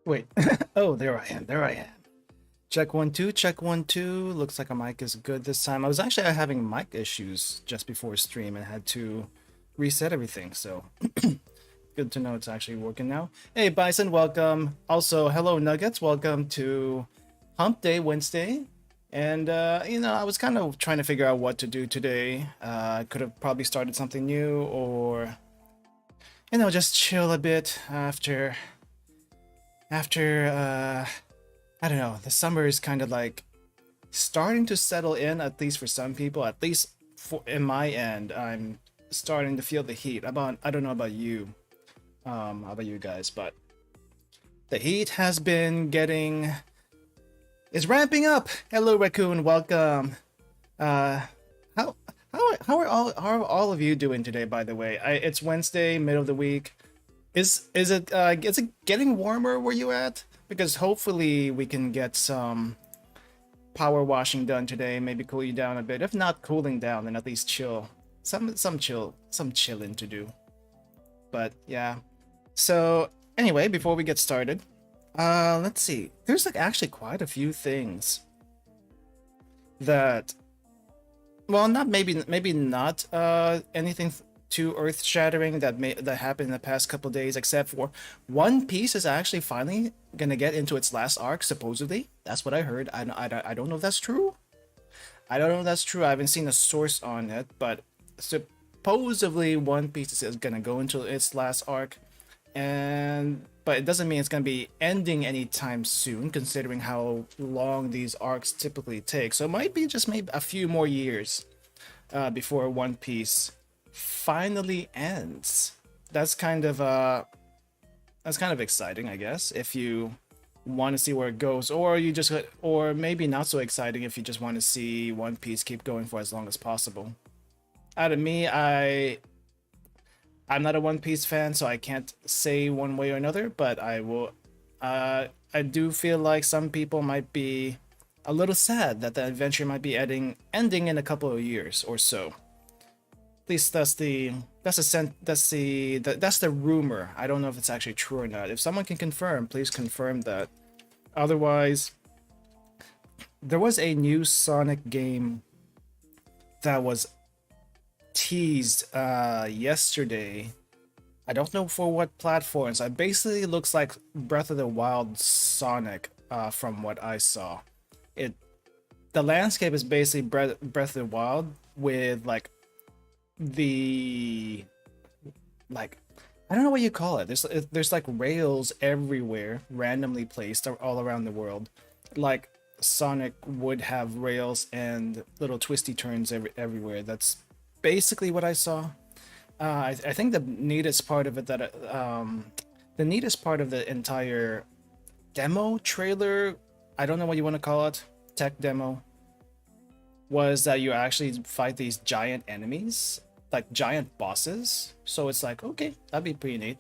Wait. Oh, there I am. There I am. Check 1 2. Check 1 2. Looks like a mic is good this time. I was actually having mic issues just before stream and had to reset everything. So good to know it's actually working now. Hey Bison, welcome. Also, hello Nuggets. Welcome to Hump Day Wednesday. And you know, I was kind of trying to figure out what to do today. I could have probably started something new, or you know, just chill a bit after I don't know, the summer is kind of like starting to settle in, at least for some people. At least for in my end, I'm starting to feel the heat. I don't know about you, how about you guys, but the heat has been is ramping up. Hello Raccoon, welcome. How are all of you doing today, by the way? It's Wednesday, middle of the week. Is it getting warmer where you at? Because hopefully we can get some power washing done today, maybe cool you down a bit. If not cooling down, then at least chill. Some chilling to do. But yeah. So anyway, before we get started, let's see. There's like actually quite a few things that, well, not maybe not anything too earth-shattering that happened in the past couple days, except for One Piece is actually finally gonna get into its last arc, supposedly. That's what I heard. I don't know if that's true. I don't know if that's true. I haven't seen a source on it, but supposedly One Piece is gonna go into its last arc, but it doesn't mean it's gonna be ending anytime soon, considering how long these arcs typically take. So it might be just maybe a few more years before One Piece finally ends. That's kind of exciting, I guess, if you want to see where it goes, or maybe not so exciting if you just want to see One Piece keep going for as long as possible. Out of me, I'm not a One Piece fan, so I can't say one way or another, but I do feel like some people might be a little sad that the adventure might be ending in a couple of years or so. At least that's the rumor. I don't know if it's actually true or not. If someone can confirm, please confirm that. Otherwise, there was a new Sonic game that was teased yesterday. I don't know for what platforms. It basically looks like Breath of the Wild Sonic from what I saw. The landscape is basically Breath of the Wild with like I don't know what you call it. There's like rails everywhere, randomly placed all around the world, like Sonic would have rails and little twisty turns everywhere. That's basically what I saw. I think the neatest part of it the neatest part of the entire demo trailer, I don't know what you want to call it, tech demo, was that you actually fight these giant enemies, like giant bosses. So it's like, okay, that'd be pretty neat.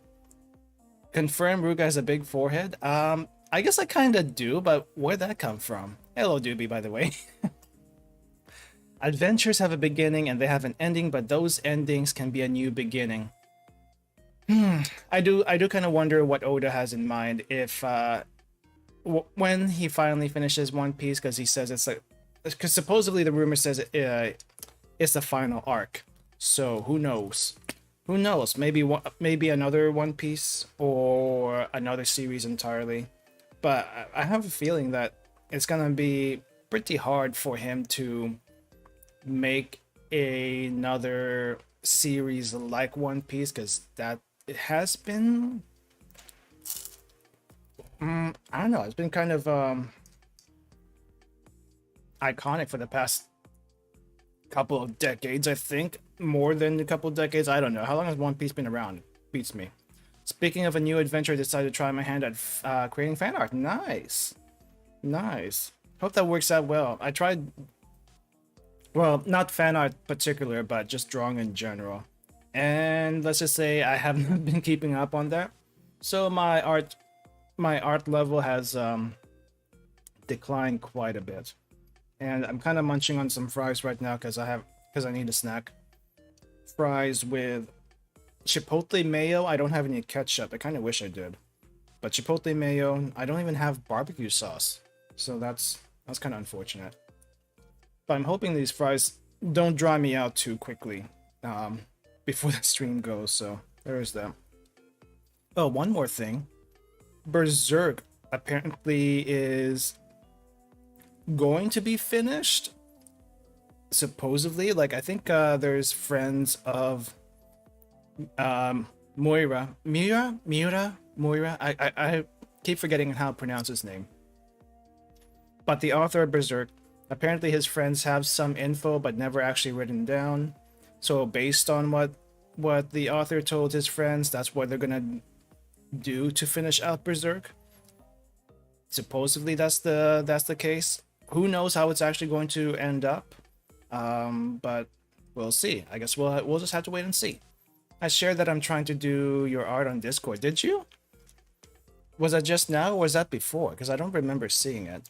Confirm Ruga has a big forehead. I guess I kind of do, but where'd that come from? Hello, Doobie, by the way. Adventures have a beginning and they have an ending, but those endings can be a new beginning. I do kind of wonder what Oda has in mind if when he finally finishes One Piece, because he says it's like, because supposedly the rumor says it's the final arc. So who knows? Who knows? Maybe another One Piece or another series entirely. But I have a feeling that it's gonna be pretty hard for him to make another series like One Piece, because that it has been I don't know, it's been kind of iconic for the past couple of decades. I think more than a couple of decades. I don't know how long has One Piece been around. Beats me. Speaking of a new adventure, I decided to try my hand at creating fan art. Nice. Hope that works out well. I tried, well, not fan art particular, but just drawing in general. And let's just say I haven't been keeping up on that. So my art level has declined quite a bit. And I'm kind of munching on some fries right now because I need a snack. Fries with chipotle mayo. I don't have any ketchup. I kind of wish I did. But chipotle mayo, I don't even have barbecue sauce. So that's kind of unfortunate. But I'm hoping these fries don't dry me out too quickly before the stream goes. So there's that. Oh, one more thing. Berserk apparently is going to be finished. Supposedly, like I think there's friends of Moira. I keep forgetting how to pronounce his name. But the author of Berserk, apparently his friends have some info but never actually written down. So based on what the author told his friends, that's what they're gonna do to finish out Berserk. Supposedly that's the case. Who knows how it's actually going to end up? But we'll see. I guess we'll just have to wait and see. I shared that I'm trying to do your art on Discord. Did you? Was that just now or was that before? Because I don't remember seeing it.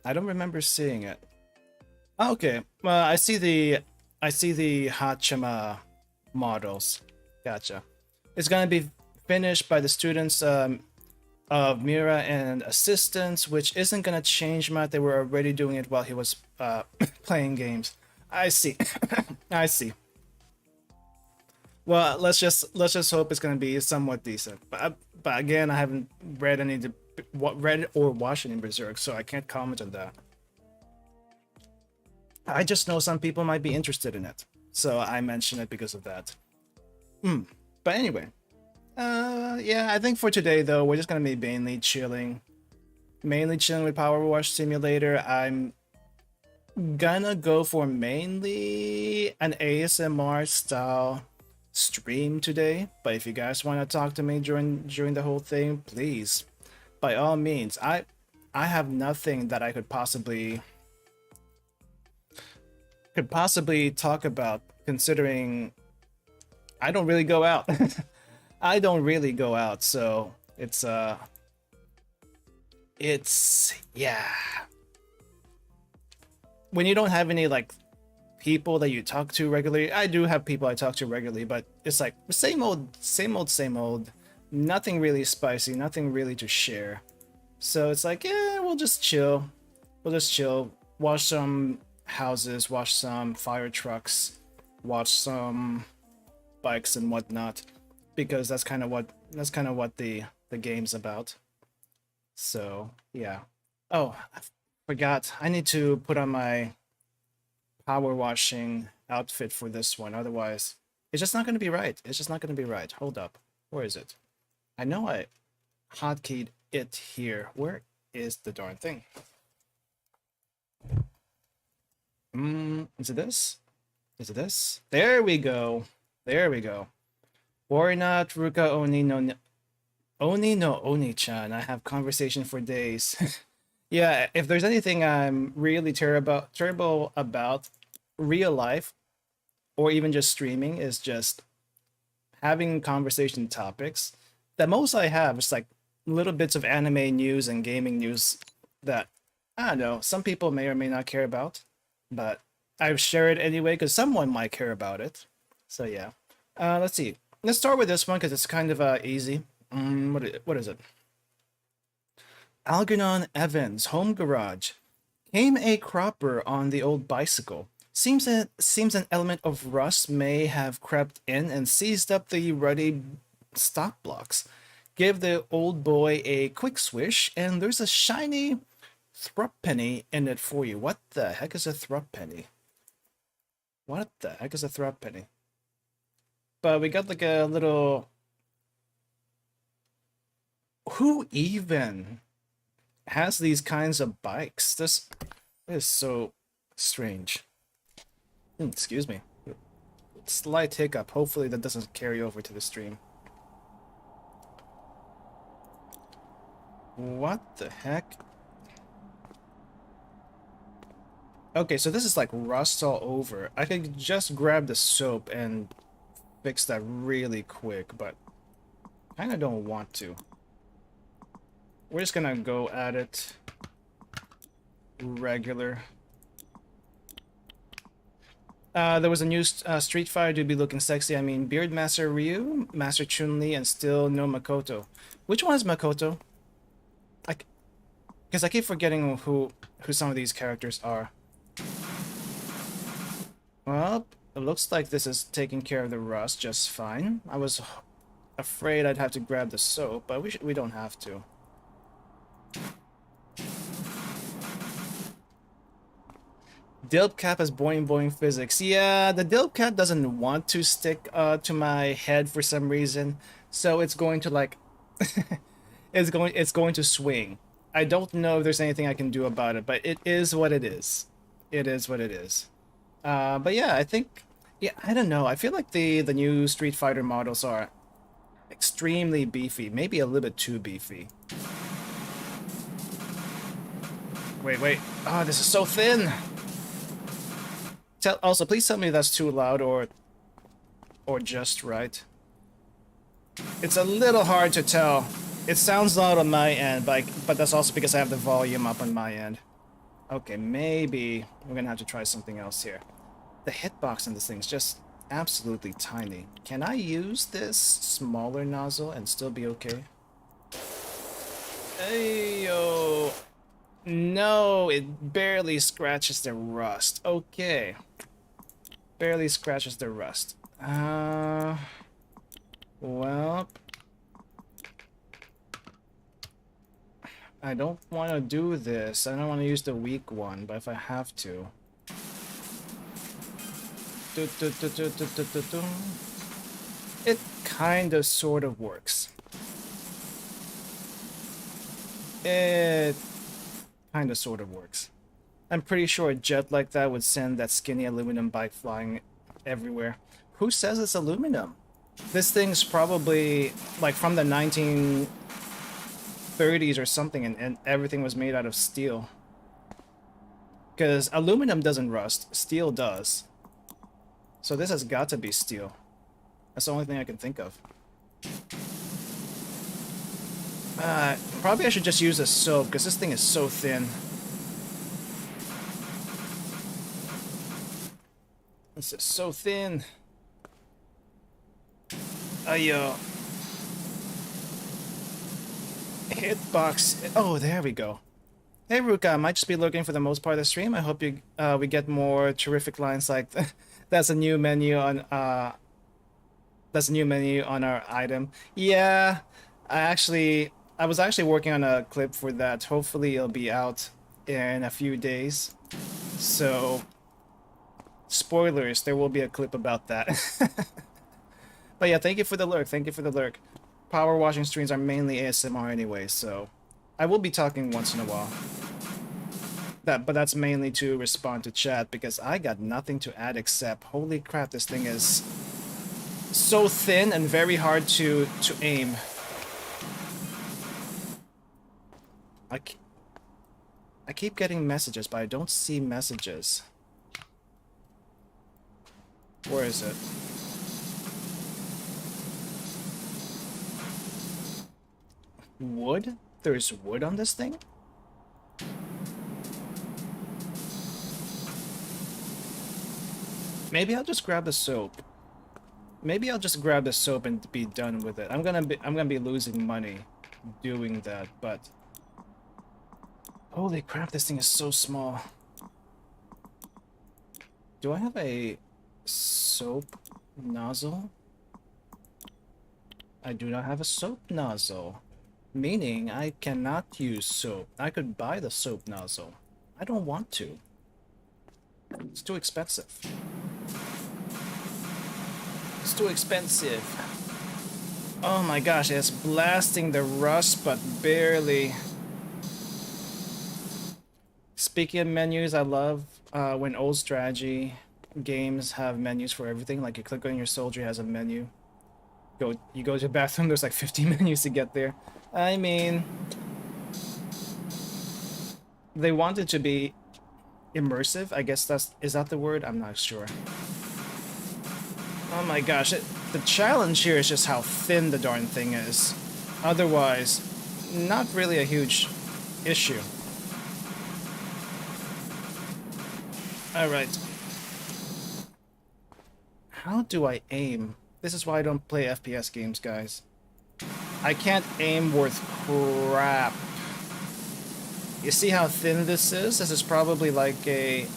I don't remember seeing it. Okay. Well, I see the Hachima models. Gotcha. It's gonna be finished by the students of Mira and assistants, which isn't gonna change much. They were already doing it while he was playing games. I see. I see. Well, let's just hope it's gonna be somewhat decent. But again, I haven't read or watched any Berserk, so I can't comment on that. I just know some people might be interested in it, so I mention it because of that. But anyway, yeah, I think for today though, we're just gonna be mainly chilling with PowerWash Simulator. I'm gonna go for mainly an ASMR style stream today, but if you guys want to talk to me during the whole thing, please, by all means. I have nothing that I could possibly talk about, considering I don't really go out. I don't really go out, so it's yeah. When you don't have any like people that you talk to regularly, I do have people I talk to regularly, but it's like same old. Nothing really spicy, nothing really to share. So it's like, yeah, we'll just chill. Watch some houses, watch some fire trucks, watch some bikes and whatnot, because that's kind of what the game's about. So yeah. Oh, I forgot. I need to put on my power washing outfit for this one. Otherwise, It's just not going to be right. It's just not going to be right. Hold up. Where is it? I know I hotkeyed it here. Where is the darn thing? Is it this? Is it this? There we go. There we go. Worry not, Ruka Oni no Oni-chan. I have conversation for days. Yeah, if there's anything I'm really terrible about real life, or even just streaming, is just having conversation topics. The most I have is like little bits of anime news and gaming news that, I don't know, some people may or may not care about, but I share it anyway because someone might care about it. So yeah. Let's see. Let's start with this one because it's kind of easy. What is it? Algernon Evans, home garage. Came a cropper on the old bicycle. Seems an element of rust may have crept in and seized up the ruddy stock blocks. Give the old boy a quick swish, and there's a shiny thruppenny in it for you. What the heck is a thruppenny? What the heck is a thruppenny? But we got like a little... Who even has these kinds of bikes? This is so strange. Excuse me. Slight hiccup. Hopefully that doesn't carry over to the stream. What the heck? Okay, so this is like rust all over. I could just grab the soap and fix that really quick, but I kinda don't want to. We're just gonna go at it regular. There was a new Street Fighter to be looking sexy. I mean, Beard Master Ryu, Master Chun-Li, and still no Makoto. Which one is Makoto? Because I keep forgetting who some of these characters are. Well, it looks like this is taking care of the rust just fine. I was afraid I'd have to grab the soap, but we don't have to. DILP cap has boing boing physics. Yeah, the DILP cap doesn't want to stick to my head for some reason, so it's going to like it's going to swing. I don't know if there's anything I can do about it, but it is what it is. It is what it is. But yeah, I think, yeah, I don't know. I feel like the new Street Fighter models are extremely beefy, maybe a little bit too beefy. Wait. Oh, this is so thin. Also, please tell me that's too loud or just right. It's a little hard to tell. It sounds loud on my end, but that's also because I have the volume up on my end. Okay, maybe we're gonna have to try something else here. The hitbox on this thing is just absolutely tiny. Can I use this smaller nozzle and still be okay? Ayo. No, it barely scratches the rust. Okay. Barely scratches the rust. Well, I don't want to do this. I don't want to use the weak one, but if I have to. It kind of sort of works. It kind of sort of works. I'm pretty sure a jet like that would send that skinny aluminum bike flying everywhere. Who says it's aluminum? This thing's probably like from the 1930s or something, and everything was made out of steel. Because aluminum doesn't rust, steel does. So this has got to be steel. That's the only thing I can think of. Probably I should just use a soap, because this thing is so thin. This is so thin. Ayo. Hitbox. Oh, there we go. Hey, Ruka, I might just be looking for the most part of the stream. I hope you we get more terrific lines like that's a new menu on our item. Yeah, I was actually working on a clip for that. Hopefully it'll be out in a few days. So spoilers, there will be a clip about that. But yeah, thank you for the lurk. Thank you for the lurk. Power washing streams are mainly ASMR anyway, so I will be talking once in a while. But that's mainly to respond to chat because I got nothing to add except holy crap, this thing is so thin and very hard to aim. I keep getting messages, but I don't see messages. Where is it? Wood? There's wood on this thing? Maybe I'll just grab the soap. Maybe I'll just grab the soap and be done with it. I'm gonna be losing money doing that, but holy crap, this thing is so small. Do I have a soap nozzle? I do not have a soap nozzle, meaning I cannot use soap. I could buy the soap nozzle. I don't want to. It's too expensive. It's too expensive. Oh my gosh, it's blasting the rust, but barely. Speaking of menus, I love when old strategy games have menus for everything. Like you click on your soldier, it has a menu. You go to the bathroom, there's like 50 menus to get there. I mean, they want it to be immersive. I guess is that the word? I'm not sure. Oh my gosh, the challenge here is just how thin the darn thing is. Otherwise, not really a huge issue. Alright. How do I aim? This is why I don't play FPS games, guys. I can't aim worth crap. You see how thin this is? This is probably like a...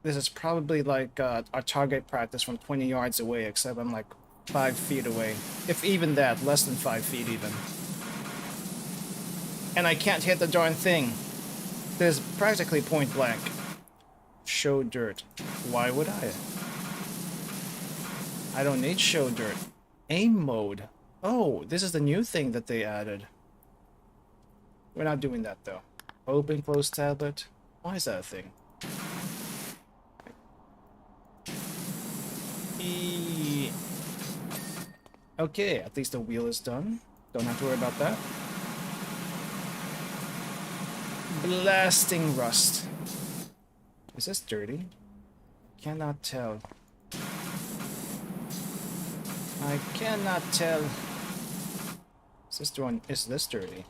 This is probably like a target practice from 20 yards away, except I'm like 5 feet away. If even that, less than 5 feet even. And I can't hit the darn thing. There's practically point blank. Show dirt. Why would I? I don't need show dirt. Aim mode. Oh, this is the new thing that they added. We're not doing that though. Open, close tablet. Why is that a thing? Okay, at least the wheel is done. Don't have to worry about that. Blasting rust. Is this dirty? Cannot tell. I cannot tell. Is this dirty?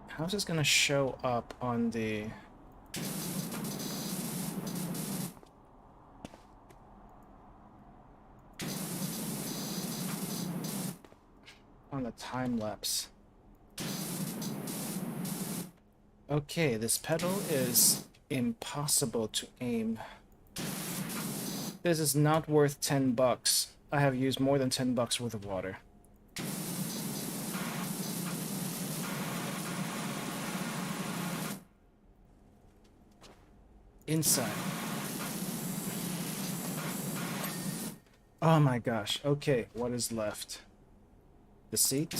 How's this gonna show up on the... on the time lapse? Okay, this pedal is impossible to aim. This is not worth 10 bucks. I have used more than 10 bucks worth of water. Inside. Oh my gosh. Okay, what is left? The seat.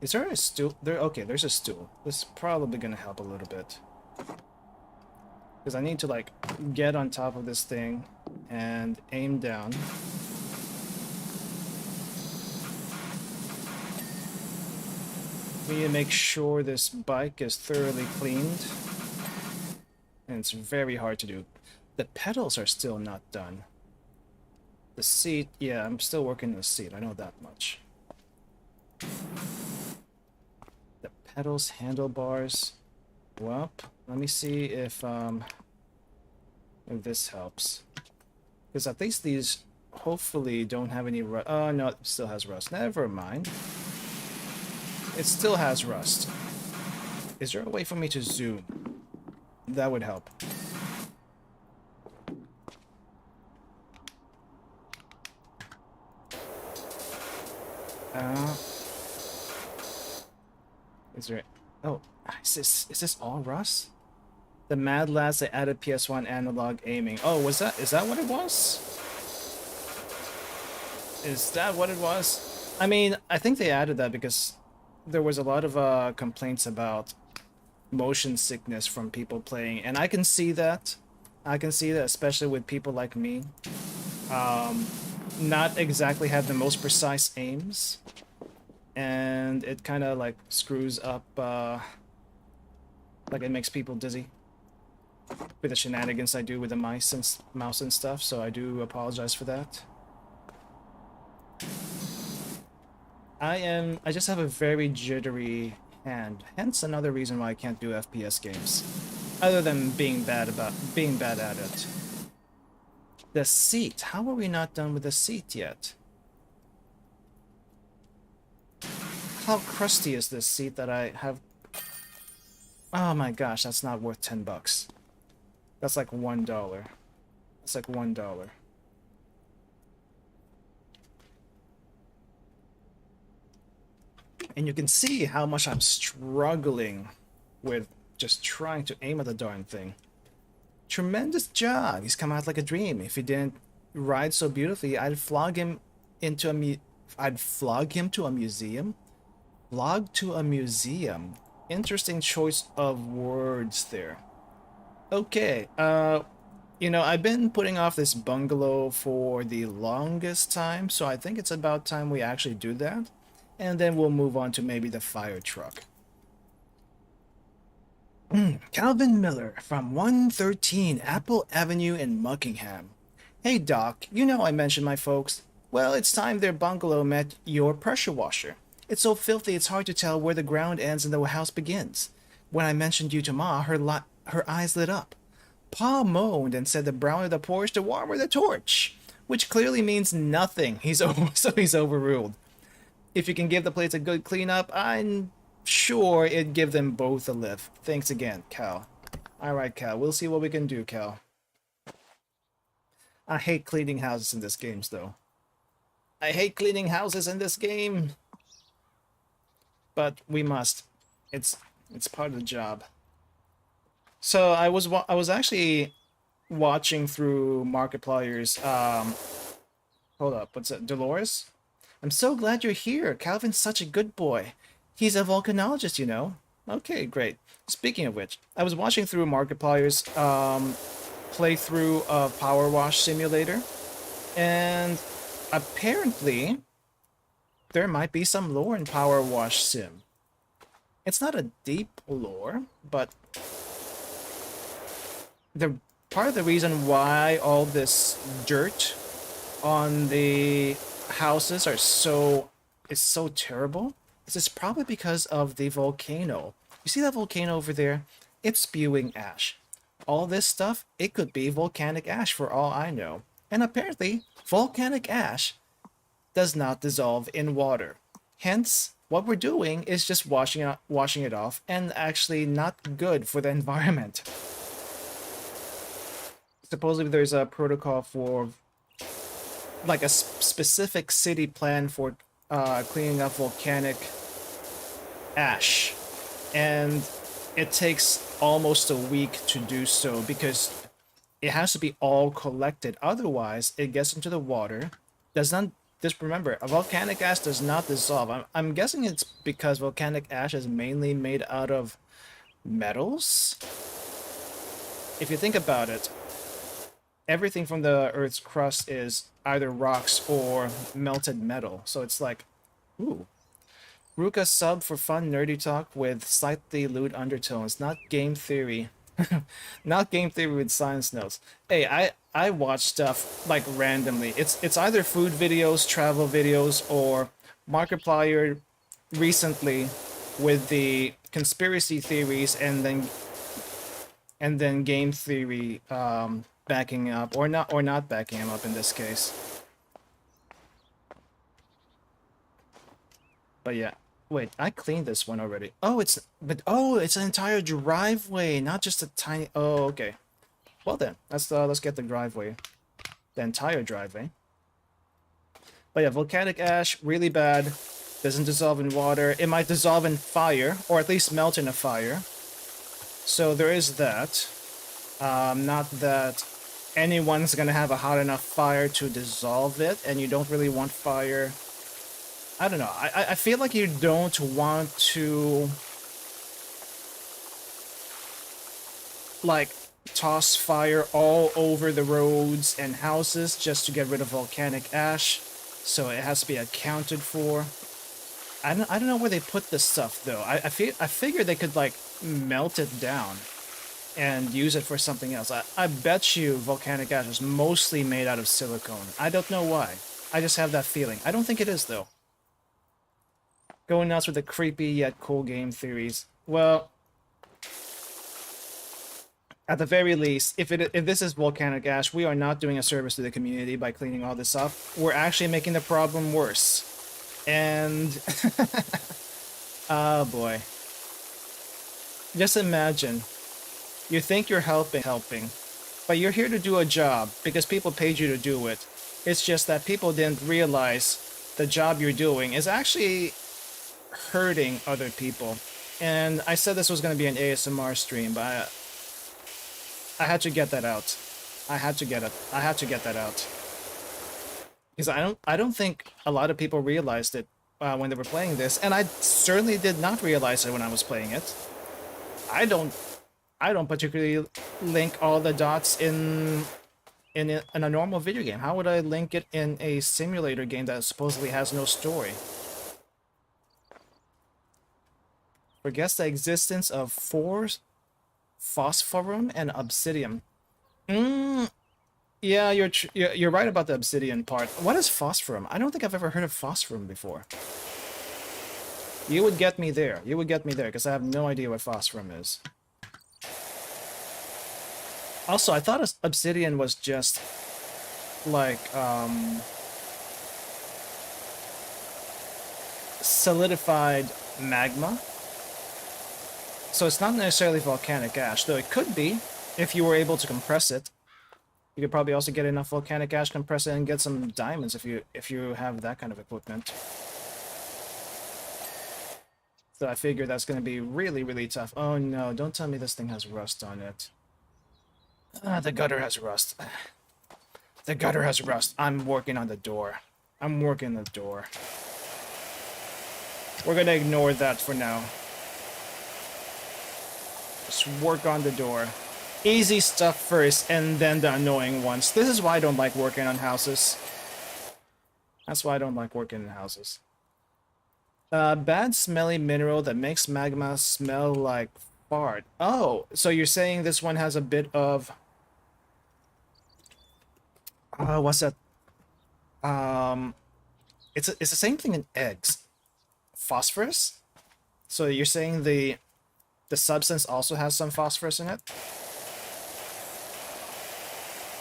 Is there a stool? Okay, there's a stool. This is probably gonna help a little bit. Because I need to, like, get on top of this thing and aim down. We need to make sure this bike is thoroughly cleaned. And it's very hard to do. The pedals are still not done. The seat, yeah, I'm still working on the seat. I know that much. The pedals, handlebars. Well, let me see if this helps. Because at least these hopefully don't have any rust. Oh, no, it still has rust. Never mind. It still has rust. Is there a way for me to zoom? That would help. Is there... Oh, is this all Rust? The Mad Lads, they added PS1 analog aiming. Oh, is that what it was? Is that what it was? I mean, I think they added that because there was a lot of complaints about motion sickness from people playing, and I can see that. I can see that, especially with people like me. Not exactly have the most precise aims, and it kind of like screws up, like it makes people dizzy with the shenanigans I do with the mouse and stuff, so I do apologize for that. I just have a very jittery hand, hence another reason why I can't do FPS games, other than being bad at it. The seat. How are we not done with the seat yet? How crusty is this seat that I have? Oh my gosh, that's not worth 10 bucks. That's like $1. That's like $1. And you can see how much I'm struggling with just trying to aim at the darn thing. Tremendous job. He's come out like a dream. If he didn't ride so beautifully, I'd flog him into a I'd flog him to a museum. Flog to a museum. Interesting choice of words there. Okay, you know, I've been putting off this bungalow for the longest time, so I think it's about time we actually do that. And then we'll move on to maybe the fire truck. Calvin Miller from 113 Apple Avenue in Muckingham. Hey Doc, you know I mentioned my folks. Well, it's time their bungalow met your pressure washer. It's so filthy it's hard to tell where the ground ends and the house begins. When I mentioned you to Ma, her eyes lit up. Pa moaned and said the browner the porch, the warmer the torch, which clearly means nothing. So he's overruled. If you can give the place a good cleanup, I'm sure it'd give them both a lift. Thanks again, Cal. Alright, Cal. We'll see what we can do, Cal. I hate cleaning houses in this game, though. I hate cleaning houses in this game. But we must. It's part of the job. So I was actually watching through Markiplier's hold up, what's it? Dolores? I'm so glad you're here. Calvin's such a good boy. He's a volcanologist, you know. Okay, great. Speaking of which, I was watching through Markiplier's playthrough of PowerWash Simulator, and apparently there might be some lore in PowerWash Sim. It's not a deep lore, but the part of the reason why all this dirt on the houses is so terrible is probably because of the volcano. You see that volcano over there? It's spewing ash. All this stuff, it could be volcanic ash for all I know. And apparently, volcanic ash does not dissolve in water. Hence, what we're doing is just washing it off, and actually not good for the environment. Supposedly there's a protocol for like a specific city plan for cleaning up volcanic ash, and it takes almost a week to do so because it has to be all collected. Otherwise, it gets into the water. Just remember, a volcanic ash does not dissolve. I'm guessing it's because volcanic ash is mainly made out of metals. If you think about it, everything from the Earth's crust is either rocks or melted metal. So it's like, ooh. Ruka sub for fun nerdy talk with slightly lewd undertones, not game theory. Not game theory with science notes. Hey, I watch stuff like randomly. It's either food videos, travel videos, or Markiplier recently with the conspiracy theories and then game theory backing up or not backing him up in this case. But yeah. Wait, I cleaned this one already. Oh, it's an entire driveway, not just a tiny. Oh, okay. Well then, let's get the driveway, the entire driveway. But yeah, volcanic ash, really bad. Doesn't dissolve in water. It might dissolve in fire, or at least melt in a fire. So there is that. Not that anyone's gonna have a hot enough fire to dissolve it, and you don't really want fire. I don't know. I feel like you don't want to like toss fire all over the roads and houses just to get rid of volcanic ash. So it has to be accounted for. I don't know where they put this stuff though. I figure they could like melt it down and use it for something else. I bet you volcanic ash is mostly made out of silicone. I don't know why. I just have that feeling. I don't think it is though. Going nuts with the creepy yet cool game theories. Well, at the very least, if this is volcanic ash, we are not doing a service to the community by cleaning all this up. We're actually making the problem worse. And oh boy. Just imagine. You think you're helping, but you're here to do a job because people paid you to do it. It's just that people didn't realize the job you're doing is actually hurting other people. And I said this was going to be an ASMR stream, but I had to get that out. I had to get that out. Because I don't think a lot of people realized it when they were playing this, and I certainly did not realize it when I was playing it. I don't particularly link all the dots in a normal video game. How would I link it in a simulator game that supposedly has no story? Forgets the existence of 4 phosphorum and obsidian. Yeah, you're right about the obsidian part. What is phosphorum? I don't think I've ever heard of phosphorum before. You would get me there. You would get me there, because I have no idea what phosphorum is. Also, I thought obsidian was just like solidified magma. So it's not necessarily volcanic ash, though it could be if you were able to compress it. You could probably also get enough volcanic ash, compress it, and get some diamonds if you have that kind of equipment. So I figure that's going to be really, really tough. Oh no, don't tell me this thing has rust on it. The gutter has rust. The gutter has rust. I'm working on the door. I'm working the door. We're going to ignore that for now. Just work on the door. Easy stuff first, and then the annoying ones. This is why I don't like working on houses. That's why I don't like working in houses. Bad smelly mineral that makes magma smell like fart. Oh, so you're saying this one has a bit of... what's that? It's the same thing in eggs. Phosphorus? So you're saying the substance also has some phosphorus in it?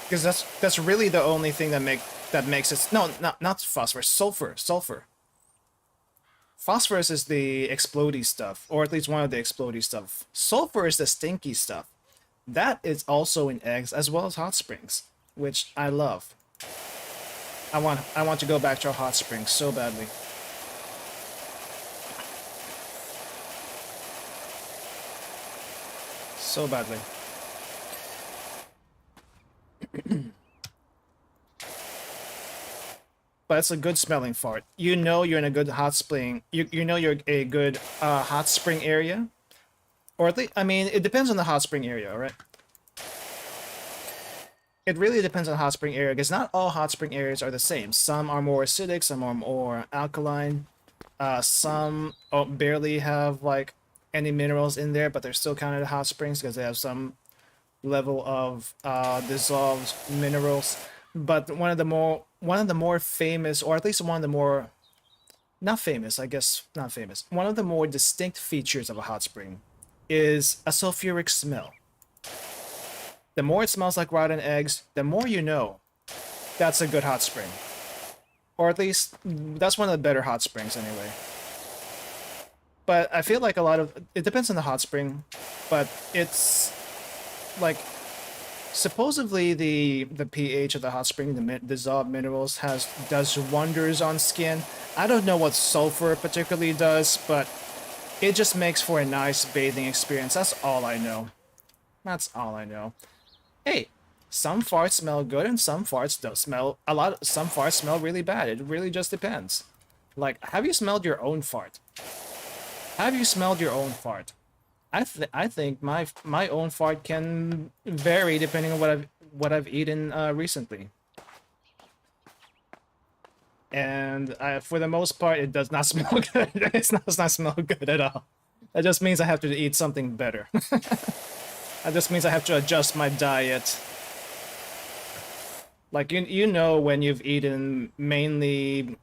Because that's really the only thing that makes it... No, not phosphorus. Sulfur. Phosphorus is the explodey stuff, or at least one of the explodey stuff. Sulfur is the stinky stuff. That is also in eggs as well as hot springs, which I love. I want to go back to a hot spring so badly. So badly. But it's a good smelling fart. You know you're in a good hot spring. You know you're a good hot spring area. Or at least, I mean, it depends on the hot spring area, alright? It really depends on the hot spring area, because not all hot spring areas are the same. Some are more acidic, some are more alkaline. Some barely have, like, any minerals in there, but they're still counted hot springs because they have some level of dissolved minerals. But one of the more famous, or at least one of the more, not famous, I guess not famous, one of the more distinct features of a hot spring is a sulfuric smell. The more it smells like rotten eggs, the more you know that's a good hot spring. Or at least that's one of the better hot springs anyway. But I feel like a lot of it depends on the hot spring, but it's like Supposedly the pH of the hot spring, the dissolved minerals, does wonders on skin. I don't know what sulfur particularly does, but it just makes for a nice bathing experience. That's all I know. That's all I know. Hey, some farts smell good and some farts don't smell a lot. Some farts smell really bad. It really just depends. Like, have you smelled your own fart? Have you smelled your own fart? I think my own fart can vary depending on what I've eaten recently. And for the most part, it does not smell good. It does not smell good at all. That just means I have to eat something better. That just means I have to adjust my diet. Like, you know when you've eaten mainly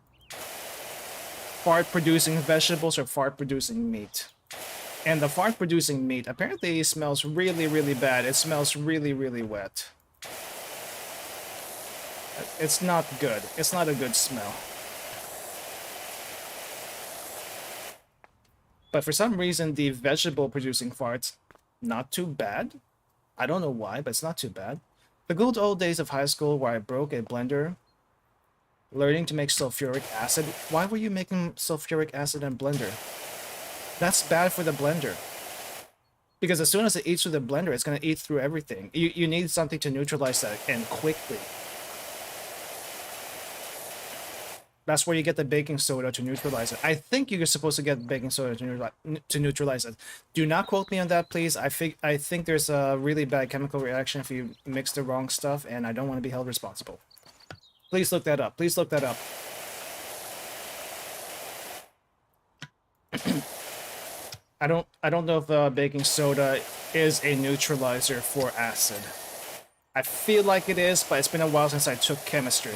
fart-producing vegetables or fart-producing meat. And the fart-producing meat apparently smells really, really bad. It smells really, really wet. It's not good. It's not a good smell. But for some reason, the vegetable-producing farts, not too bad. I don't know why, but it's not too bad. The good old days of high school where I broke a blender, learning to make sulfuric acid. Why were you making sulfuric acid in blender? That's bad for the blender. Because as soon as it eats through the blender, it's going to eat through everything. You need something to neutralize that, and quickly. That's where you get the baking soda to neutralize it. I think you're supposed to get baking soda to neutralize it. Do not quote me on that, please. I think there's a really bad chemical reaction if you mix the wrong stuff, and I don't want to be held responsible. Please look that up. Please look that up. I don't know if baking soda is a neutralizer for acid. I feel like it is, but it's been a while since I took chemistry,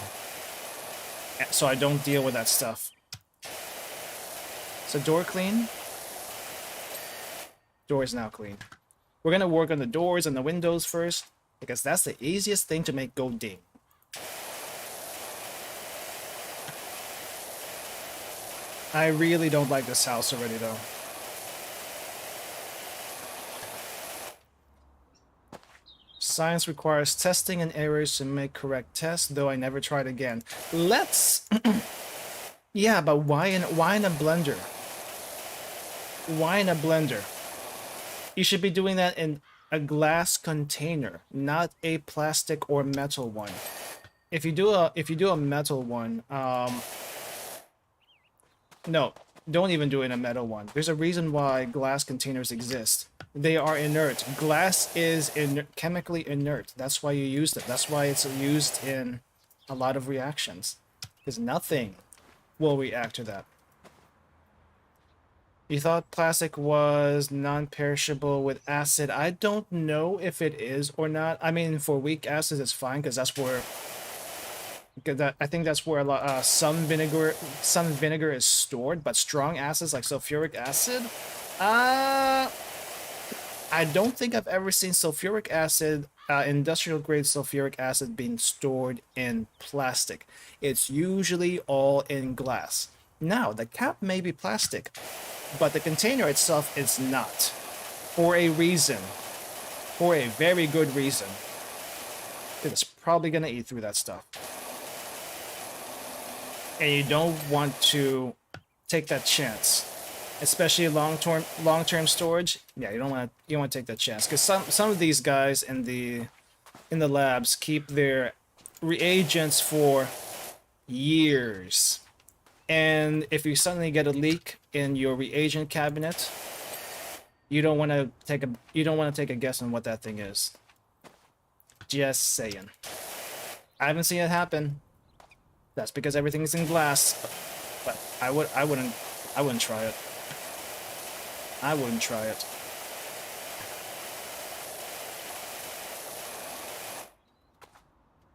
so I don't deal with that stuff. So door clean. Door is now clean. We're gonna work on the doors and the windows first, because that's the easiest thing to make go ding. I really don't like this house already, though. Science requires testing and errors to make correct tests, though I never tried again. Let's... Yeah, but why in a blender? Why in a blender? You should be doing that in a glass container, not a plastic or metal one. If you do a metal one, no, don't even do it in a metal one. There's a reason why glass containers exist. They are inert. Glass is chemically inert. That's why you use it. That's why it's used in a lot of reactions. Because nothing will react to that. You thought plastic was non-perishable with acid. I don't know if it is or not. I mean, for weak acids, it's fine because that's where... I think that's where a lot some vinegar is stored. But strong acids like sulfuric acid, I don't think I've ever seen sulfuric acid, industrial grade sulfuric acid, being stored in plastic. It's usually all in glass. Now, the cap may be plastic, but the container itself is not. For a reason. For a very good reason. It's probably going to eat through that stuff. And you don't want to take that chance. Especially long-term storage. Yeah, you don't want to take that chance. Because some of these guys in the labs keep their reagents for years. And if you suddenly get a leak in your reagent cabinet, you don't want to take a guess on what that thing is. Just saying. I haven't seen it happen. That's because everything's in glass. But I wouldn't try it. I wouldn't try it.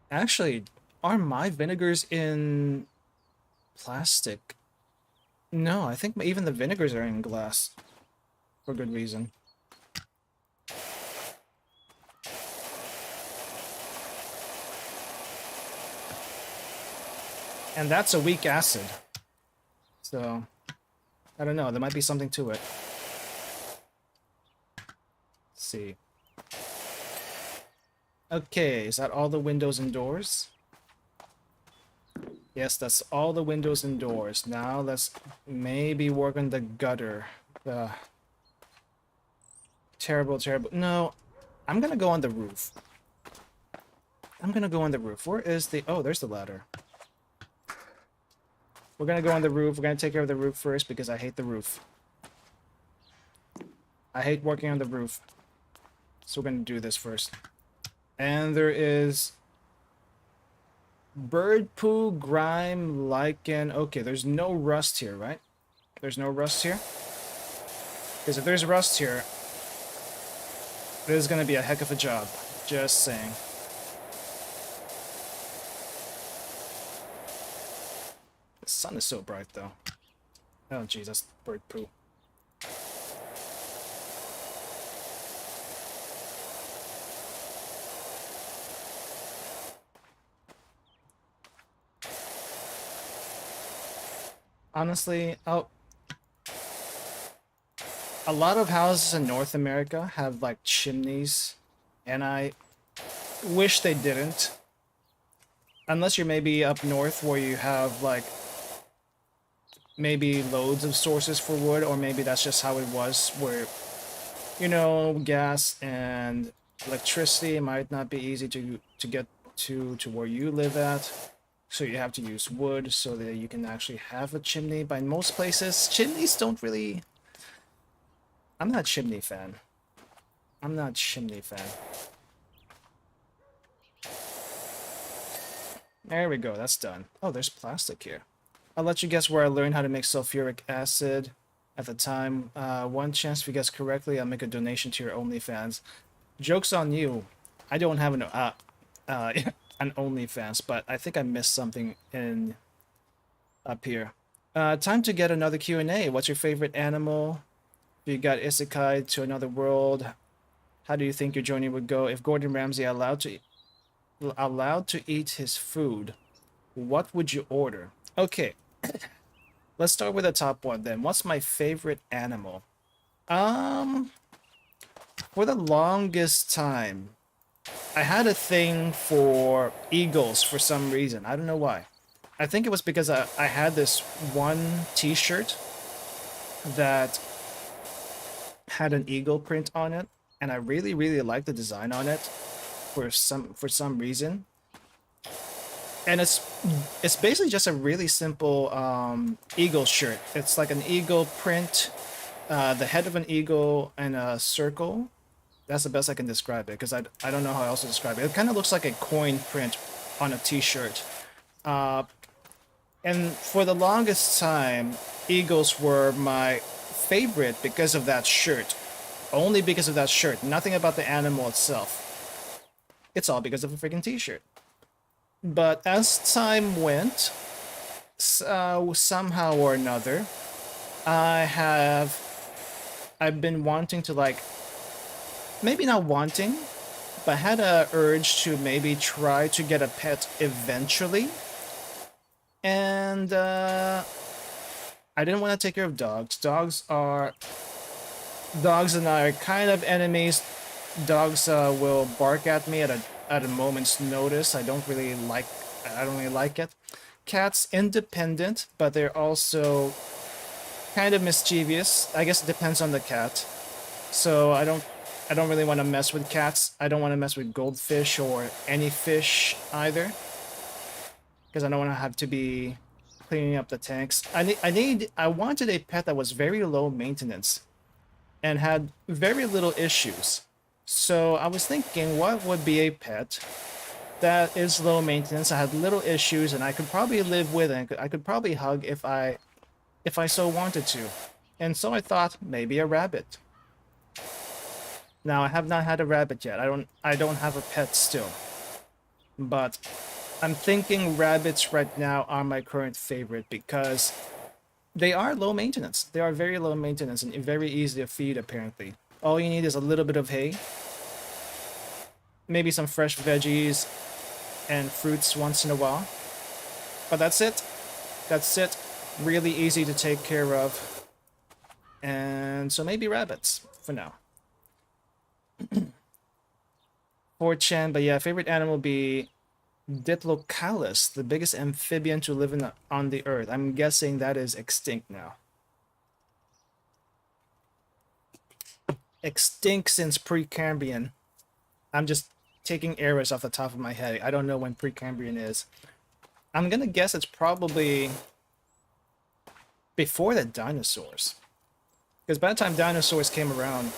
Actually, are my vinegars in plastic? No, I think even the vinegars are in glass. For good reason. And that's a weak acid. So, I don't know, there might be something to it. Let's see. Okay, is that all the windows and doors? Yes, that's all the windows and doors. Now let's maybe work on the gutter. The terrible, terrible. No, I'm gonna go on the roof. I'm gonna go on the roof. Where is the... Oh, there's the ladder. We're gonna go on the roof. We're gonna take care of the roof first because I hate the roof. I hate working on the roof. So we're gonna do this first. And there is... bird poo, grime, lichen. Okay, there's no rust here, right? There's no rust here? Because if there's rust here, this is gonna be a heck of a job. Just saying. The sun is so bright, though. Oh, jeez, that's bird poo. Honestly, a lot of houses in North America have, like, chimneys, and I wish they didn't. Unless you're maybe up north where you have, like, maybe loads of sources for wood, or maybe that's just how it was, where, you know, gas and electricity might not be easy to get to where you live at. So you have to use wood so that you can actually have a chimney. But in most places, chimneys don't really... I'm not a chimney fan. I'm not a chimney fan. There we go, that's done. Oh, there's plastic here. I'll let you guess where I learned how to make sulfuric acid at the time. One chance if you guess correctly, I'll make a donation to your OnlyFans. Joke's on you. I don't have an OnlyFans, but I think I missed something in up here. Time to get another Q&A. What's your favorite animal? If you got isekai to another world, how do you think your journey would go? If Gordon Ramsay allowed to eat his food, what would you order? Okay, let's start with the top one then. What's my favorite animal? For the longest time, I had a thing for eagles for some reason. I don't know why. I think it was because I had this one t-shirt that had an eagle print on it, and I really, really liked the design on it for some reason. And it's basically just a really simple eagle shirt. It's like an eagle print, the head of an eagle and a circle. That's the best I can describe it, because I don't know how else to describe it. It kind of looks like a coin print on a t-shirt. And for the longest time, eagles were my favorite because of that shirt. Only because of that shirt. Nothing about the animal itself. It's all because of a freaking t-shirt. But as time went, somehow or another, I've been wanting to, like, maybe not wanting, but had a urge to maybe try to get a pet eventually. And I didn't want to take care of dogs. Dogs and I are kind of enemies. Dogs will bark at me at a moment's notice. I don't really like it. Cats, independent, but they're also kind of mischievous. I guess it depends on the cat. So I don't really want to mess with cats. I don't want to mess with goldfish or any fish either, because I don't want to have to be cleaning up the tanks. I wanted a pet that was very low maintenance and had very little issues. So I was thinking, what would be a pet that is low maintenance, I had little issues, and I could probably live with, and I could probably hug if I so wanted to. And so I thought, maybe a rabbit. Now, I have not had a rabbit yet. I don't have a pet still. But I'm thinking rabbits right now are my current favorite because they are low maintenance. They are very low maintenance and very easy to feed, apparently. All you need is a little bit of hay, maybe some fresh veggies and fruits once in a while. But that's it. That's it. Really easy to take care of. And so maybe rabbits for now. 4chan, but yeah, favorite animal would be Diplocalus, the biggest amphibian to live on the earth. I'm guessing that is extinct now. Extinct since Precambrian. I'm just taking errors off the top of my head. I don't know when Precambrian is. I'm gonna guess it's probably before the dinosaurs. Because by the time dinosaurs came around,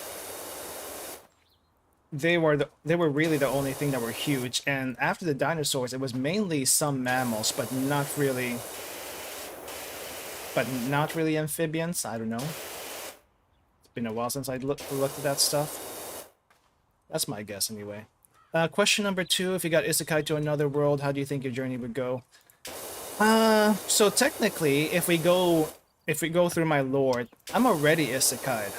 they were really the only thing that were huge. And after the dinosaurs, it was mainly some mammals, but not really amphibians. I don't know. It's been a while since I looked at that stuff. That's my guess anyway. Question number 2, if you got isekai to another world, how do you think your journey would go? So technically, if we go through my lore, I'm already isekai'd.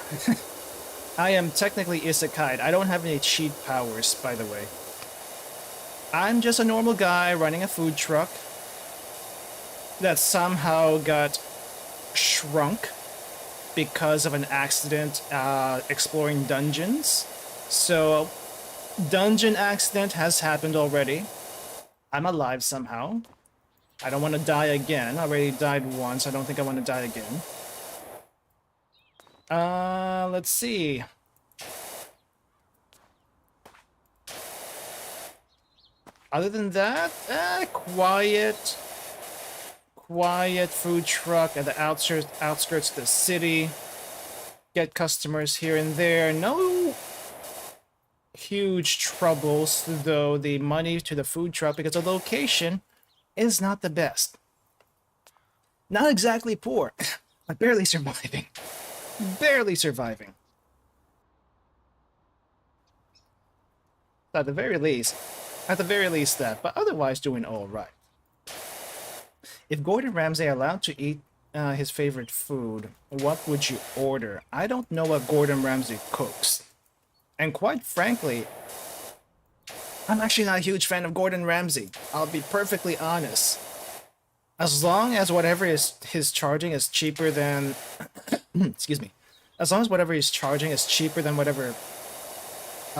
I am technically isekai'd. I don't have any cheat powers, by the way. I'm just a normal guy running a food truck that somehow got shrunk because of an accident exploring dungeons. So, dungeon accident has happened already. I'm alive somehow. I don't want to die again. I already died once. I don't think I want to die again. Let's see. Other than that, quiet food truck at the outskirts of the city. Get customers here and there. No huge troubles, though, the money to the food truck because the location is not the best. Not exactly poor, but barely surviving. Barely surviving. At the very least that, but otherwise doing all right. If Gordon Ramsay allowed to eat his favorite food, what would you order? I don't know what Gordon Ramsay cooks. And quite frankly, I'm actually not a huge fan of Gordon Ramsay. I'll be perfectly honest. As long as whatever he's charging is cheaper than... excuse me. As long as whatever he's charging is cheaper than whatever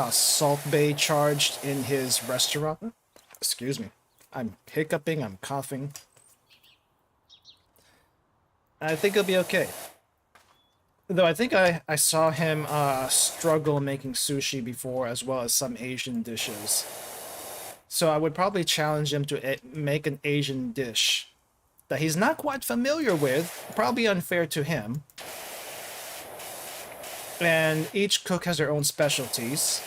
Salt Bay charged in his restaurant. Excuse me. I'm hiccuping, I'm coughing. I think he'll be okay. Though I think I saw him struggle making sushi before, as well as some Asian dishes. So I would probably challenge him to make an Asian dish that he's not quite familiar with. Probably unfair to him. And each cook has their own specialties.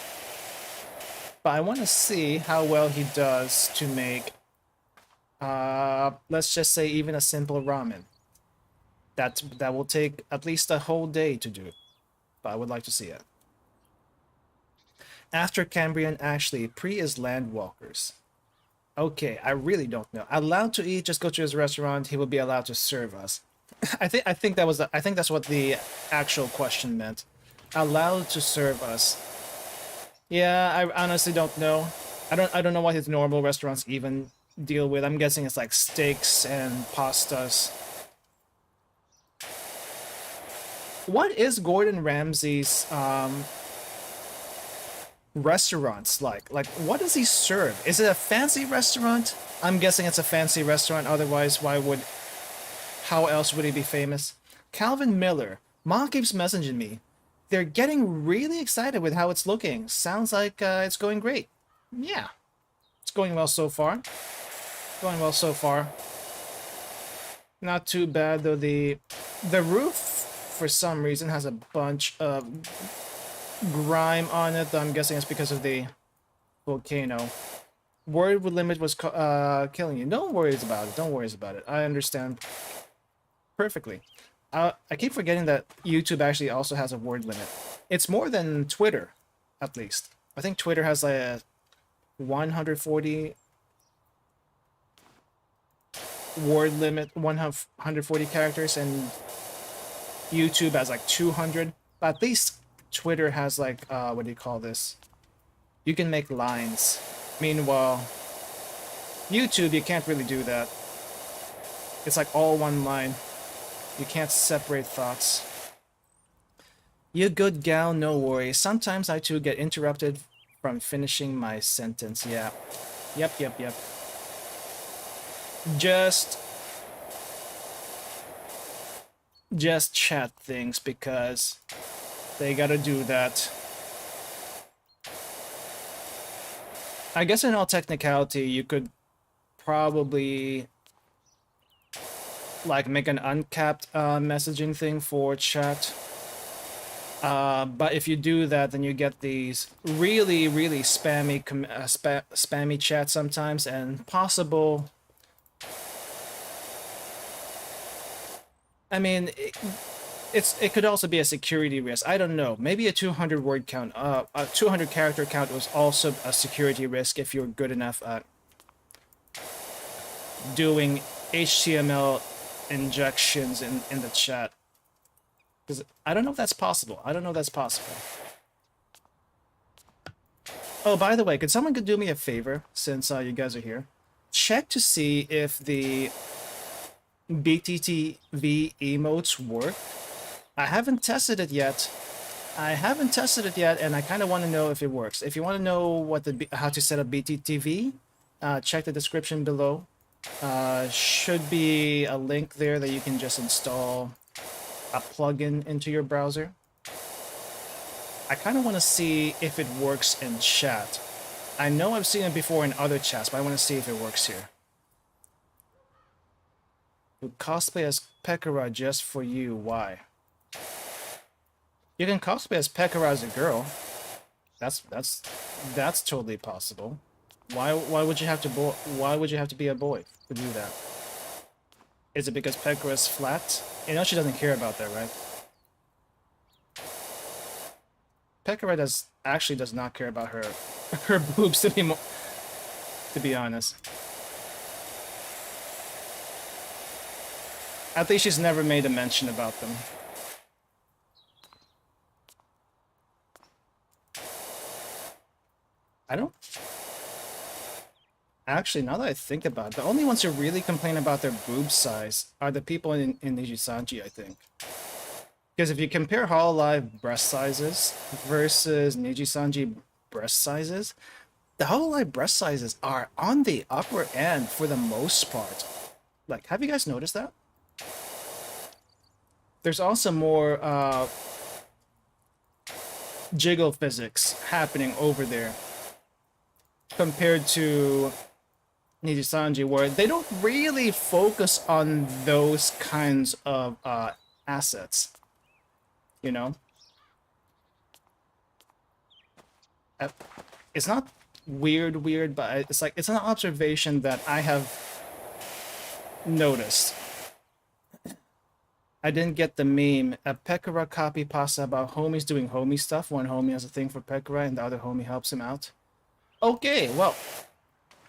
But I want to see how well he does to make, let's just say, even a simple ramen. That will take at least a whole day to do. But I would like to see it. After Cambrian, actually, pre is landwalkers. Okay, I really don't know. Allowed to eat, just go to his restaurant, he will be allowed to serve us. I think that's what the actual question meant. Allowed to serve us. Yeah, I honestly don't know. I don't know what his normal restaurants even deal with. I'm guessing it's like steaks and pastas. What is Gordon Ramsay's restaurants like? Like, what does he serve? Is it a fancy restaurant? I'm guessing it's a fancy restaurant. Otherwise, how else would he be famous? Calvin Miller. Mom keeps messaging me. They're getting really excited with how it's looking. Sounds like it's going great. Yeah. It's going well so far. Going well so far. Not too bad, though. The roof, for some reason, has a bunch of grime on it. I'm guessing it's because of the volcano. Word limit was killing you. Don't worry about it. Don't worry about it. I understand perfectly. I keep forgetting that YouTube actually also has a word limit. It's more than Twitter, at least. I think Twitter has like a 140 word limit, 140 characters, and YouTube has like 200. But at least Twitter has like, what do you call this? You can make lines. Meanwhile, YouTube, you can't really do that. It's like all one line. You can't separate thoughts. You good gal, no worries. Sometimes I too get interrupted from finishing my sentence. Yeah. Yep. Just chat things because they gotta do that. I guess in all technicality, you could probably like make an uncapped messaging thing for chat. But if you do that, then you get these really spammy spammy chats sometimes, and possible. I mean, it could also be a security risk. I don't know. Maybe a 200 word count, a 200 character count was also a security risk if you're good enough at doing HTML injections in the chat. Because I don't know if that's possible. Oh, by the way, could someone do me a favor since you guys are here? Check to see if the BTTV emotes work. I haven't tested it yet. And I kind of want to know if it works. If you want to know what how to set up BTTV, check the description below. Should be a link there that you can just install a plugin into your browser. I kind of want to see if it works in chat. I know I've seen it before in other chats, but I want to see if it works here. Would cosplay as Pekora just for you? Why? You can cosplay as Pekora as a girl. That's totally possible. Why would you have to be a boy to do that? Is it because Pekora's flat? You know she doesn't care about that, right? Pekora actually does not care about her boobs to be honest. At least she's never made a mention about them. I don't... Actually, now that I think about it, the only ones who really complain about their boob size are the people in Nijisanji, I think. Because if you compare HoloLive breast sizes versus Nijisanji breast sizes, the HoloLive breast sizes are on the upper end for the most part. Like, have you guys noticed that? There's also more jiggle physics happening over there compared to Nijisanji, where they don't really focus on those kinds of assets, you know? It's not weird, but it's like, it's an observation that I have noticed. I didn't get the meme. A Pekora copy pasta about homies doing homie stuff. One homie has a thing for Pekora and the other homie helps him out. Okay, well,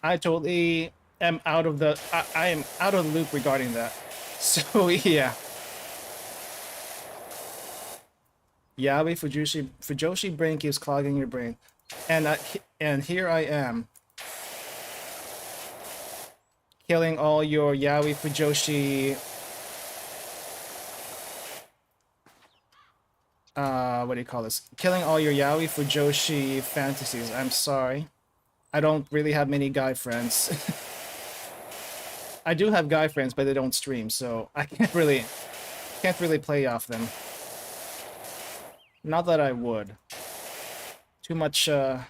I totally am out of the... I am out of the loop regarding that. So, yeah. Yaoi Fujoshi brain keeps clogging your brain. And here I am. Killing all your Yaoi Fujoshi... what do you call this? Killing all your Yaoi Fujoshi fantasies. I'm sorry. I don't really have many guy friends. I do have guy friends, but they don't stream, so I can't really play off them. Not that I would. Too much, I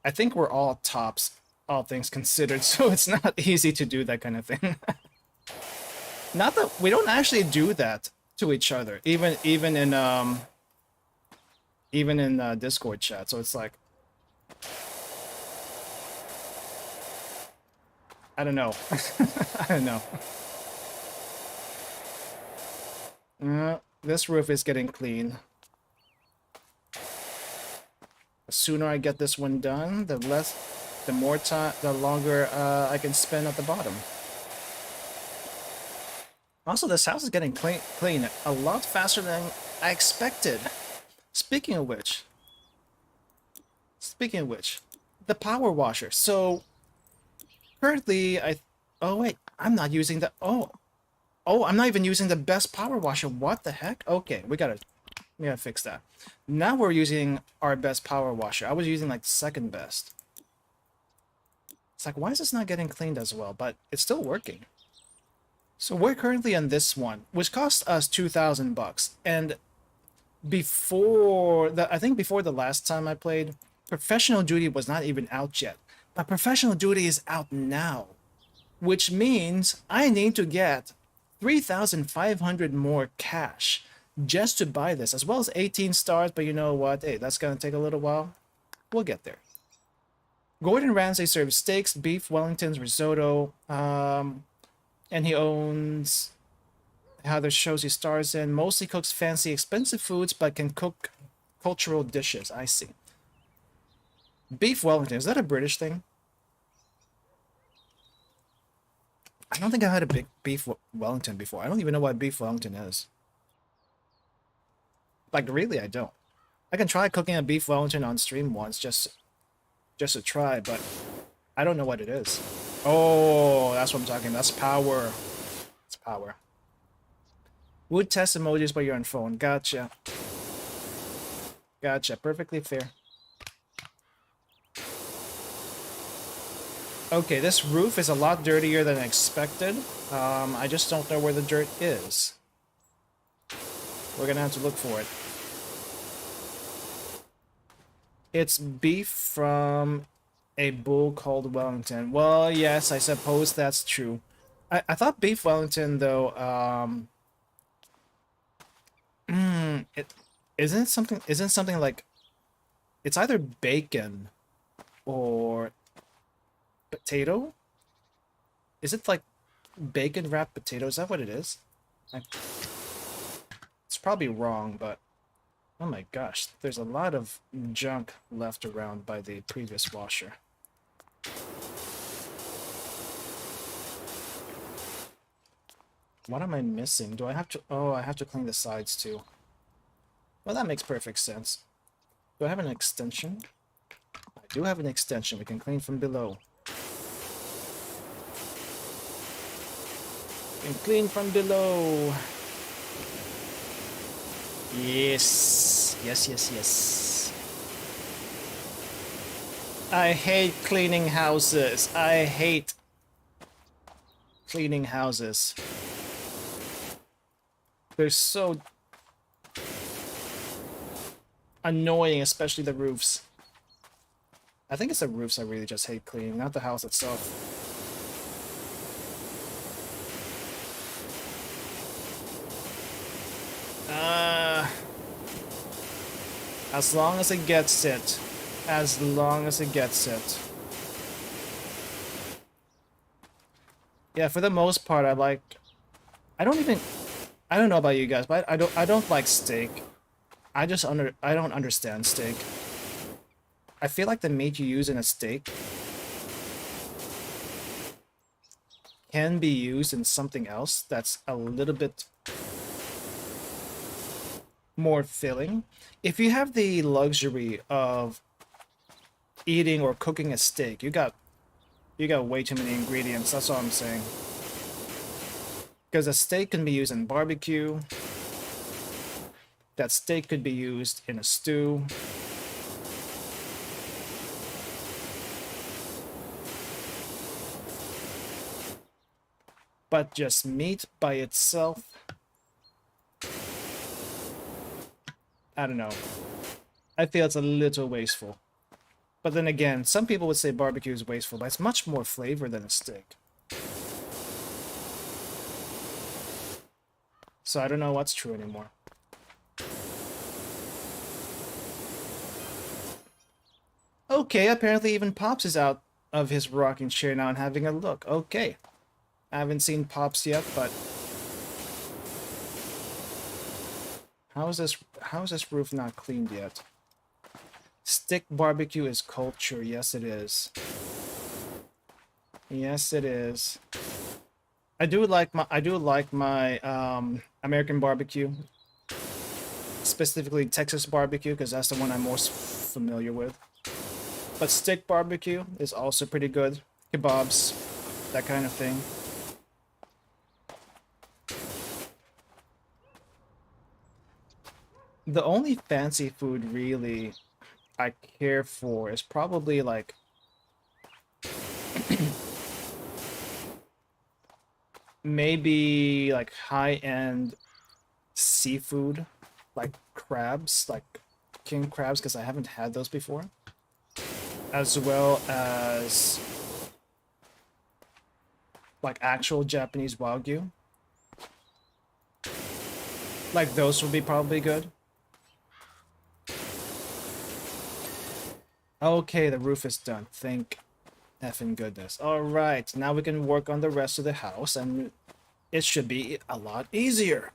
think we're all tops, all things considered, so it's not easy to do that kind of thing. Not that we don't actually do that to each other, even in Discord chat. So it's like, I don't know. I don't know. This roof is getting clean. The sooner I get this one done, the longer I can spend at the bottom. Also, this house is getting clean a lot faster than I expected. Speaking of which, the power washer. So currently, oh wait, I'm not using the I'm not even using the best power washer. What the heck? Okay, we gotta We gotta fix that. Now we're using our best power washer. I was using like the second best. It's like, why is this not getting cleaned as well? But it's still working. So we're currently on this one, which cost us 2,000 bucks. And before the, I think before the last time I played, Professional Duty was not even out yet. But Professional Duty is out now, which means I need to get 3,500 more cash just to buy this, as well as 18 stars. But you know what? Hey, that's gonna take a little while. We'll get there. Gordon Ramsay serves steaks, beef, Wellingtons, risotto, and he owns how the shows he stars in. Mostly cooks fancy, expensive foods, but can cook cultural dishes. I see. Beef Wellington, is that a British thing? I don't think I had a big beef Wellington before. I don't even know what beef Wellington is. Like, really, I don't. I can try cooking a beef Wellington on stream once, just to try, but I don't know what it is. Oh, that's what I'm talking about. That's power. It's power. Would test emojis, but you're on phone. Gotcha. Gotcha. Perfectly fair. Okay, this roof is a lot dirtier than expected. I just don't know where the dirt is. We're gonna have to look for it. It's beef from a bull called Wellington. Well, yes, I suppose that's true. I thought beef Wellington, though, isn't something like, it's either bacon or potato? Is it like bacon wrapped potato? Is that what it is? It's probably wrong, but oh my gosh, there's a lot of junk left around by the previous washer. What am I missing? Do I have to... Oh, I have to clean the sides too. Well, that makes perfect sense. Do I have an extension? I do have an extension. We can clean from below. We can clean from below. Yes. Yes, yes, yes. I hate cleaning houses. I hate cleaning houses. They're so annoying, especially the roofs. I think it's the roofs I really just hate cleaning, not the house itself. As long as it gets it. As long as it gets it. Yeah, for the most part, I don't know about you guys, but I don't like steak. I don't understand steak. I feel like the meat you use in a steak can be used in something else that's a little bit more filling. If you have the luxury of eating or cooking a steak, you got way too many ingredients. That's all I'm saying. Because a steak can be used in barbecue. That steak could be used in a stew. But just meat by itself, I don't know. I feel it's a little wasteful. But then again, some people would say barbecue is wasteful, but it's much more flavor than a steak. So I don't know what's true anymore. Okay, apparently even Pops is out of his rocking chair now and having a look. Okay. I haven't seen Pops yet, but how is this roof not cleaned yet? Stick barbecue is culture. Yes, it is. Yes, it is. I do like my American barbecue, specifically Texas barbecue, because that's the one I'm most familiar with. But stick barbecue is also pretty good. Kebabs, that kind of thing. The only fancy food really I care for is probably like maybe like high-end seafood, like crabs, like king crabs, because I haven't had those before, as well as like actual Japanese wagyu. Like those would be probably good. Okay, the roof is done. Thank effing goodness. All right, now we can work on the rest of the house, and it should be a lot easier.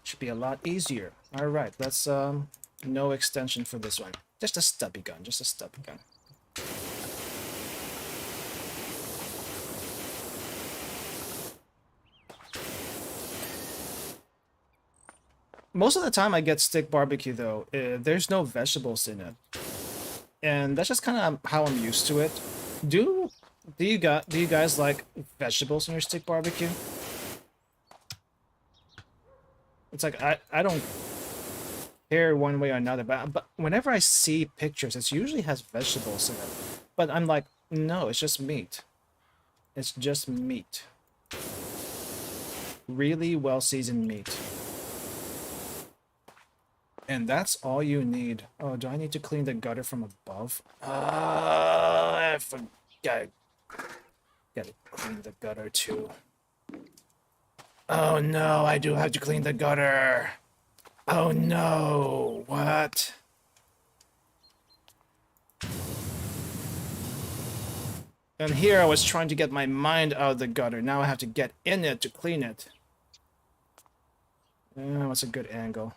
Should be a lot easier. All right, let's no extension for this one. Just a stubby gun. Just a stubby gun. Most of the time I get stick barbecue though. There's no vegetables in it, and that's just kind of how I'm used to it. Do do you guys like vegetables in your stick barbecue? It's like I don't care one way or another, but whenever I see pictures, it usually has vegetables in it. But I'm like, no, it's just meat. It's just meat. Really well seasoned meat. And that's all you need. Oh, do I need to clean the gutter from above? I forgot. Gotta clean the gutter too. Oh no, I do have to clean the gutter. Oh no, what? And here I was trying to get my mind out of the gutter. Now I have to get in it to clean it. What's a good angle?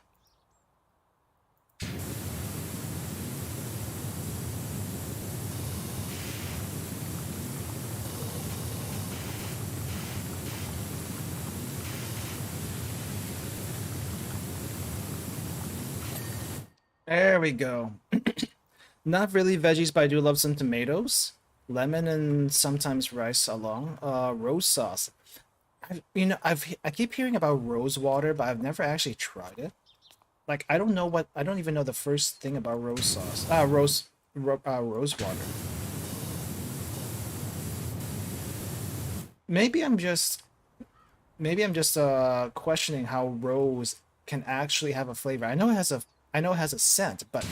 There we go. Not really veggies, but I do love some tomatoes, lemon, and sometimes rice along. Rose sauce. I keep hearing about rose water, but I've never actually tried it. Like, I don't even know the first thing about rose sauce. Rose water. Maybe I'm just, questioning how rose can actually have a flavor. I know it has a scent, but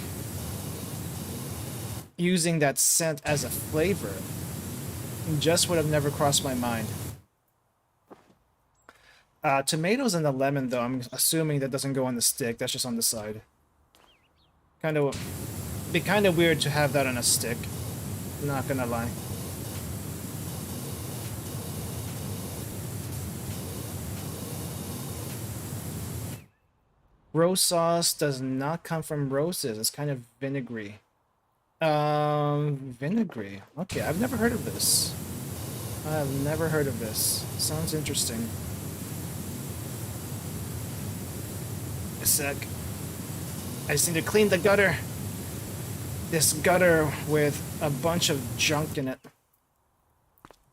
using that scent as a flavor just would have never crossed my mind. Tomatoes and the lemon, though, I'm assuming that doesn't go on the stick. That's just on the side. Be kind of weird to have that on a stick. Not gonna lie. Rose sauce does not come from roses. It's kind of vinegary. Vinegary. Okay, I've never heard of this. I've never heard of this. Sounds interesting. A sec. I just need to clean the gutter. This gutter with a bunch of junk in it.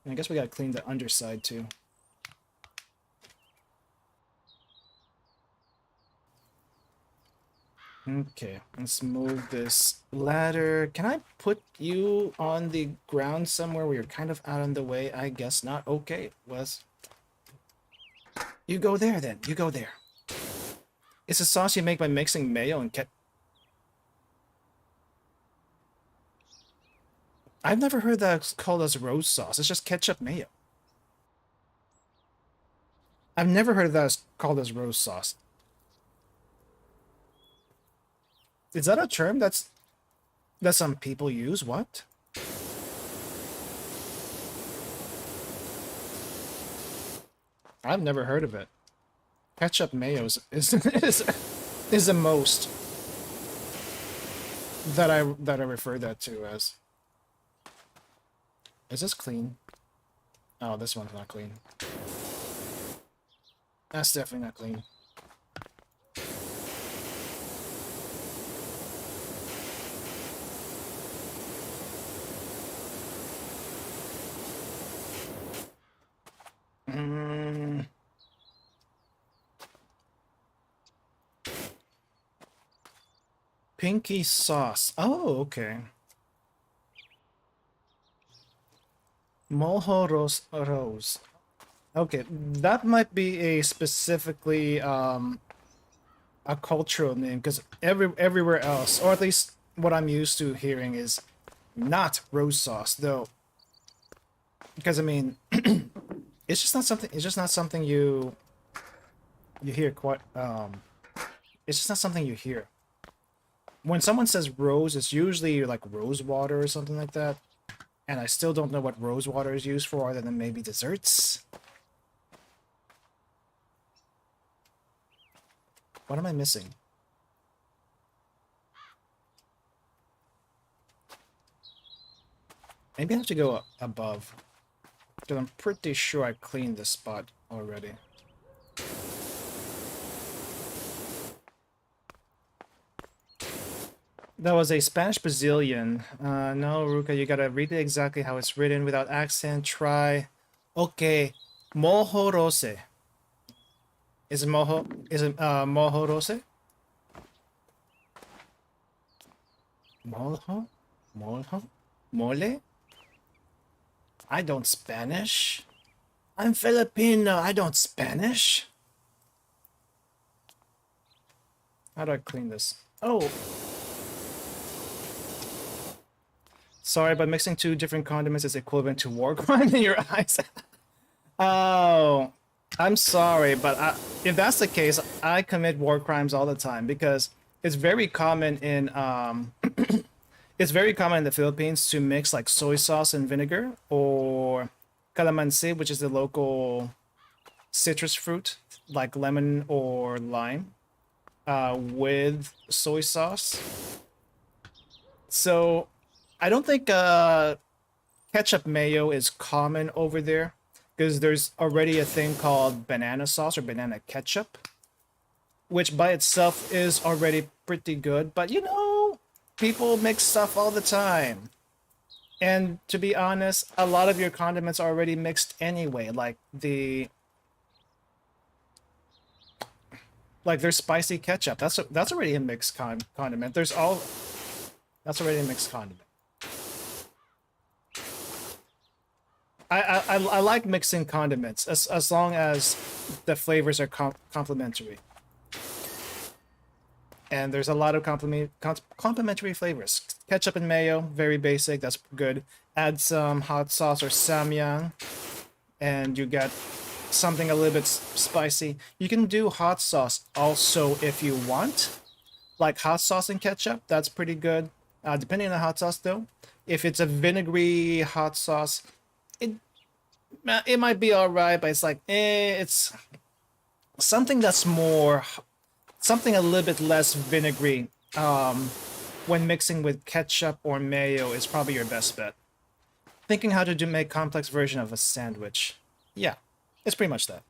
And I guess we gotta clean the underside too. Okay, let's move this ladder. Can I put you on the ground somewhere where you're kind of out in the way? I guess not. Okay, Wes. You go there then. You go there. It's a sauce you make by mixing mayo and ketchup. I've never heard that called as rose sauce. It's just ketchup mayo. I've never heard that called as rose sauce. Is that a term that some people use? What? I've never heard of it. Ketchup mayo is the most that I refer that to as. Is this clean? Oh, this one's not clean. That's definitely not clean. Pinky sauce. Oh, okay. Mojo rose. Okay, that might be a specifically a cultural name, because everywhere else, or at least what I'm used to hearing, is not rose sauce, though. Because I mean, it's just not something. It's just not something you hear quite. It's just not something you hear. When someone says rose, it's usually like rose water or something like that. And I still don't know what rose water is used for, other than maybe desserts. What am I missing? Maybe I have to go above. Because I'm pretty sure I cleaned this spot already. That was a Spanish Brazilian. No, Ruka, you gotta read it exactly how it's written without accent. Try. Okay. Mojo rose. Is it mojo? Is it mojo rose? Mojo? Mojo? Mole? I don't Spanish. I'm Filipino. I don't Spanish. How do I clean this? Oh. Sorry, but mixing two different condiments is equivalent to war crime in your eyes. Oh, I'm sorry, but if that's the case, I commit war crimes all the time, because it's very common in it's very common in the Philippines to mix like soy sauce and vinegar, or calamansi, which is the local citrus fruit, like lemon or lime, with soy sauce. So I don't think ketchup mayo is common over there, because there's already a thing called banana sauce or banana ketchup, which by itself is already pretty good. But you know, people mix stuff all the time. And to be honest, a lot of your condiments are already mixed anyway. Like there's spicy ketchup. That's already a mixed condiment. That's already a mixed condiment. I like mixing condiments as long as the flavors are complementary. And there's a lot of complementary flavors. Ketchup and mayo, very basic, that's good. Add some hot sauce or samyang, and you get something a little bit spicy. You can do hot sauce also if you want. Like hot sauce and ketchup, that's pretty good. Depending on the hot sauce though. If it's a vinegary hot sauce, it might be alright, but it's like, it's something that's something a little bit less vinegary, when mixing with ketchup or mayo is probably your best bet. Thinking how to make complex version of a sandwich. Yeah, it's pretty much that.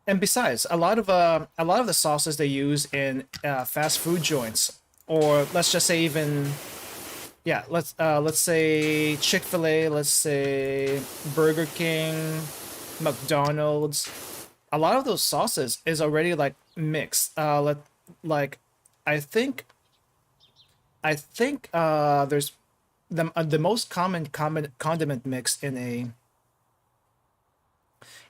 And besides, a lot of the sauces they use in fast food joints, or let's just say even, yeah, let's say Chick-fil-A, let's say Burger King, McDonald's. A lot of those sauces is already like mixed. Like I think there's the most common condiment mix in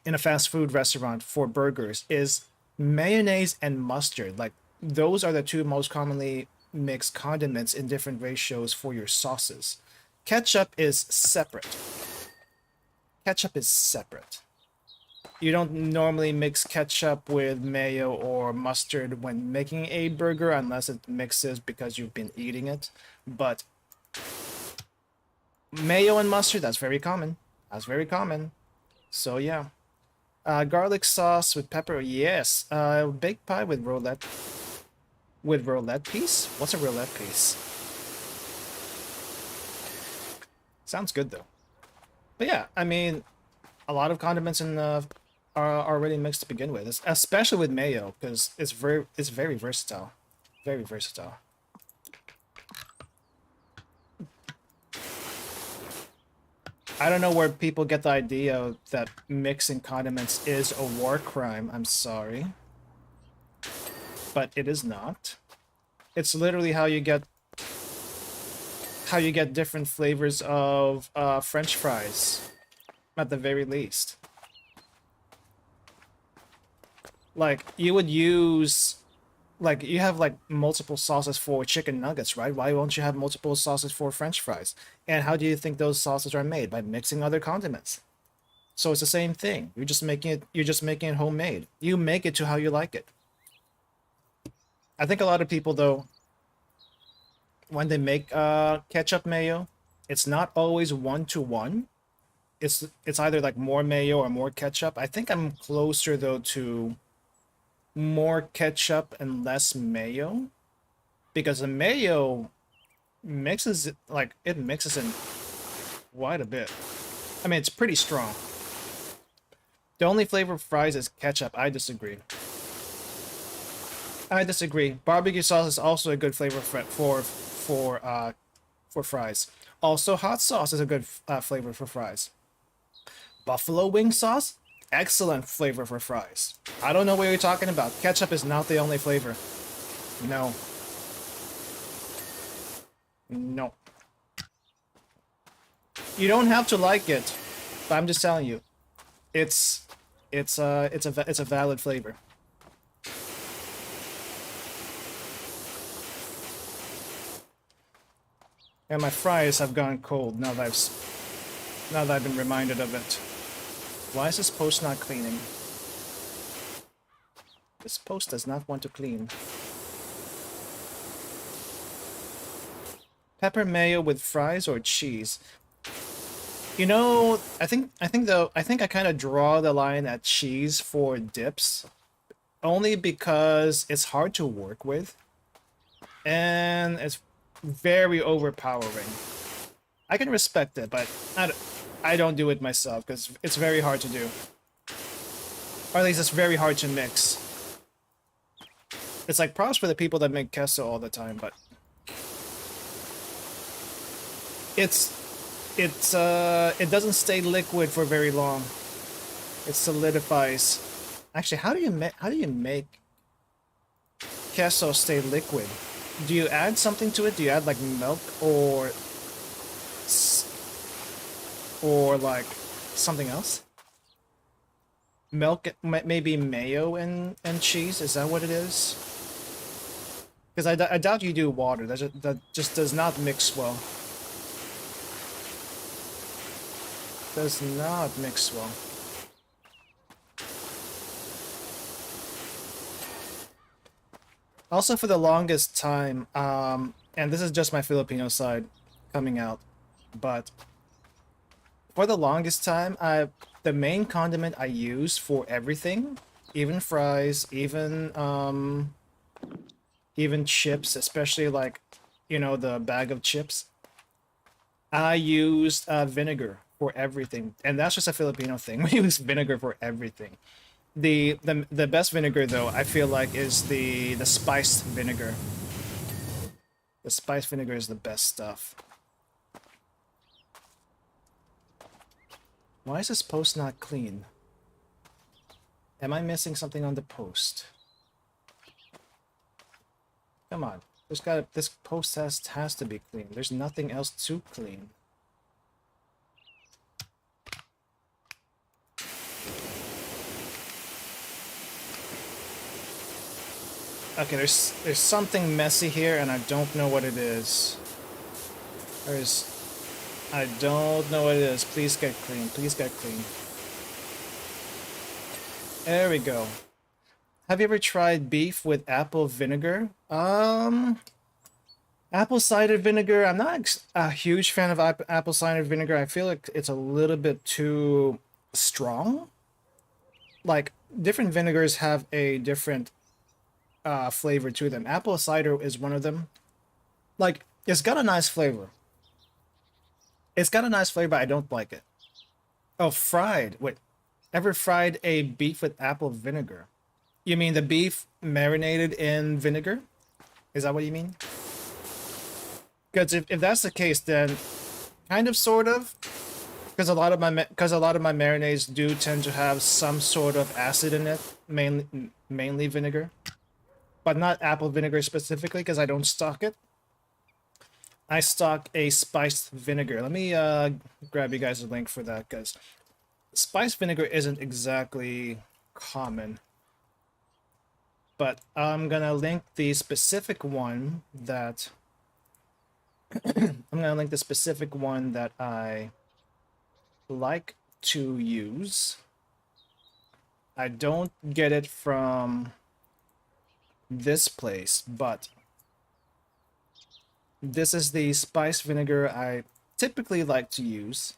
a fast food restaurant for burgers is mayonnaise and mustard. Like those are the two most commonly mixed condiments in different ratios for your sauces. Ketchup is separate. Ketchup is separate. You don't normally mix ketchup with mayo or mustard when making a burger unless it mixes because you've been eating it. But mayo and mustard, that's very common. That's very common. So yeah. Garlic sauce with pepper, yes. Baked pie with roulette. With roulette piece? What's a roulette piece? Sounds good though. But yeah, I mean, a lot of condiments are already mixed to begin with, especially with mayo, because it's very versatile. Very versatile. I don't know where people get the idea that mixing condiments is a war crime. I'm sorry. But it is not. It's literally how you get different flavors of French fries, at the very least. Like, you would use, like, you have like multiple sauces for chicken nuggets, right? Why won't you have multiple sauces for French fries? And how do you think those sauces are made? By mixing other condiments. So it's the same thing. You're just making it homemade. You make it to how you like it. I think a lot of people, though, when they make ketchup mayo, it's not always 1-to-1. It's either like more mayo or more ketchup. I think I'm closer though to more ketchup and less mayo, because the mayo mixes it mixes in quite a bit. I mean, it's pretty strong. The only flavor of fries is ketchup. I disagree. Barbecue sauce is also a good flavor for fries. Also, hot sauce is a good flavor for fries. Buffalo wing sauce, excellent flavor for fries. I don't know what you're talking about. Ketchup is not the only flavor. No. No. You don't have to like it, but I'm just telling you, it's a valid flavor. And my fries have gone cold now that I've been reminded of it. Why is this post not cleaning? This post does not want to clean. Pepper mayo with fries or cheese? You know, I think I kind of draw the line at cheese for dips, only because it's hard to work with, and it's very overpowering. I can respect it, but I don't do it myself because it's very hard to do. Or at least it's very hard to mix. It's like props for the people that make queso all the time, but it doesn't stay liquid for very long. It solidifies. Actually, how do you make queso stay liquid? Do you add something to it? Do you add like milk or like something else? Milk, maybe mayo and cheese? Is that what it is? Because I doubt you do water. That just does not mix well. Does not mix well. Also, for the longest time, and this is just my Filipino side coming out, but for the longest time, the main condiment I use for everything, even fries, even chips, especially like, you know, the bag of chips, I used vinegar for everything, and that's just a Filipino thing. We use vinegar for everything. The best vinegar though, I feel like, is the spiced vinegar. The spiced vinegar is the best stuff. Why is this post not clean? Am I missing something on the post? Come on. This post has to be clean. There's nothing else to clean. Okay, there's something messy here, and I don't know what it is. I don't know what it is. Please get clean. Please get clean. There we go. Have you ever tried beef with apple vinegar? Apple cider vinegar. I'm not a huge fan of apple cider vinegar. I feel like it's a little bit too strong. Like, different vinegars have a different flavor to them. Apple cider is one of them. Like, it's got a nice flavor. It's got a nice flavor, but I don't like it. Oh, fried. Wait, ever fried a beef with apple vinegar? You mean the beef marinated in vinegar? Is that what you mean? Because if that's the case, then kind of, sort of. Because a lot of my marinades do tend to have some sort of acid in it, mainly vinegar. but not apple vinegar specifically because I don't stock it. I stock a spiced vinegar. Let me grab you guys a link for that, because spiced vinegar isn't exactly common. But I'm gonna link the specific one that I like to use. I don't get it from this place, but this is the spiced vinegar I typically like to use,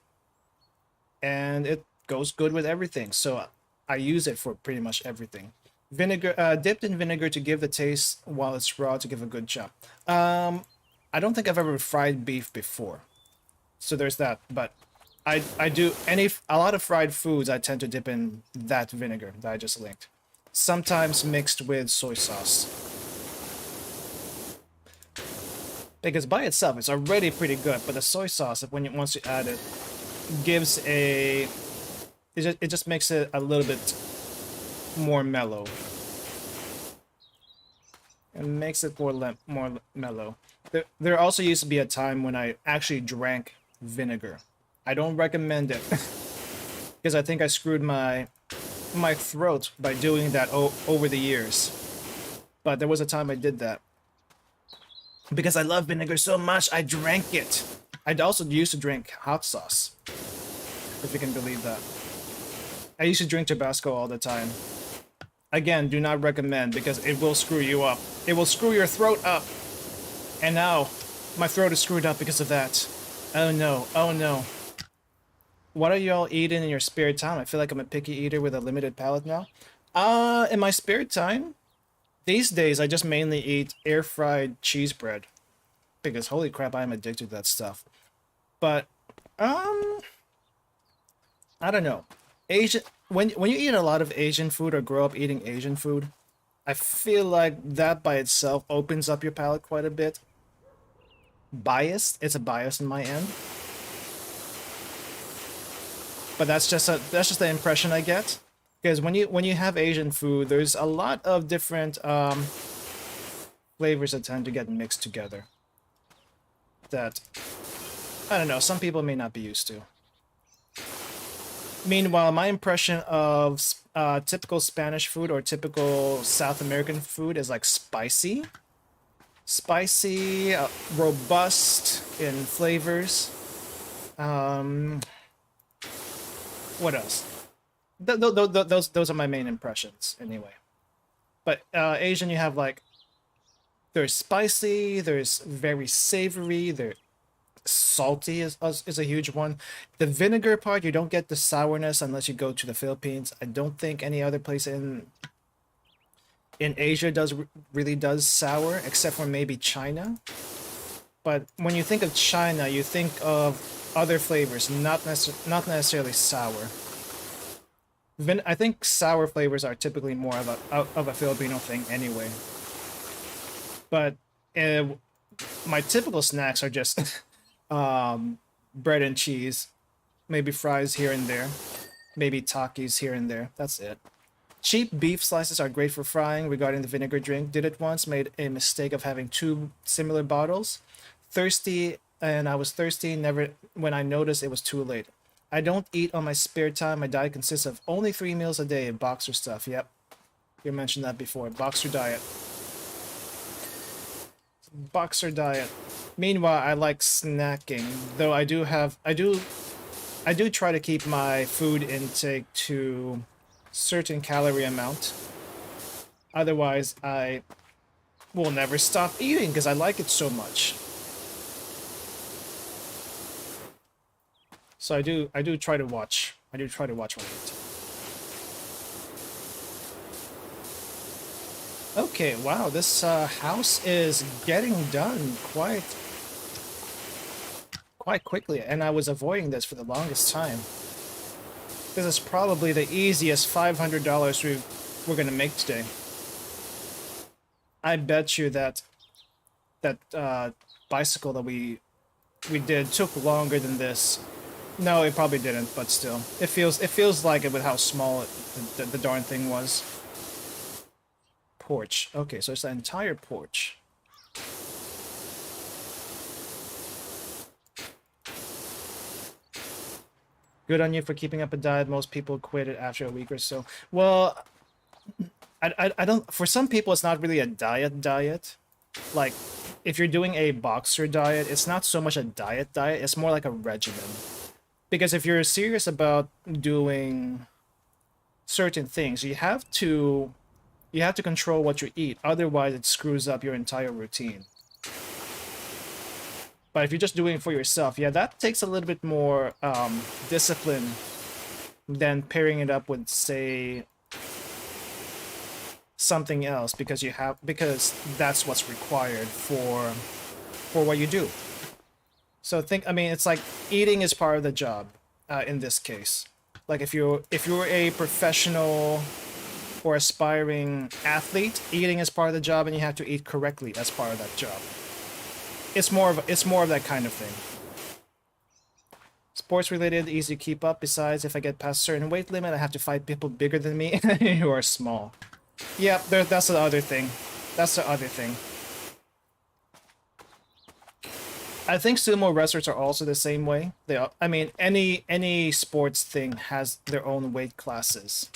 and it goes good with everything, so I use it for pretty much everything. Vinegar, dipped in vinegar to give the taste while it's raw to give a good chop. I don't think I've ever fried beef before, so there's that. But I do a lot of fried foods. I tend to dip in that vinegar that I just linked, sometimes mixed with soy sauce, because by itself it's already pretty good. But the soy sauce, once you add it, gives it just makes it a little bit more mellow. It makes it more mellow. There also used to be a time when I actually drank vinegar. I don't recommend it because I think I screwed my throat by doing that over the years. But there was a time I did that because I love vinegar so much. I drank it. I also used to drink hot sauce, if you can believe that. I used to drink Tabasco all the time. Again, do not recommend, because it will screw you up. It will screw your throat up. And now, my throat is screwed up because of that. Oh no, oh no. What are y'all eating in your spare time? I feel like I'm a picky eater with a limited palate now. In my spare time, these days I just mainly eat air-fried cheese bread. Because holy crap, I'm addicted to that stuff. But, I don't know. When you eat a lot of Asian food or grow up eating Asian food, I feel like that by itself opens up your palate quite a bit. Biased, it's a bias on my end, but that's just the impression I get. Because when you have Asian food, there's a lot of different flavors that tend to get mixed together that, I don't know, some people may not be used to. Meanwhile, my impression of typical Spanish food or typical South American food is like spicy, robust in flavors. What else? Those are my main impressions anyway. But Asian, you have like, there's spicy, there's very savory, there's salty is a huge one. The vinegar part, you don't get the sourness unless you go to the Philippines. I don't think any other place in Asia really does sour, except for maybe China. But when you think of China, you think of other flavors, not necessarily sour. I think sour flavors are typically more of a Filipino thing anyway. But my typical snacks are just bread and cheese, maybe fries here and there, maybe Takis here and there. That's it. Cheap beef slices are great for frying. Regarding the vinegar drink, did it once, made a mistake of having two similar bottles. I was thirsty, never when I noticed it was too late. I don't eat on my spare time. My diet consists of only 3 meals a day. Boxer stuff. Yep. You mentioned that before. Boxer diet. Boxer diet. Meanwhile, I like snacking, though I do try to keep my food intake to certain calorie amount. Otherwise, I will never stop eating because I like it so much. So I do try to watch. I do try to watch what I eat. Okay, wow, this house is getting done quite quickly, and I was avoiding this for the longest time. This is probably the easiest $500 we're gonna make today. I bet you that bicycle that we did took longer than this. No, it probably didn't, but still, it feels like it with how small the darn thing was. porch. Okay, so it's the entire porch. Good on you for keeping up a diet. Most people quit it after a week or so. Well, I don't... For some people, it's not really a diet. Like, if you're doing a boxer diet, it's not so much a diet. It's more like a regimen. Because if you're serious about doing certain things, you have to control what you eat. Otherwise, it screws up your entire routine. But if you're just doing it for yourself, yeah, that takes a little bit more discipline than pairing it up with, say, something else, because that's what's required for what you do. So I mean, it's like eating is part of the job in this case. Like if you're a professional or aspiring athlete, eating is part of the job, and you have to eat correctly as part of that job. It's more of that kind of thing. Sports related, easy to keep up. Besides, if I get past a certain weight limit, I have to fight people bigger than me who are small. Yeah, that's the other thing. I think sumo wrestlers are also the same way. I mean, any sports thing has their own weight classes.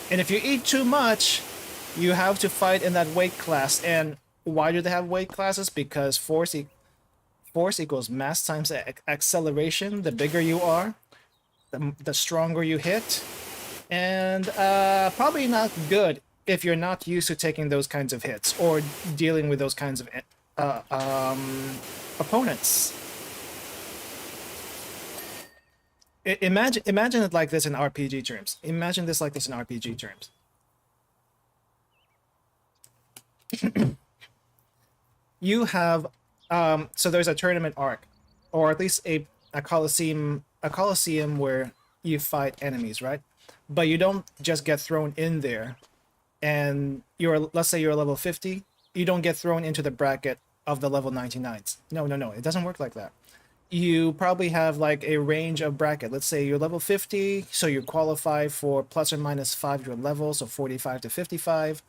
And if you eat too much, you have to fight in that weight class. And why do they have weight classes? Because force equals mass times acceleration. The bigger you are, the stronger you hit. And probably not good if you're not used to taking those kinds of hits or dealing with those kinds of opponents. Imagine it like this in RPG terms. Imagine this like this in RPG terms. You have so there's a tournament arc, or at least a coliseum where you fight enemies, right? But you don't just get thrown in there, and let's say you're level 50. You don't get thrown into the bracket of the level 99s. No, it doesn't work like that. You probably have like a range of bracket. Let's say you're level 50, so you qualify for plus or minus 5 your level, so 45 to 55.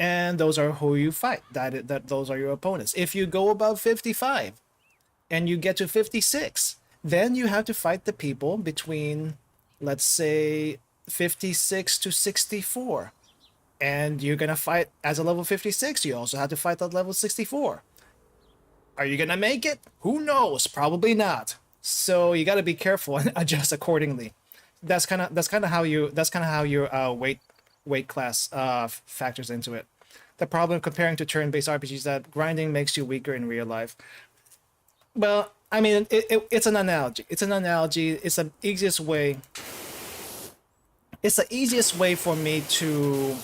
And those are who you fight. Those are your opponents. If you go above 55 and you get to 56, then you have to fight the people between, let's say, 56 to 64. And you're going to fight as a level 56. You also have to fight at level 64. Are you going to make it? Who knows? Probably not. So you got to be careful and adjust accordingly. That's kind of how your weight class factors into it. The problem comparing to turn-based RPGs is that grinding makes you weaker in real life. Well, I mean, it's an analogy. It's the easiest way. It's the easiest way for me to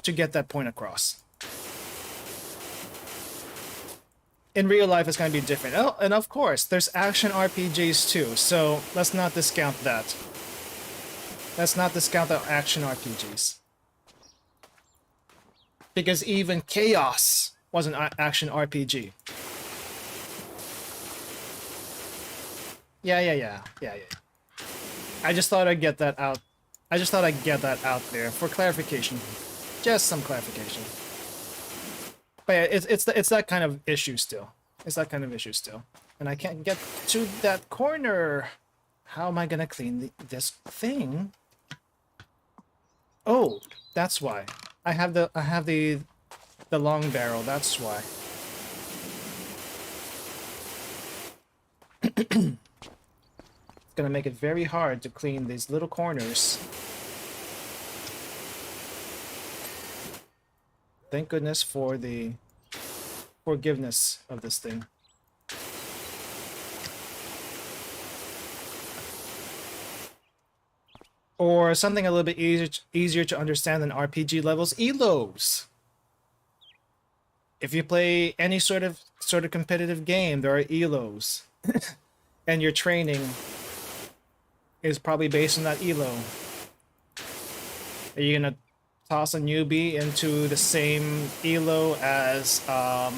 get that point across. In real life, it's going to be different. Oh, and of course, there's action RPGs too. So let's not discount that. Let's not discount the action RPGs. Because even Chaos was an action RPG. Yeah. I just thought I'd get that out. There for clarification. Just some clarification. But yeah, it's that kind of issue still. And I can't get to that corner. How am I gonna clean this thing? Oh, that's why. I have the long barrel. That's why. It's gonna make it very hard to clean these little corners. Thank goodness for the forgiveness of this thing. Or something a little bit easier to understand than RPG levels, ELOs. If you play any sort of competitive game, there are ELOs. And your training is probably based on that ELO. Are you gonna toss a newbie into the same ELO as a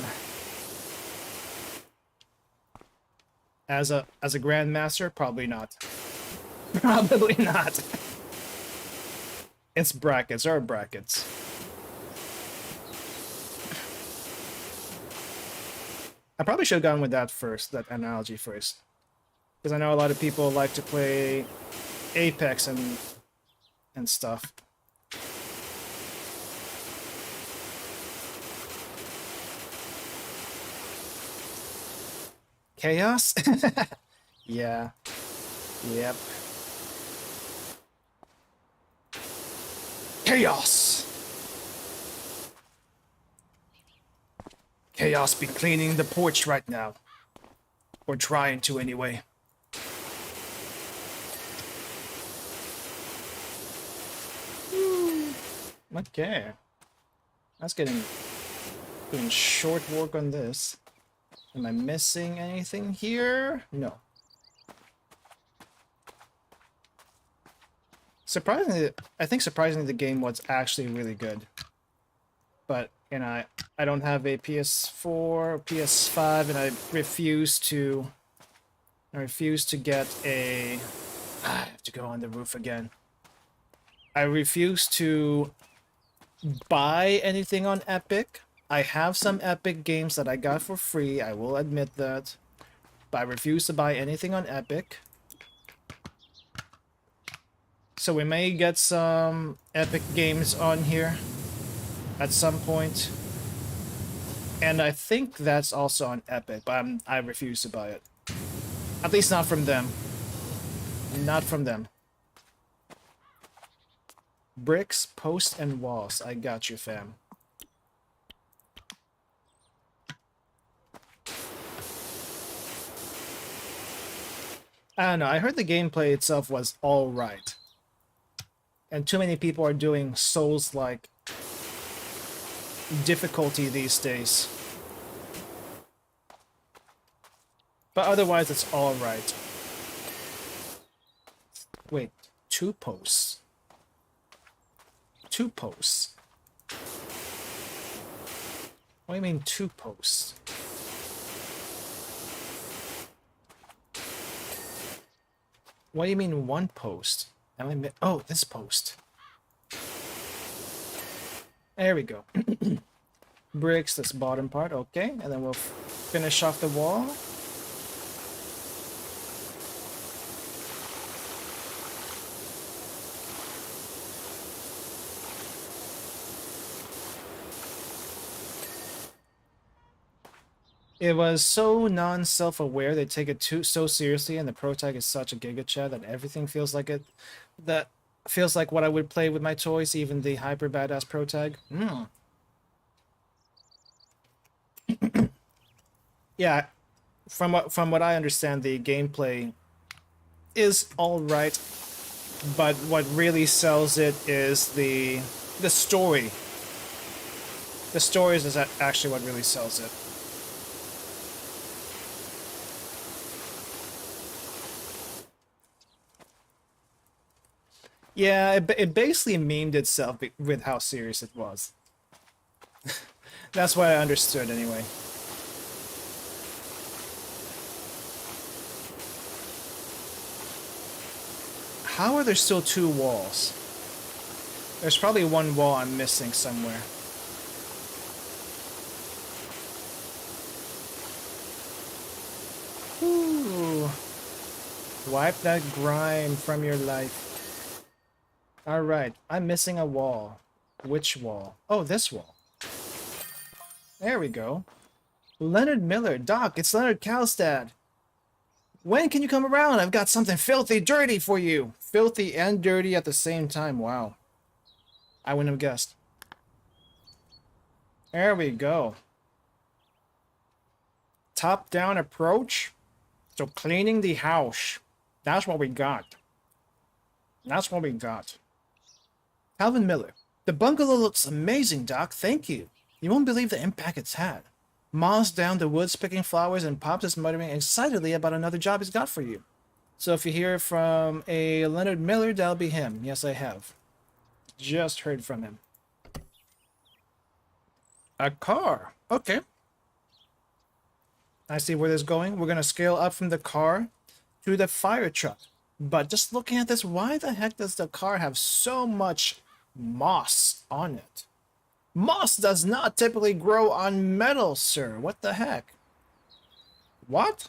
grandmaster? Probably not. Probably not. It's brackets. There are brackets. I probably should have gone with that first, that analogy first. Because I know a lot of people like to play Apex and stuff. Chaos? Yeah. Yep. Chaos! Chaos be cleaning the porch right now. Or trying to anyway. Okay. That's getting short work on this. Am I missing anything here? No. Surprisingly, I think surprisingly the game was actually really good. But, you know, I don't have a PS4 or PS5 and I refuse to get a... I have to go on the roof again. I refuse to buy anything on Epic. I have some Epic games that I got for free, I will admit that. But I refuse to buy anything on Epic. So we may get some Epic games on here at some point. And I think that's also on Epic, but I refuse to buy it. At least not from them. Not from them. Bricks, posts, and walls. I got you, fam. I don't know, I heard the gameplay itself was alright. And too many people are doing Souls-like difficulty these days. But otherwise, it's alright. Wait, 2 posts? 2 posts? What do you mean 2 posts? What do you mean 1 post? Oh, this post. There we go. Bricks, this bottom part, okay. And then we'll finish off the wall. It was so non-self-aware, they take it so seriously, and the Pro Tag is such a Giga Chat that everything feels like it. That feels like what I would play with my toys, even the hyper badass Pro Tag. Yeah, from what I understand, the gameplay is all right, but what really sells it is the story. The stories is actually what really sells it. Yeah, it basically memed itself with how serious it was. That's what I understood anyway. How are there still 2 walls? There's probably 1 wall I'm missing somewhere. Ooh. Wipe that grime from your life. Alright, I'm missing a wall. Which wall? Oh, this wall. There we go. Leonard Miller. Doc, it's Leonard Kalstad. When can you come around? I've got something filthy dirty for you. Filthy and dirty at the same time. Wow. I wouldn't have guessed. There we go. Top-down approach. So cleaning the house. That's what we got. That's what we got. Calvin Miller. The bungalow looks amazing, Doc. Thank you. You won't believe the impact it's had. Ma's down the woods picking flowers and Pops is muttering excitedly about another job he's got for you. So if you hear from a Leonard Miller, that'll be him. Yes, I have. Just heard from him. A car. Okay. I see where this is going. We're going to scale up from the car to the fire truck. But just looking at this, why the heck does the car have so much moss on it? Moss does not typically grow on metal, sir. What the heck? What?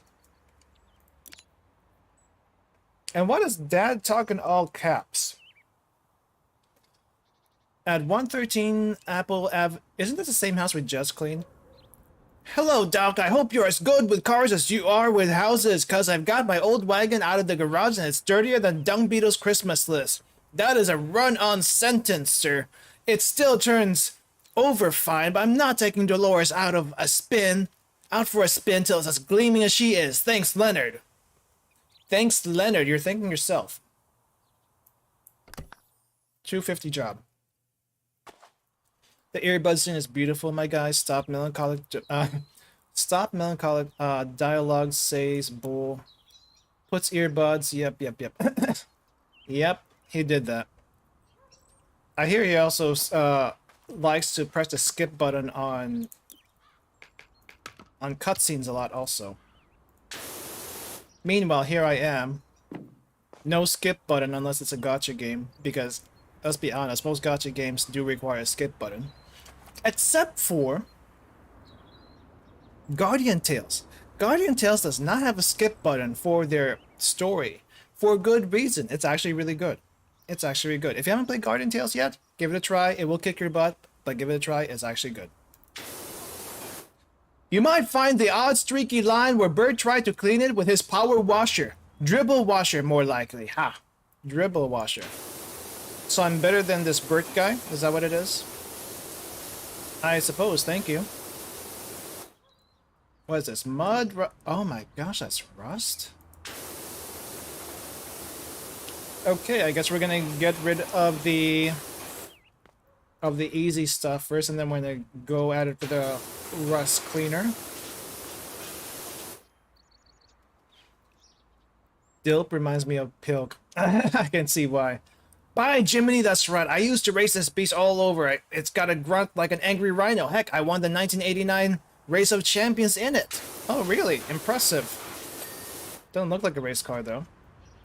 And what is Dad talking all caps? At 113 Apple Ave... Isn't this the same house we just cleaned? Hello, Doc. I hope you're as good with cars as you are with houses, cause I've got my old wagon out of the garage and it's dirtier than Dung Beetle's Christmas list. That is a run-on sentence, sir. It still turns over fine, but I'm not taking Dolores out for a spin till it's as gleaming as she is. Thanks, Leonard. Thanks, Leonard. You're thanking yourself. 250 job. The earbud scene is beautiful, my guys. Stop melancholic dialogue says bull. Puts earbuds. Yep. Yep, he did that. I hear he also likes to press the skip button on cutscenes a lot also. Meanwhile, here I am. No skip button unless it's a gacha game, because let's be honest, most gacha games do require a skip button. Except for Guardian Tales. Guardian Tales does not have a skip button for their story. For good reason. It's actually really good. It's actually good. If you haven't played Guardian Tales yet, give it a try. It will kick your butt, but give it a try. It's actually good. You might find the odd streaky line where Bird tried to clean it with his power washer. Dribble washer, more likely. Ha. Dribble washer. So I'm better than this Bert guy? Is that what it is? I suppose. Thank you. What is this? Mud? Oh my gosh, that's rust? Okay, I guess we're gonna get rid of the easy stuff first, and then we're gonna go at it for the rust cleaner. DILP reminds me of Pilk. I can see why. By Jiminy, that's right. I used to race this beast all over. It's got a grunt like an angry rhino. Heck, I won the 1989 Race of Champions in it. Oh, really? Impressive. Doesn't look like a race car, though.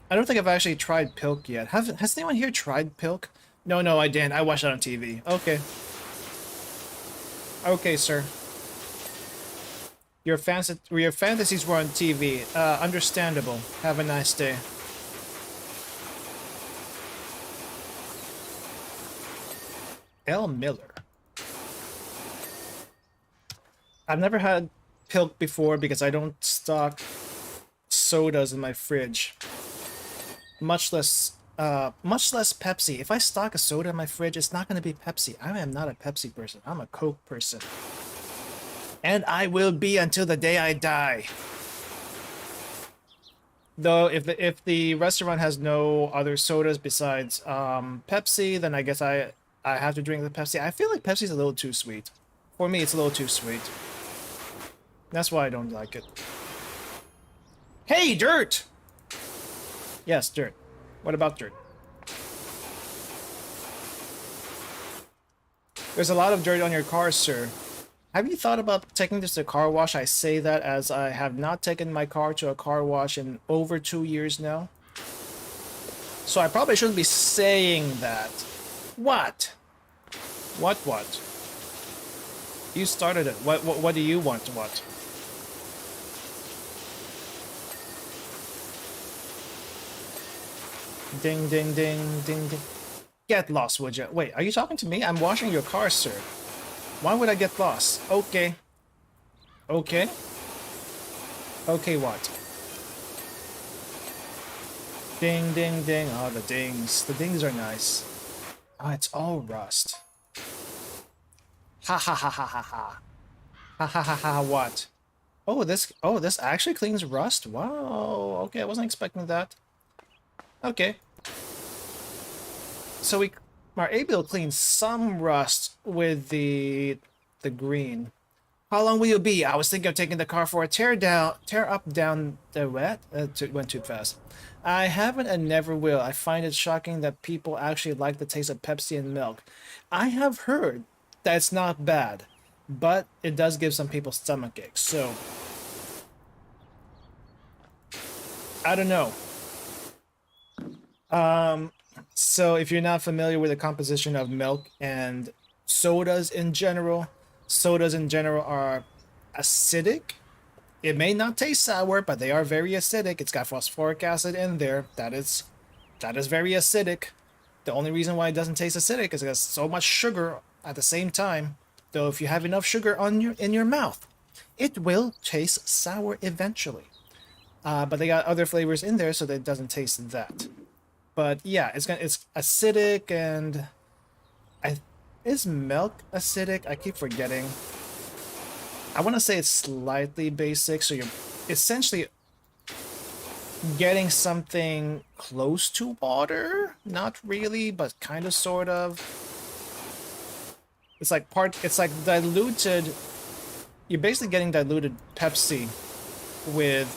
I don't think I've actually tried Pilk yet. Has anyone here tried Pilk? No, I didn't. I watched it on TV. Okay. Okay, sir. Your fantasies were on TV. Understandable. Have a nice day. L. Miller. I've never had Pilk before because I don't stock sodas in my fridge. Much less Pepsi. If I stock a soda in my fridge, it's not going to be Pepsi. I am not a Pepsi person. I'm a Coke person. And I will be until the day I die. Though, if the restaurant has no other sodas besides Pepsi, then I guess I have to drink the Pepsi. I feel like Pepsi's a little too sweet. For me, it's a little too sweet. That's why I don't like it. Hey, dirt! Yes, dirt. What about dirt? There's a lot of dirt on your car, sir. Have you thought about taking this to a car wash? I say that as I have not taken my car to a car wash in over 2 years now. So I probably shouldn't be saying that. What? What? You started it. What do you want? What? Ding, ding, ding, ding, ding. Get lost, would you? Wait, are you talking to me? I'm washing your car, sir. Why would I get lost? Okay. Okay. Okay, what? Ding, ding, ding. Oh, the dings. The dings are nice. Oh, it's all rust. Ha ha ha ha ha ha. Ha ha ha ha, what? Oh, this actually cleans rust? Wow. Okay, I wasn't expecting that. Okay. So we are able to clean some rust with the green. How long will you be? I was thinking of taking the car for a tear up down the wet. Went too fast. I haven't and never will. I find it shocking that people actually like the taste of Pepsi and milk. I have heard that it's not bad, but it does give some people stomach aches. So I don't know. So if you're not familiar with the composition of milk and sodas in general are acidic. It may not taste sour, but they are very acidic. It's got phosphoric acid in there. That is very acidic. The only reason why it doesn't taste acidic is it has so much sugar at the same time. Though if you have enough sugar in your mouth, it will taste sour eventually. But they got other flavors in there so that it doesn't taste that. But yeah, it's acidic and is milk acidic? I keep forgetting. I want to say it's slightly basic, so you're essentially getting something close to water. Not really, but kind of, sort of. It's like diluted. You're basically getting diluted Pepsi with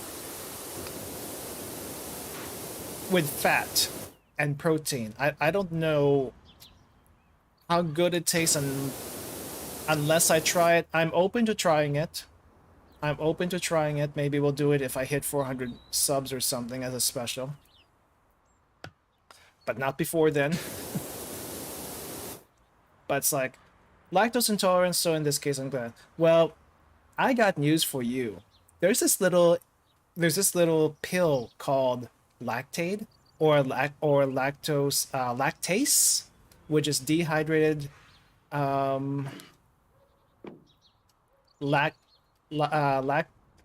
fat and protein. I don't know how good it tastes unless I try it. I'm open to trying it. Maybe we'll do it if I hit 400 subs or something as a special. But not before then. But it's like lactose intolerance, so in this case I'm glad. Well, I got news for you. There's this little pill called lactate or lactase, which is dehydrated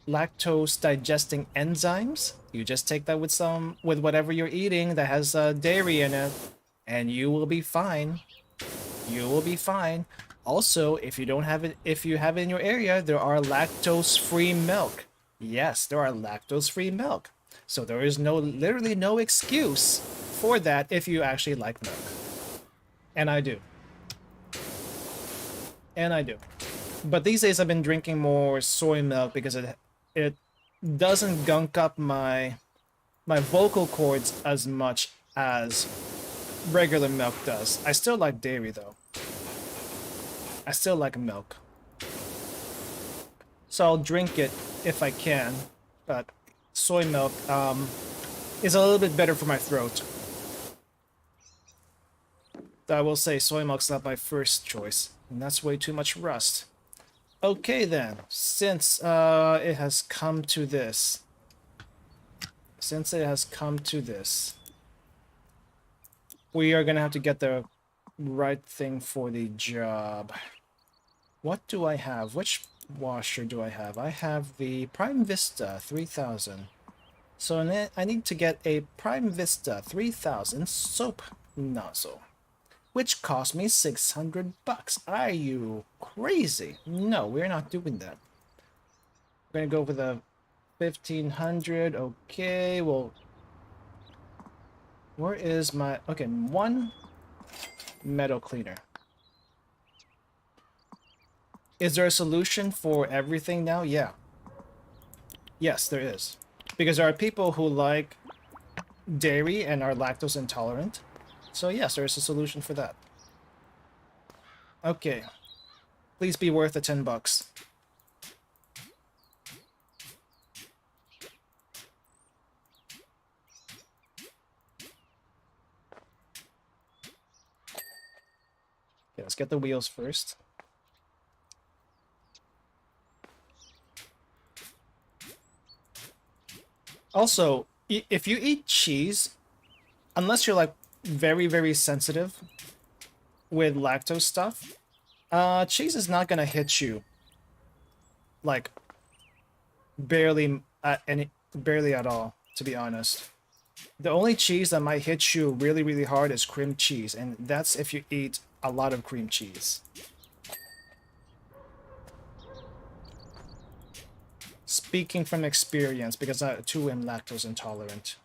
lactose digesting enzymes. You just take that with whatever you're eating that has dairy in it, and you will be fine. Also, if you have it in your area, there are lactose-free milk. Yes, there are lactose-free milk. So there is literally no excuse for that if you actually like milk. And I do. But these days I've been drinking more soy milk because it doesn't gunk up my vocal cords as much as regular milk does. I still like dairy though. I still like milk. So I'll drink it if I can, but soy milk is a little bit better for my throat. I will say soy milk's not my first choice, and that's way too much rust. Okay then, since it has come to this, we are gonna have to get the right thing for the job. What do I have? Which washer do I have? I have the Prime Vista 3000. So I need to get a Prime Vista 3000 soap nozzle, which cost me $600. Are you crazy? No, we're not doing that. We're gonna go for the 1500. Okay, well, where is my... Okay, one metal cleaner. Is there a solution for everything now? Yeah. Yes, there is. Because there are people who like dairy and are lactose intolerant. So yes, there is a solution for that. Okay. Please be worth the $10. Okay, let's get the wheels first. Also, if you eat cheese, unless you're like very, very sensitive with lactose stuff, cheese is not gonna hit you like barely at all, to be honest. The only cheese that might hit you really, really hard is cream cheese, and that's if you eat a lot of cream cheese. Speaking from experience, because I too am lactose intolerant.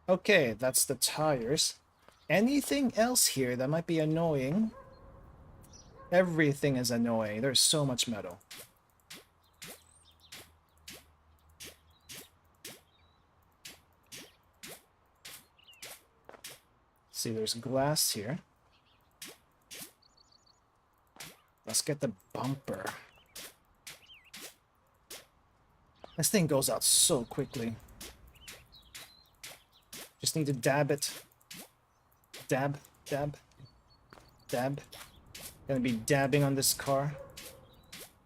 Okay, that's the tires. Anything else here that might be annoying? Everything is annoying. There's so much metal. See, there's glass here. Let's get the bumper. This thing goes out so quickly. Just need to dab it. Dab, dab, dab. Gonna be dabbing on this car.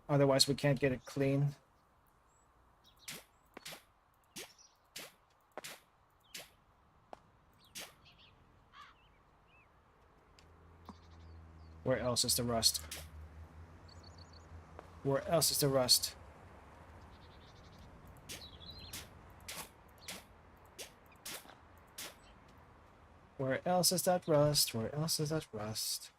Otherwise, we can't get it clean. Where else is the rust? Where else is the rust? Where else is that rust? Where else is that rust?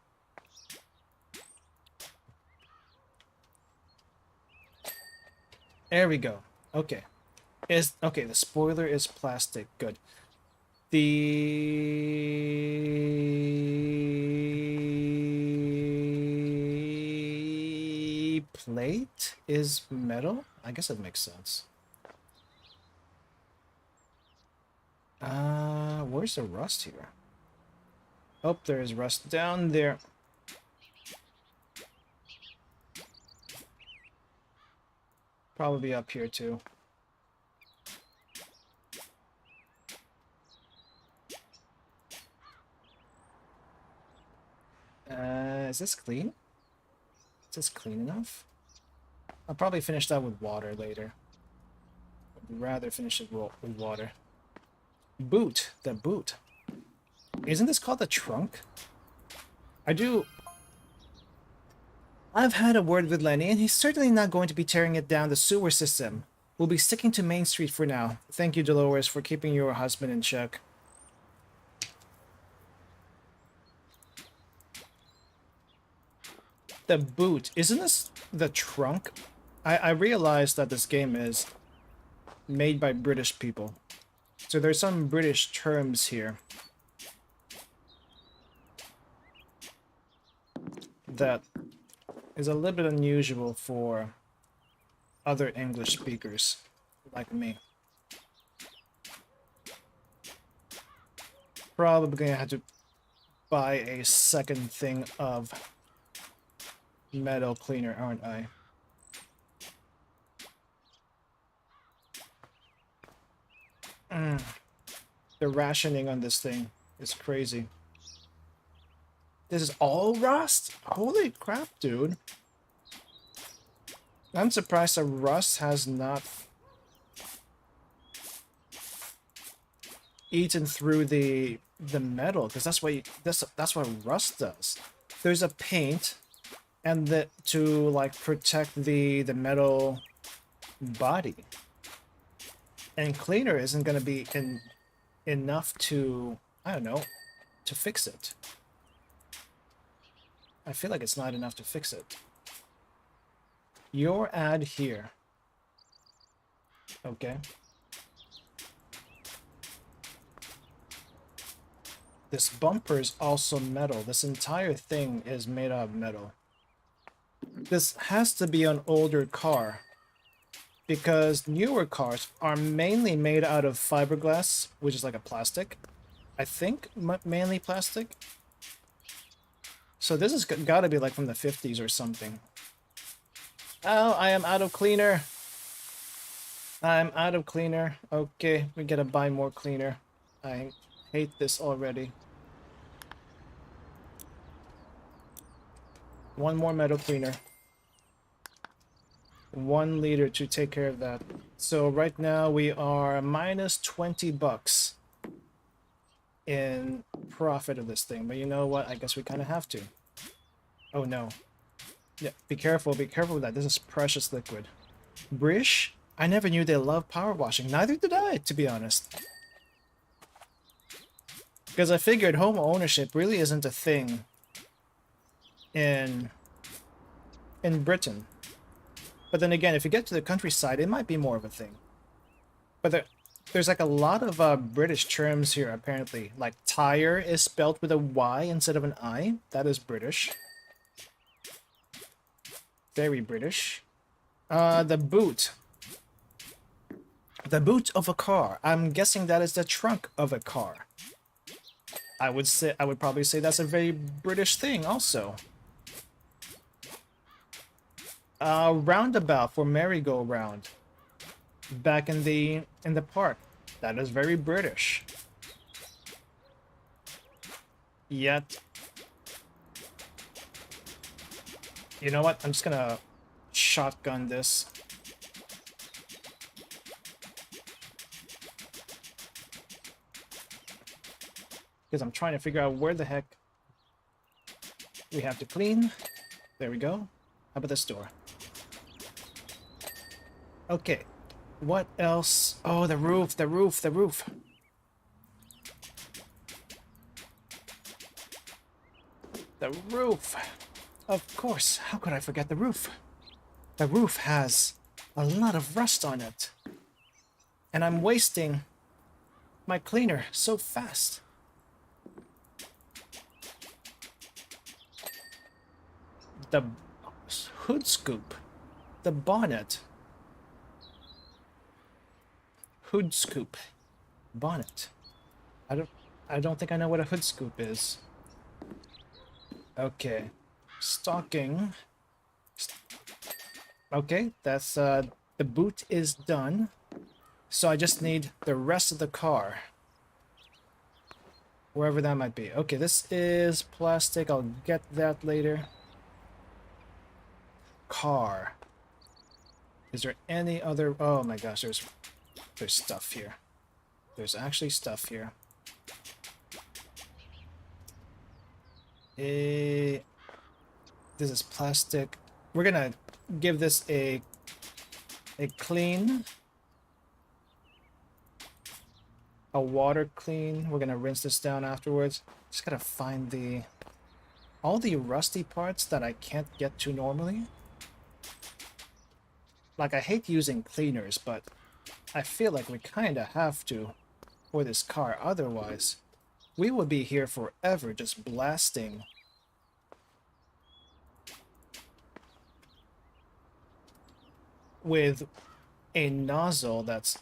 There we go. Okay. Okay, the spoiler is plastic. Good. The plate is metal? I guess that makes sense. Where's the rust here? Oh, there is rust down there. Probably up here too. Is this clean? Is this clean enough? I'll probably finish that with water later. I'd rather finish it with water. Boot. The boot. Isn't this called the trunk? I've had a word with Lenny, and he's certainly not going to be tearing it down the sewer system. We'll be sticking to Main Street for now. Thank you, Dolores, for keeping your husband in check. The boot. Isn't this the trunk? I realized that this game is made by British people. So there's some British terms here that is a little bit unusual for other English speakers like me. Probably gonna have to buy a second thing of metal cleaner, aren't I? The rationing on this thing is crazy. This is all rust? Holy crap, dude. I'm surprised the rust has not eaten through the metal, because that's what rust does. There's a paint and to like protect the metal body. And cleaner isn't going to be enough to, I don't know, to fix it. I feel like it's not enough to fix it. Your ad here. Okay. This bumper is also metal. This entire thing is made out of metal. This has to be an older car, because newer cars are mainly made out of fiberglass, which is like a plastic. I think mainly plastic. So this has got to be like from the 50s or something. Oh, I am out of cleaner. I'm out of cleaner. Okay, we gotta buy more cleaner. I hate this already. One more metal cleaner. 1 liter to take care of that. So right now we are minus 20 bucks in profit of this thing. But you know what? I guess we kind of have to. Oh no. Yeah, be careful with that. This is precious liquid. British? I never knew they loved power washing. Neither did I, to be honest. Because I figured home ownership really isn't a thing in Britain. But then again, if you get to the countryside, it might be more of a thing. But there's like a lot of British terms here, apparently. Like tire is spelled with a Y instead of an I. That is British. Very British. The boot. The boot of a car. I'm guessing that is the trunk of a car. I would probably say that's a very British thing also. Roundabout for merry-go-round. Back in the park. That is very British. Yet, you know what? I'm just gonna shotgun this. Because I'm trying to figure out where the heck we have to clean. There we go. How about this door? Okay. What else? Oh, the roof, the roof, the roof. The roof. Of course. How could I forget the roof? The roof has a lot of rust on it. And I'm wasting my cleaner so fast. The hood scoop. The bonnet. Hood scoop. Bonnet. I don't think I know what a hood scoop is. Okay. Stocking. Okay, that's the boot is done. So I just need the rest of the car. Wherever that might be. Okay, this is plastic. I'll get that later. Car. Is there any other... Oh my gosh, there's stuff here. There's actually stuff here. This is plastic. We're gonna give this a clean. A water clean. We're gonna rinse this down afterwards. Just gotta find all the rusty parts that I can't get to normally. Like, I hate using cleaners, but I feel like we kinda have to for this car. Otherwise, we would be here forever just blasting with a nozzle that's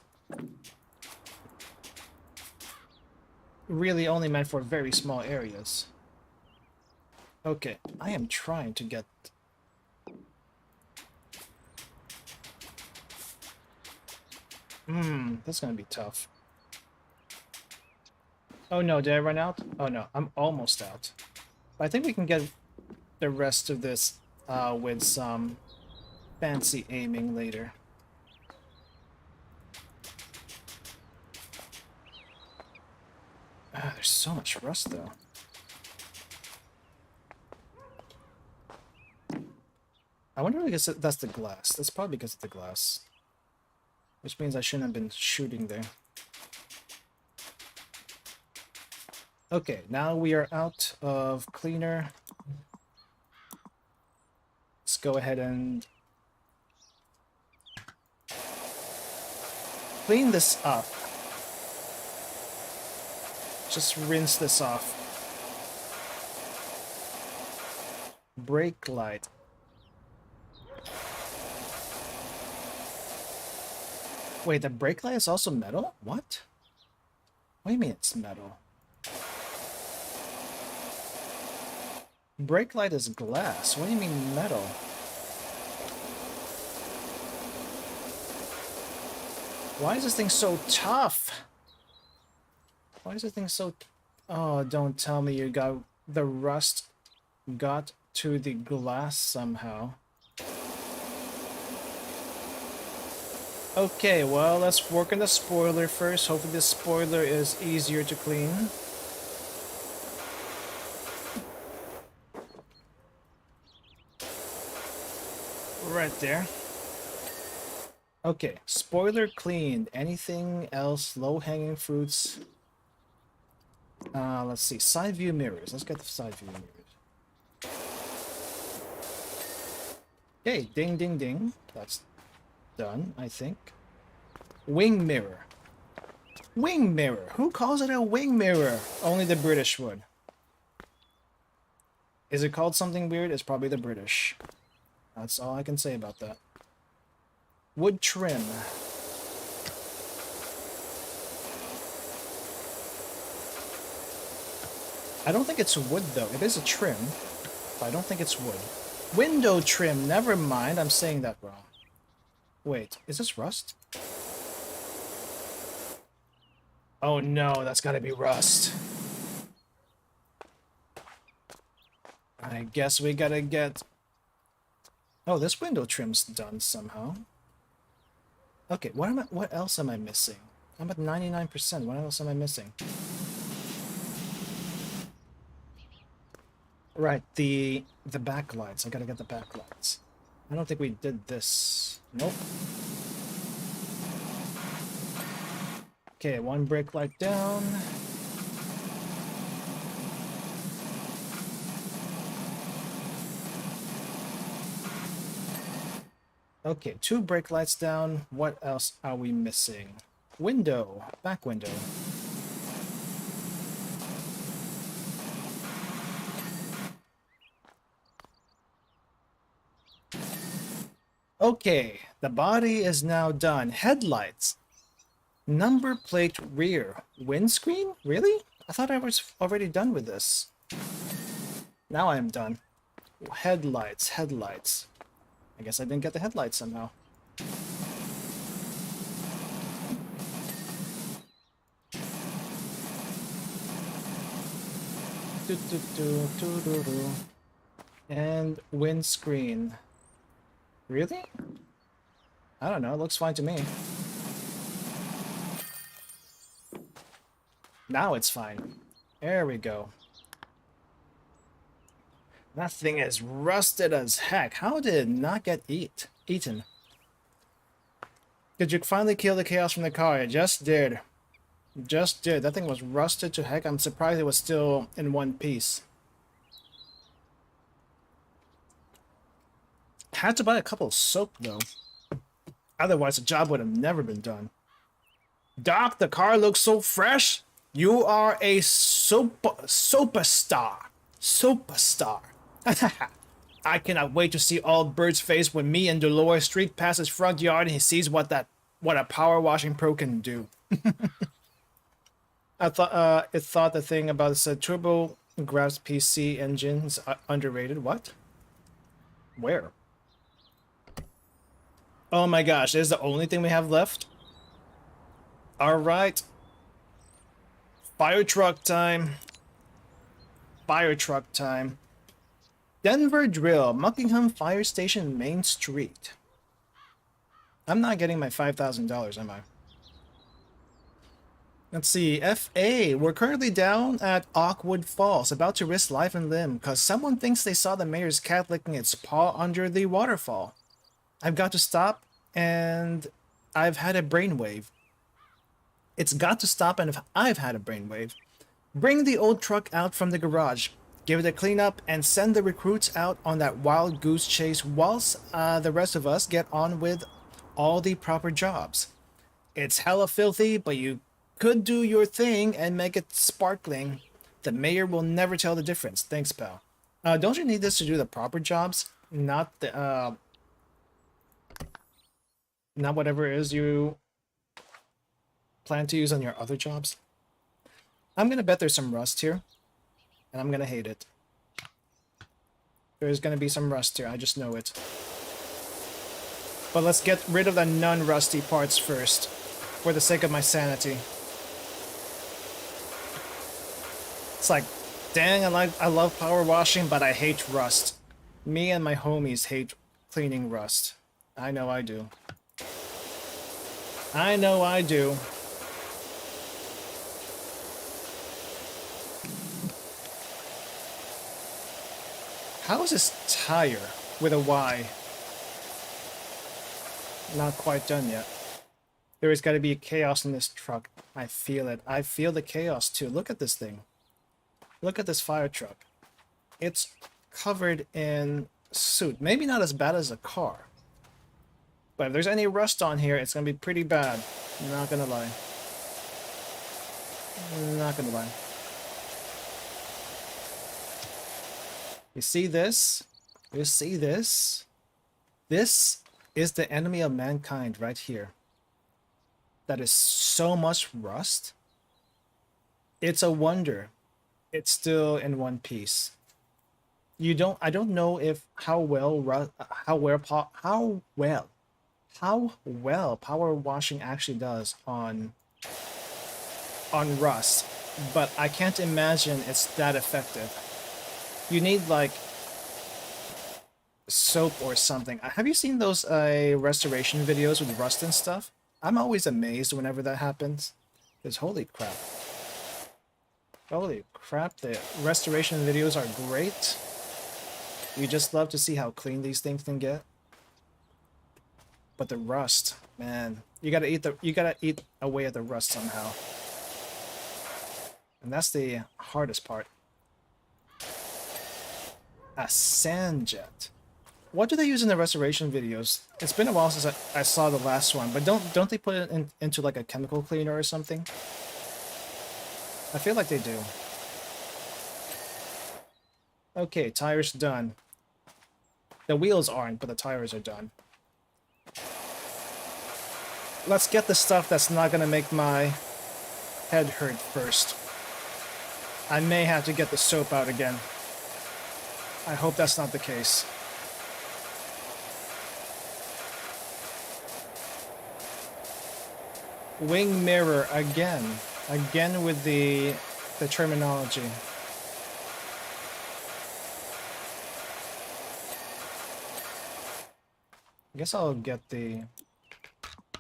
really only meant for very small areas. Okay, I am trying to get... that's gonna be tough. Oh no, did I run out? Oh no, I'm almost out. But I think we can get the rest of this with some fancy aiming later. There's so much rust though. I wonder if that's the glass. That's probably because of the glass. Which means I shouldn't have been shooting there. Okay, now we are out of cleaner. Let's go ahead and clean this up. Just rinse this off. Brake light. Wait, the brake light is also metal? What? What do you mean it's metal? Brake light is glass. What do you mean metal? Why is this thing so tough? Why is this thing so... Oh, don't tell me you got... The rust got to the glass somehow. Okay, well, let's work on the spoiler first. Hopefully this spoiler is easier to clean. Right there. Okay, spoiler cleaned. Anything else? Low-hanging fruits? Let's see. Side view mirrors. Let's get the side view mirrors. Okay, ding, ding, ding. That's done, I think. Wing mirror. Wing mirror. Who calls it a wing mirror? Only the British would. Is it called something weird? It's probably the British. That's all I can say about that. Wood trim. I don't think it's wood though. It is a trim, but I don't think it's wood. Window trim. Never mind. I'm saying that wrong. Wait, is this rust? Oh no, that's gotta be rust. I guess we gotta get Oh, this window trim's done somehow. Okay, what else am I missing? I'm at 99%. What else am I missing? Right, the backlights. I gotta get the backlights. I don't think we did this. Nope. Okay, one brake light down. Okay, two brake lights down. What else are we missing? Window. Back window. Okay, the body is now done. Headlights. Number plate rear. Windscreen? Really? I thought I was already done with this. Now I am done. Headlights, headlights. I guess I didn't get the headlights somehow. And windscreen. Really? I don't know, it looks fine to me. Now it's fine. There we go. That thing is rusted as heck. How did it not get eaten? Did you finally kill the chaos from the car? I just did. Just did. That thing was rusted to heck. I'm surprised it was still in one piece. Had to buy a couple of soap though. Otherwise the job would have never been done. Doc, the car looks so fresh. You are a soapstar. Soapstar. I cannot wait to see all Bird's face when me and Dolores streak past his front yard and he sees what a power washing pro can do. I thought it thought the thing about this turbo grabs PC engine is underrated. What? Where? Oh my gosh, this is the only thing we have left? Alright. Fire truck time. Fire truck time. Denver Drill, Muckingham Fire Station, Main Street. I'm not getting my $5,000, am I? Let's see, FA, we're currently down at Oakwood Falls, about to risk life and limb, because someone thinks they saw the mayor's cat licking its paw under the waterfall. I've got to stop, and I've had a brainwave. It's got to stop, and I've had a brainwave. Bring the old truck out from the garage, give it a cleanup, and send the recruits out on that wild goose chase whilst the rest of us get on with all the proper jobs. It's hella filthy, but you could do your thing and make it sparkling. The mayor will never tell the difference. Thanks, pal. Don't you need this to do the proper jobs? Not the, not whatever it is you plan to use on your other jobs? I'm gonna bet there's some rust here, and I'm gonna hate it. There's gonna be some rust here, I just know it. But let's get rid of the non-rusty parts first, for the sake of my sanity. It's like, dang, I love power washing, but I hate rust. Me and my homies hate cleaning rust. I know I do. I know I do. How is this tire with a Y not quite done yet? There has got to be chaos in this truck. I feel it. I feel the chaos too. Look at this thing. Look at this fire truck. It's covered in soot. Maybe not as bad as a car. But if there's any rust on here, it's going to be pretty bad. Not going to lie. Not going to lie. You see this? You see this? This is the enemy of mankind right here. That is so much rust. It's a wonder it's still in one piece. I don't know if how well power washing actually does on rust, but I can't imagine it's that effective. You need like soap or something. Have you seen those restoration videos with rust and stuff? I'm always amazed whenever that happens. Because holy crap. Holy crap, the restoration videos are great. You just love to see how clean these things can get. But the rust, man, you gotta eat away at the rust somehow. And that's the hardest part. A sand jet. What do they use in the restoration videos? It's been a while since I saw the last one, but don't they put it into like a chemical cleaner or something? I feel like they do. Okay, tires done. The wheels aren't, but the tires are done. Let's get the stuff that's not gonna make my head hurt first. I may have to get the soap out again. I hope that's not the case. Wing mirror again. Again with the terminology. I guess I'll get the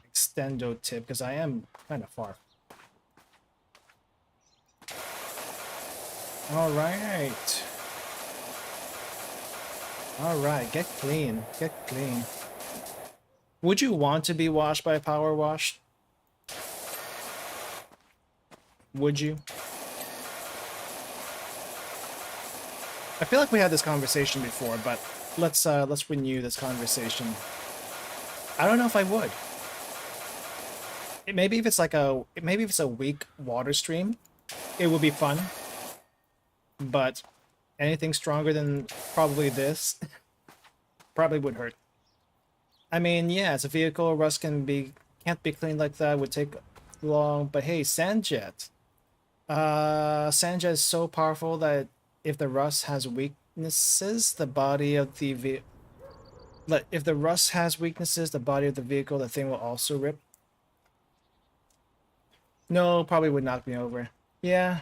extendo tip because I am kind of far. Alright. Alright, get clean. Get clean. Would you want to be washed by a power wash? Would you? I feel like we had this conversation before, but let's renew this conversation. I don't know if I would. Maybe if it's a weak water stream, it would be fun. But anything stronger than probably this probably would hurt. I mean, yeah, it's a vehicle. Rust can't be cleaned like that. It would take long. But hey, Sandjet. Sandjet is so powerful that if the rust has weaknesses, the body of the vehicle, the thing will also rip. No, probably would knock me over. Yeah,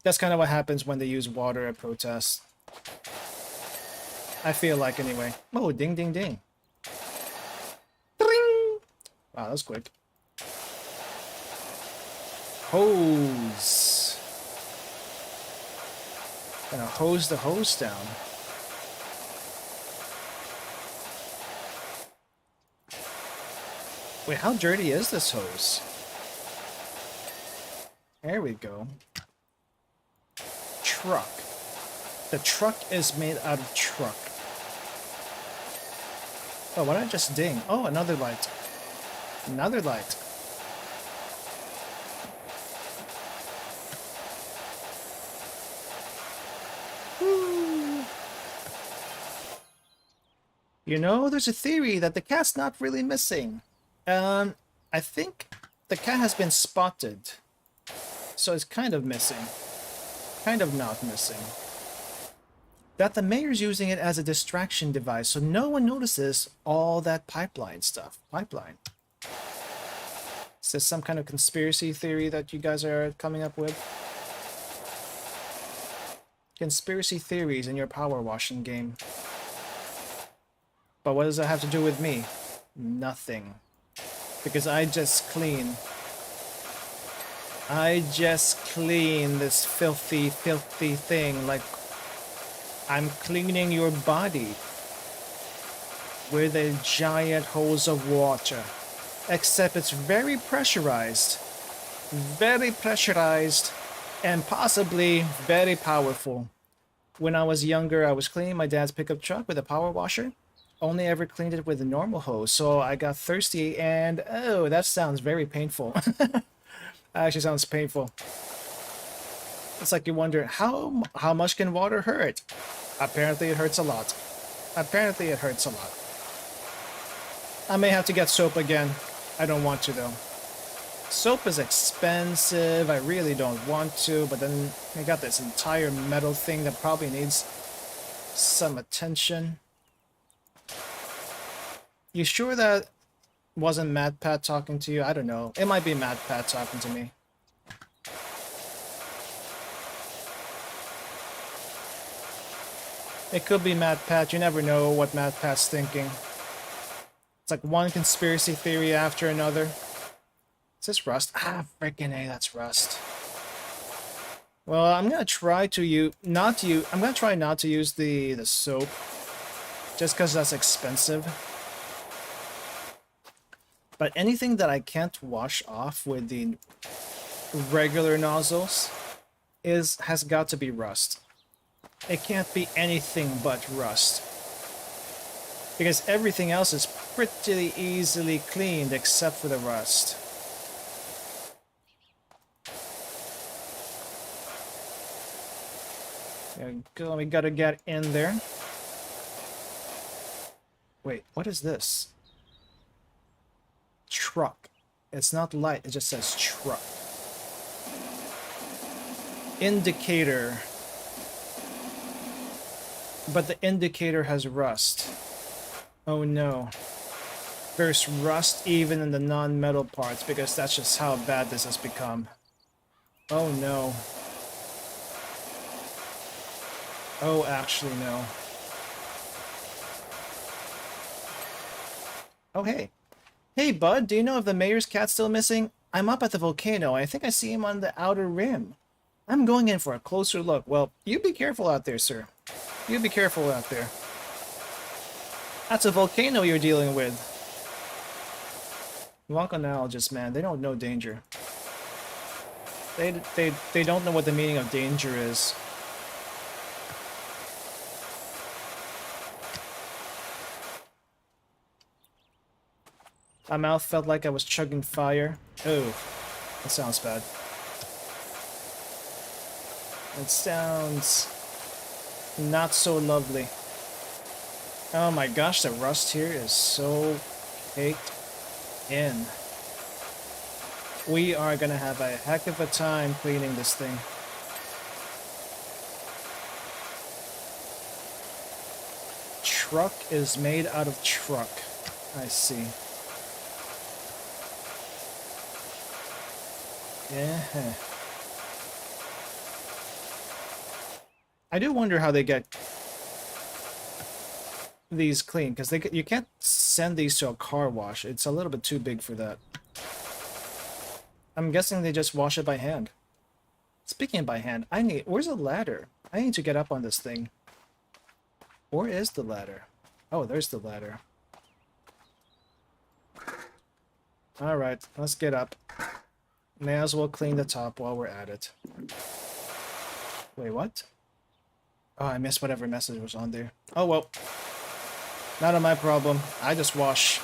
that's kind of what happens when they use water at protests. I feel like anyway. Oh, ding, ding, ding. Ding! Wow, that was quick. Hose. Gonna hose the hose down. Wait, how dirty is this hose? There we go. Truck. The truck is made out of truck. Oh, why don't I just ding? Oh, another light. Another light. Woo. You know, there's a theory that the cat's not really missing. I think the cat has been spotted. So it's kind of missing. Kind of not missing. That the mayor's using it as a distraction device so no one notices all that pipeline stuff. Pipeline. Is this some kind of conspiracy theory that you guys are coming up with? Conspiracy theories in your power washing game. But what does that have to do with me? Nothing. Because I just clean this filthy, filthy thing like I'm cleaning your body with a giant hose of water. Except it's very pressurized, and possibly very powerful. When I was younger, I was cleaning my dad's pickup truck with a power washer. Only ever cleaned it with a normal hose, so I got thirsty and oh, that sounds very painful. Actually sounds painful. It's like you wonder, how much can water hurt? Apparently it hurts a lot. Apparently it hurts a lot. I may have to get soap again. I don't want to though. Soap is expensive. I really don't want to, but then I got this entire metal thing that probably needs some attention. You sure that wasn't MadPat talking to you? I don't know. It might be MadPat talking to me. It could be MatPat. You never know what MatPat's thinking. It's like one conspiracy theory after another. Is this rust? Ah, freaking A, that's rust. Well, I'm gonna try to I'm gonna try not to use the soap, just because that's expensive. But anything that I can't wash off with the regular nozzles has got to be rust. It can't be anything but rust. Because everything else is pretty easily cleaned except for the rust. There we go, we gotta get in there. Wait, what is this? Truck. It's not light, it just says truck. Indicator. But the indicator has rust. Oh no. There's rust even in the non-metal parts because that's just how bad this has become. Oh no. Oh, actually no. Oh hey. Hey bud, do you know if the mayor's cat's still missing? I'm up at the volcano. I think I see him on the outer rim. I'm going in for a closer look. Well, you be careful out there, sir. You be careful out there. That's a volcano you're dealing with. Volcanologists, man, they don't know danger. They don't know what the meaning of danger is. My mouth felt like I was chugging fire. Oh, that sounds bad. It sounds not so lovely. Oh my gosh, the rust here is so caked in. We are gonna have a heck of a time cleaning this thing. Truck is made out of truck. I see. Yeah. I do wonder how they get these clean, because you can't send these to a car wash. It's a little bit too big for that. I'm guessing they just wash it by hand. Speaking of by hand, where's the ladder? I need to get up on this thing. Where is the ladder? Oh, there's the ladder. Alright, let's get up. May as well clean the top while we're at it. Wait, what? Oh, I missed whatever message was on there. Oh well. Not my problem. I just wash.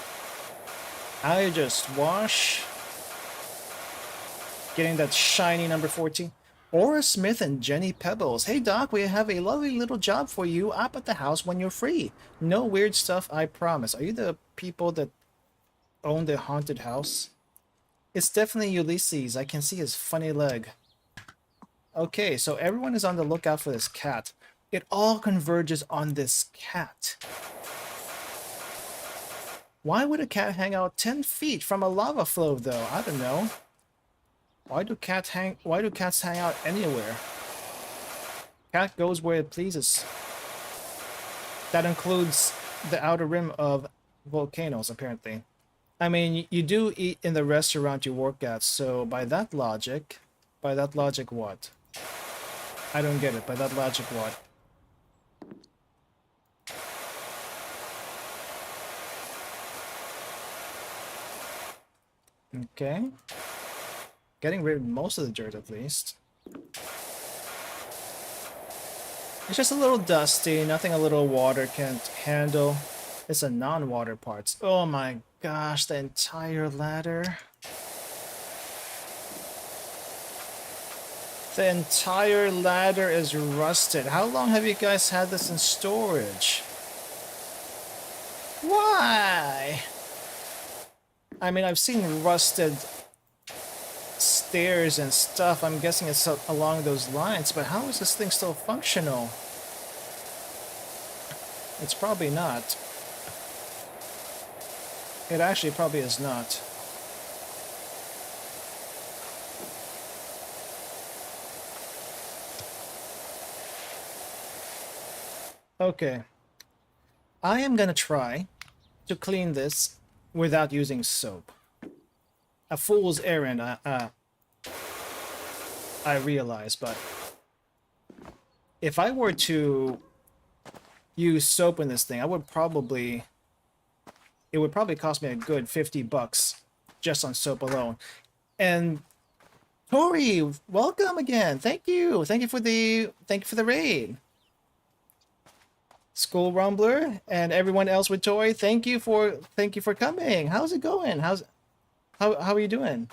Getting that shiny number 14. Aura Smith and Jenny Pebbles. Hey Doc, we have a lovely little job for you up at the house when you're free. No weird stuff, I promise. Are you the people that own the haunted house? It's definitely Ulysses. I can see his funny leg. Okay, so everyone is on the lookout for this cat. It all converges on this cat. Why would a cat hang out 10 feet from a lava flow, though? I don't know. Why do cats hang out anywhere? Cat goes where it pleases. That includes the outer rim of volcanoes, apparently. I mean, you do eat in the restaurant you work at, so by that logic what? I don't get it. By that logic what? Okay. Getting rid of most of the dirt at least. It's just a little dusty, nothing a little water can't handle. It's a non-water parts. Oh my gosh, the entire ladder. The entire ladder is rusted. How long have you guys had this in storage? Why? I mean, I've seen rusted stairs and stuff. I'm guessing it's along those lines, but how is this thing still functional? It's probably not. It actually probably is not. Okay. I am gonna try to clean this without using soap. A fool's errand, I realize, but if I were to use soap in this thing, it would probably cost me a good $50 just on soap alone. And Tori, welcome again. Thank you. Thank you for the raid. School Rumbler and everyone else with Tori, thank you for coming. How's it going? How are you doing?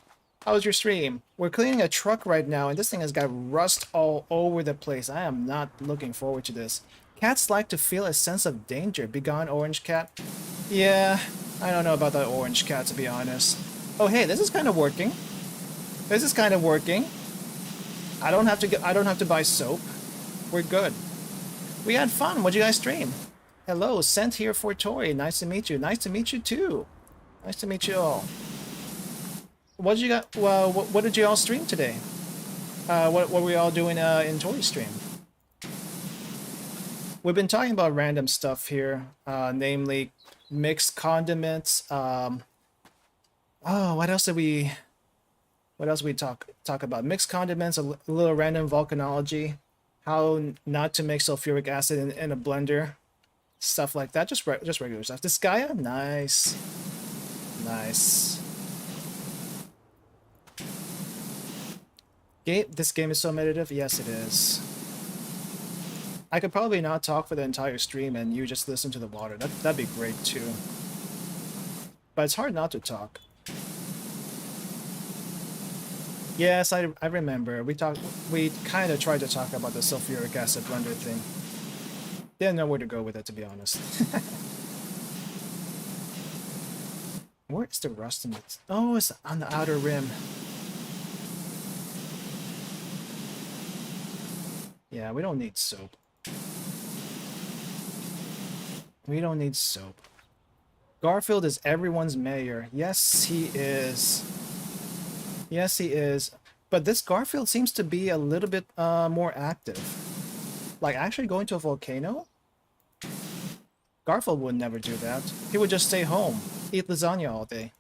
How was your stream? We're cleaning a truck right now, and this thing has got rust all over the place. I am not looking forward to this. Cats like to feel a sense of danger. Begone, orange cat. Yeah, I don't know about that orange cat, to be honest. Oh, hey, this is kind of working. This is kind of working. I don't have to buy soap. We're good. We had fun. What'd you guys stream? Hello, sent here for Tori. Nice to meet you. Nice to meet you too. Nice to meet you all. What did you got? Well, what did you all stream today? What were we all doing in Tori's stream? We've been talking about random stuff here, namely mixed condiments. Oh, what else did we talk about? Mixed condiments, a little random volcanology, how not to make sulfuric acid in a blender, stuff like that. Just regular stuff. This Gaia, nice. This game is so meditative. Yes, it is. I could probably not talk for the entire stream and you just listen to the water. That'd be great too. But it's hard not to talk. Yes, I remember. We kind of tried to talk about the sulfuric acid blender thing. Didn't know where to go with it, to be honest. Where is the rust in it? Oh, it's on the outer rim. Yeah, we don't need soap. We don't need soap. Garfield is everyone's mayor. Yes, he is. Yes, he is. But this Garfield seems to be a little bit more active. Like, actually going to a volcano? Garfield would never do that. He would just stay home, eat lasagna all day.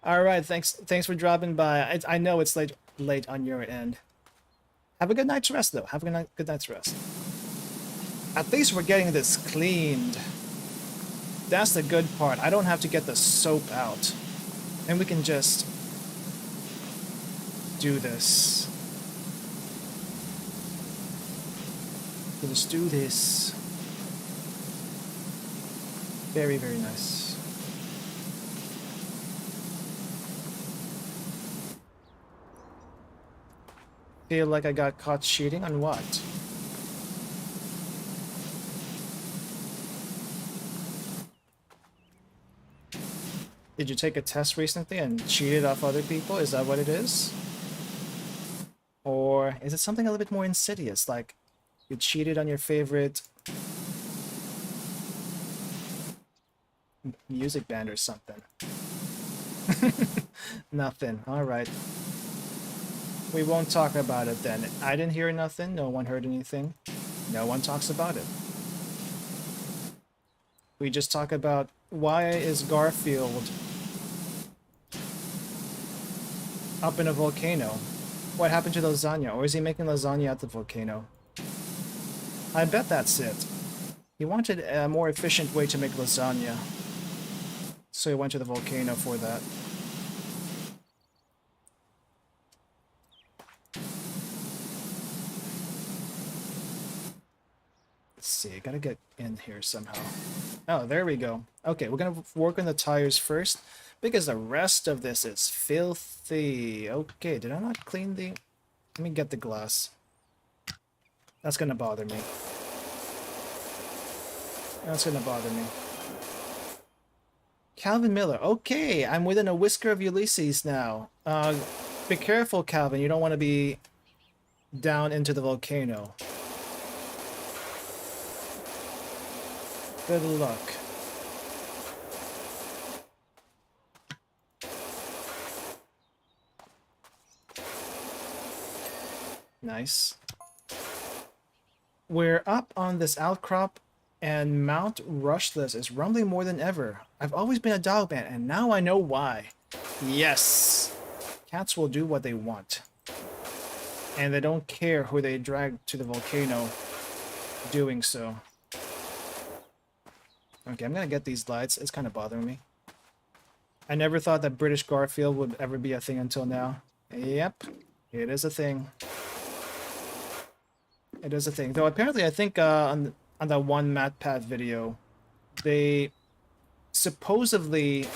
Alright, thanks for dropping by. I know it's late on your end. Have a good night's rest, though. Have a good night's rest. At least we're getting this cleaned. That's the good part. I don't have to get the soap out. And we can just do this. Let's do this. Very, very nice. Feel like I got caught cheating on what? Did you take a test recently and cheated off other people? Is that what it is? Or is it something a little bit more insidious, like you cheated on your favorite music band or something? Nothing. Alright. We won't talk about it then. I didn't hear nothing. No one heard anything. No one talks about it. We just talk about why is Garfield up in a volcano? What happened to the lasagna? Or is he making lasagna at the volcano? I bet that's it. He wanted a more efficient way to make lasagna. So he went to the volcano for that. Let's see, I gotta get in here somehow. Oh, there we go. Okay, we're gonna work on the tires first, because the rest of this is filthy. Okay, did I not clean the... Let me get the glass. That's gonna bother me. That's gonna bother me. Calvin Miller. Okay, I'm within a whisker of Ulysses now. Be careful, Calvin. You don't want to be down into the volcano. Good luck. Nice. We're up on this outcrop, and Mount Rushless is rumbling more than ever. I've always been a dog man, and now I know why. Yes! Cats will do what they want. And they don't care who they drag to the volcano doing so. Okay, I'm gonna get these lights. It's kind of bothering me. I never thought that British Garfield would ever be a thing until now. Yep, it is a thing. It is a thing. Though apparently I think on that one MatPat video, they supposedly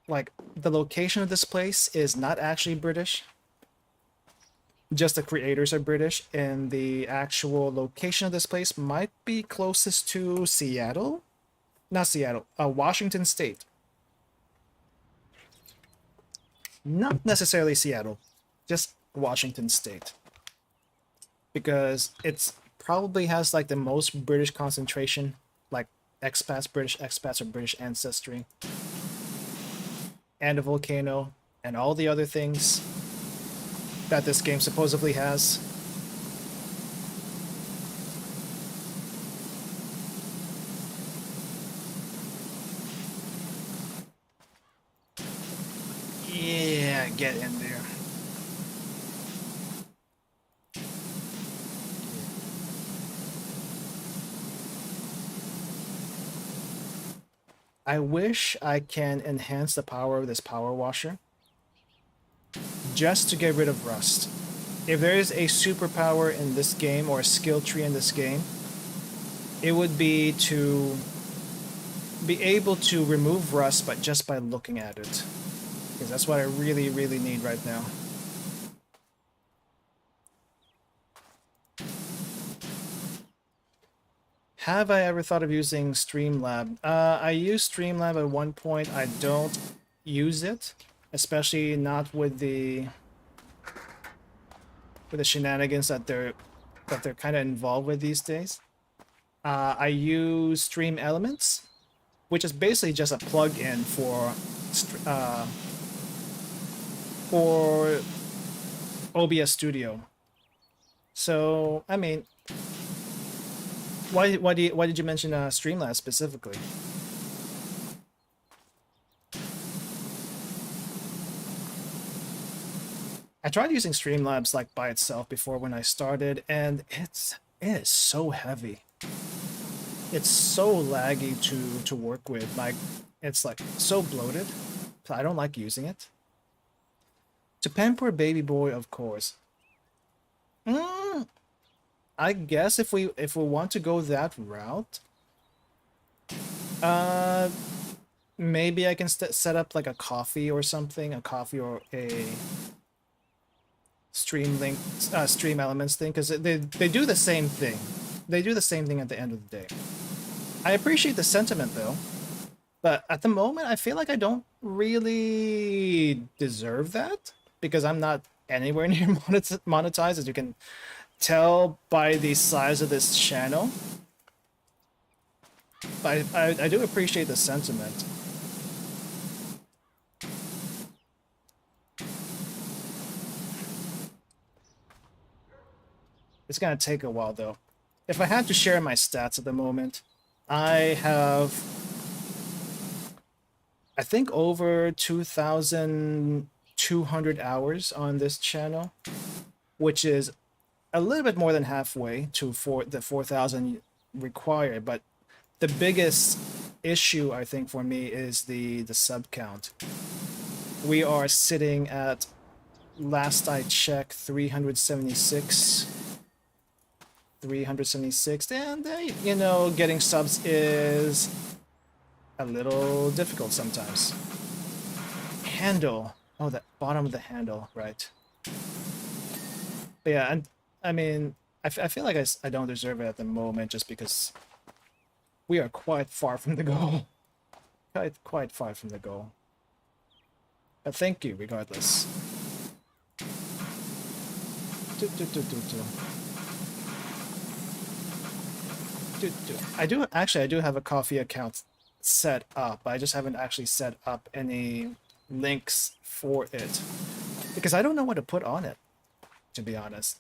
like the location of this place is not actually British. Just the creators are British, and the actual location of this place might be closest to Seattle? Not Seattle, Washington State. Not necessarily Seattle, just Washington State. Because it's probably has like the most British concentration, like expats, British expats or British ancestry. And a volcano, and all the other things that this game supposedly has. Yeah, get in there. I wish I can enhance the power of this power washer just to get rid of rust. If there is a superpower in this game, or a skill tree in this game, it would be to be able to remove rust but just by looking at it. Because that's what I really, really need right now. Have I ever thought of using Streamlab? I used Streamlab at one point. I don't use it, especially not with the shenanigans that they're kind of involved with these days. I use Stream Elements, which is basically just a plug-in for OBS Studio. So I mean, why did you mention Streamlabs specifically? I tried using Streamlabs like by itself before when I started, and it is so heavy. It's so laggy to work with. Like, it's like so bloated. So I don't like using it. To pamper a baby boy, of course. I guess if we want to go that route, maybe I can set up like a coffee or something, or a Stream Elements thing, because they do the same thing. They do the same thing at the end of the day. I appreciate the sentiment though, but at the moment I feel like I don't really deserve that, because I'm not anywhere near monetized, as you can tell by the size of this channel. But I do appreciate the sentiment. It's gonna take a while though. If I had to share my stats at the moment, I have, I think, over 2,200 hours on this channel, which is a little bit more than halfway to the 4,000 required. But the biggest issue, I think, for me is the sub count. We are sitting at, last I checked, 376, and you know, getting subs is a little difficult sometimes. Handle, oh, the bottom of the handle, right? But yeah, and I mean, I feel like I don't deserve it at the moment, just because we are quite far from the goal. Quite far from the goal. But thank you regardless. I do have a coffee account set up. I just haven't actually set up any links for it. Because I don't know what to put on it, to be honest.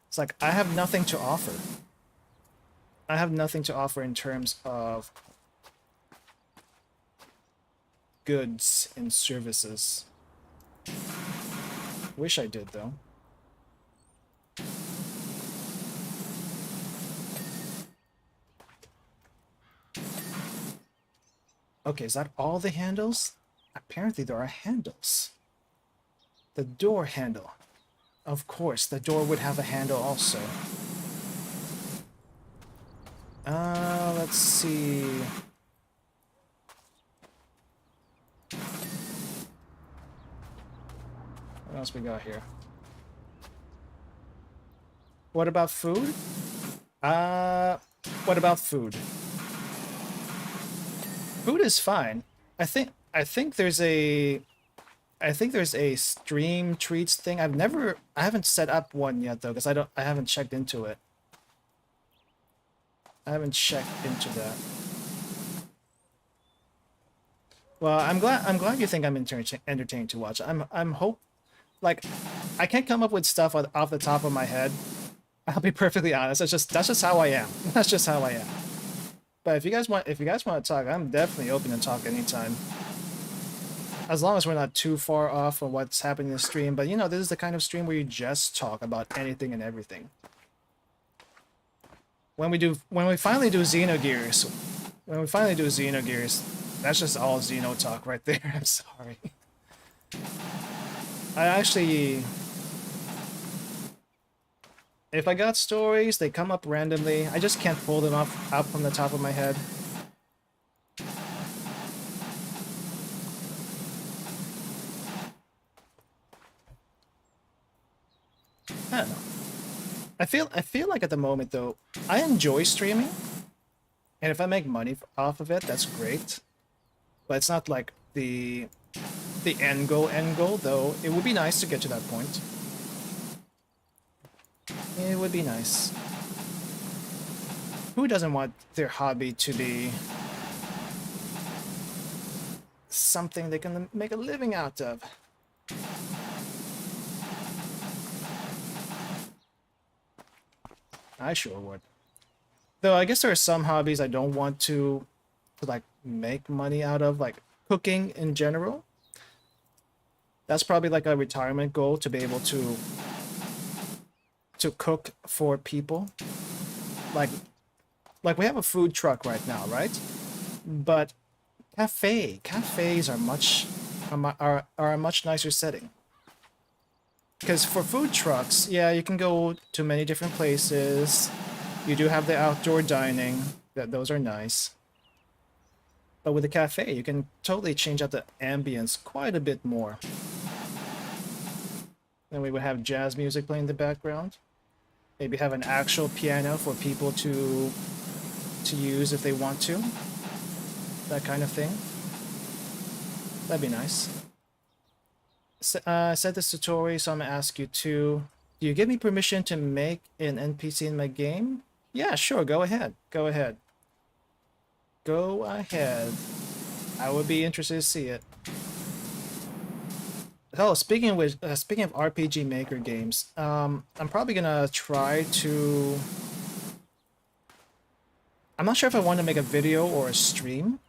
It's like I have nothing to offer. I have nothing to offer in terms of goods and services. Wish I did, though. Okay, is that all the handles? Apparently there are handles. The door handle. Of course, the door would have a handle also. Let's see. What else we got here? What about food? What about food? Food is fine. I think there's a stream treats thing. I haven't set up one yet though, because I haven't checked into it. I haven't checked into that. Well, I'm glad you think I'm entertaining to watch. Like, I can't come up with stuff off the top of my head. I'll be perfectly honest. That's just how I am. That's just how I am. But if you guys want to talk, I'm definitely open to talk anytime. As long as we're not too far off of what's happening in the stream. But you know, this is the kind of stream where you just talk about anything and everything. When we finally do Xenogears, that's just all Xeno talk right there. I'm sorry. If I got stories, they come up randomly. I just can't pull them up from the top of my head. I don't know. I feel like at the moment though, I enjoy streaming, and if I make money off of it, that's great. But it's not like the end goal, though. It would be nice to get to that point. It would be nice. Who doesn't want their hobby to be something they can make a living out of? I sure would. Though I guess there are some hobbies I don't want to like make money out of, like cooking in general. That's probably like a retirement goal, to be able to cook for people. Like we have a food truck right now, right? But cafes are a much nicer setting. Because for food trucks, yeah, you can go to many different places. You do have the outdoor dining. Those are nice. But with a cafe, you can totally change out the ambience quite a bit more. Then we would have jazz music playing in the background. Maybe have an actual piano for people to use if they want to. That kind of thing. That'd be nice. I said this tutorial, so I'm gonna ask you too. Do you give me permission to make an NPC in my game? Yeah, sure, go ahead. Go ahead. Go ahead. I would be interested to see it. Oh, speaking of RPG Maker games, I'm probably gonna try to... I'm not sure if I want to make a video or a stream,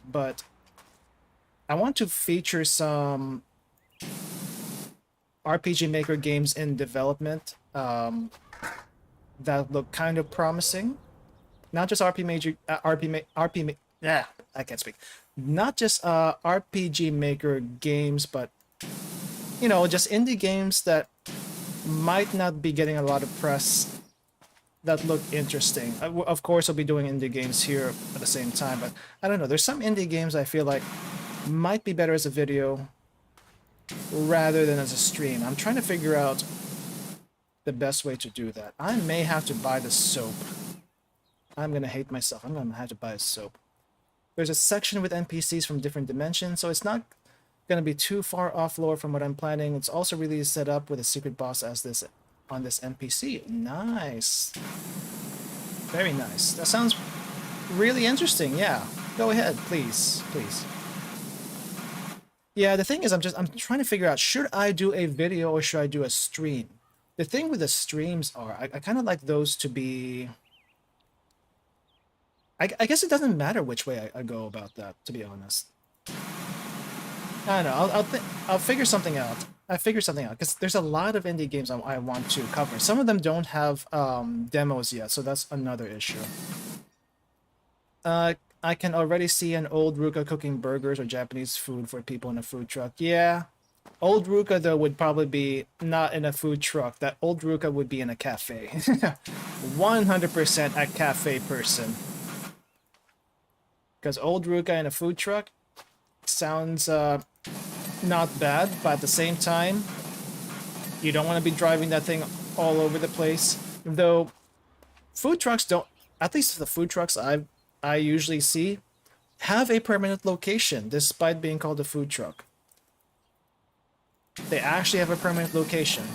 but I want to feature some RPG Maker games in development that look kind of promising. Not just I can't speak. Not just RPG Maker games, but you know, just indie games that might not be getting a lot of press that look interesting. Of course, I'll be doing indie games here at the same time, but I don't know. There's some indie games I feel like might be better as a video rather than as a stream. I'm trying to figure out the best way to do that. I may have to buy the soap. I'm gonna hate myself. I'm gonna have to buy a soap. There's a section with NPCs from different dimensions, so it's not gonna be too far off lore from what I'm planning. It's also really set up with a secret boss as this on this NPC. Nice. Very nice. That sounds really interesting. Yeah. Go ahead, please. Please. Yeah, the thing is, I'm trying to figure out, should I do a video or should I do a stream? The thing with the streams are, I kind of like those to be. I guess it doesn't matter which way I go about that, to be honest. I don't know. I'll figure something out. I figure something out because there's a lot of indie games I want to cover. Some of them don't have demos yet, so that's another issue. I can already see an old Ruka cooking burgers or Japanese food for people in a food truck. Yeah, old Ruka though would probably be not in a food truck. That old Ruka would be in a cafe. 100% a cafe person. Because old Ruka in a food truck sounds not bad, but at the same time, you don't want to be driving that thing all over the place. Though food trucks don't, at least the food trucks I usually see, have a permanent location despite being called a food truck. They actually have a permanent location.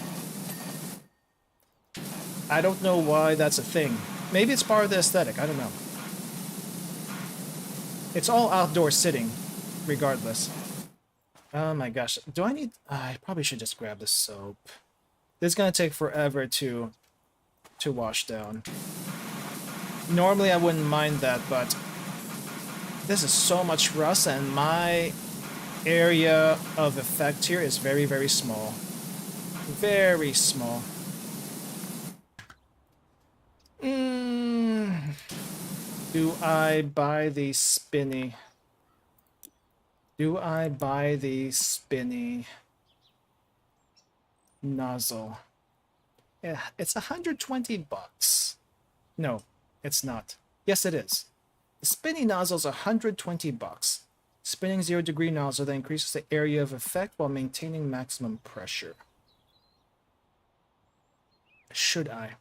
I don't know why that's a thing. Maybe it's part of the aesthetic, I don't know. It's all outdoor sitting, regardless. Oh my gosh, do I need... I probably should just grab the soap. This is gonna take forever to wash down. Normally I wouldn't mind that, but this is so much rust and my area of effect here is very, very small. Very small. Do I buy the spinny? Do I buy the spinny nozzle? Yeah, it's 120 bucks. No, it's not. Yes, it is. The spinny nozzle is 120 bucks. Spinning 0-degree nozzle that increases the area of effect while maintaining maximum pressure. Should I?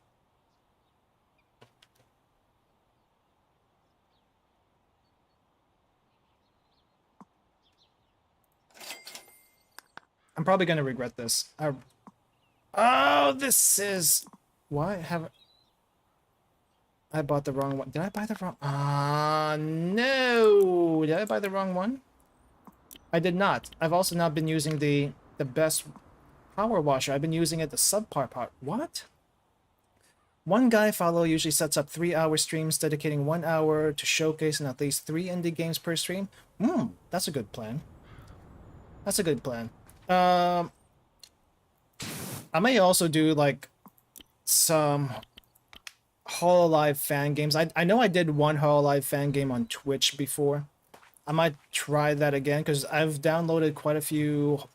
I'm probably going to regret this. Oh, this is... Why have I bought the wrong one? Did I buy the wrong... no! Did I buy the wrong one? I did not. I've also not been using the best power washer. I've been using it the subpar part. What? One guy follow usually sets up 3-hour streams dedicating 1 hour to showcasing at least 3 indie games per stream. That's a good plan. That's a good plan. I may also do like some HoloLive fan games. I know I did one HoloLive fan game on Twitch before. I might try that again because I've downloaded quite a few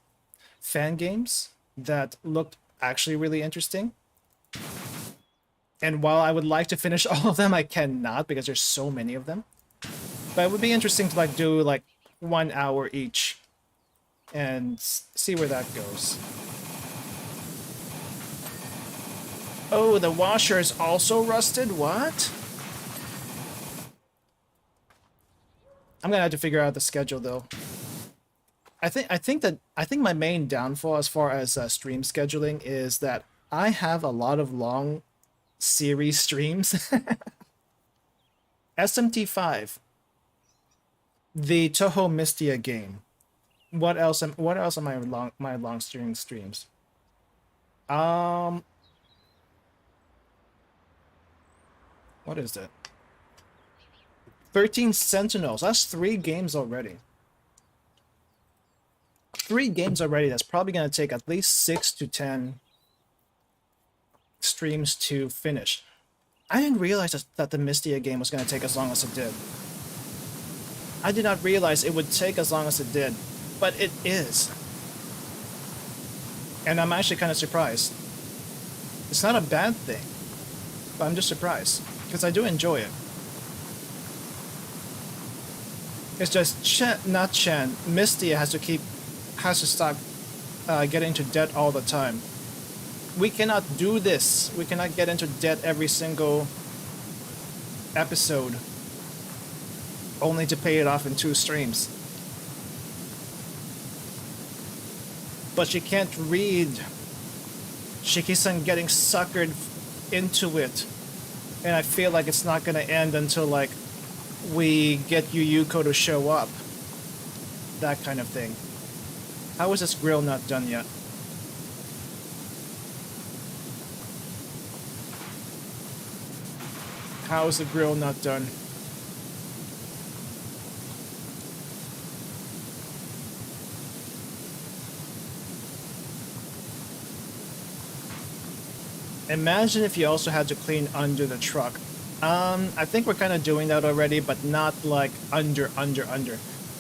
fan games that looked actually really interesting. And while I would like to finish all of them, I cannot because there's so many of them. But it would be interesting to like do like 1 hour each and see where that goes. Oh, the washer is also rusted? What? I'm gonna have to figure out the schedule though. I think my main downfall as far as stream scheduling is that I have a lot of long series streams. SMT5, the Toho Mystia game. What else am my long streams? What is it? 13 Sentinels. That's 3 games already. 3 games already. That's probably going to take at least 6 to 10 streams to finish. I didn't realize that the Mystia game was going to take as long as it did. I did not realize it would take as long as it did, but it is. And I'm actually kind of surprised. It's not a bad thing, but I'm just surprised because I do enjoy it. It's just Mystia has to stop getting into debt all the time. We cannot do this. We cannot get into debt every single episode only to pay it off in 2 streams. But she can't read. She keeps on getting suckered into it. And I feel like it's not going to end until like we get Yuyuko to show up. That kind of thing. How is this grill not done yet? How is the grill not done? Imagine if you also had to clean under the truck. I think we're kind of doing that already, but not like under.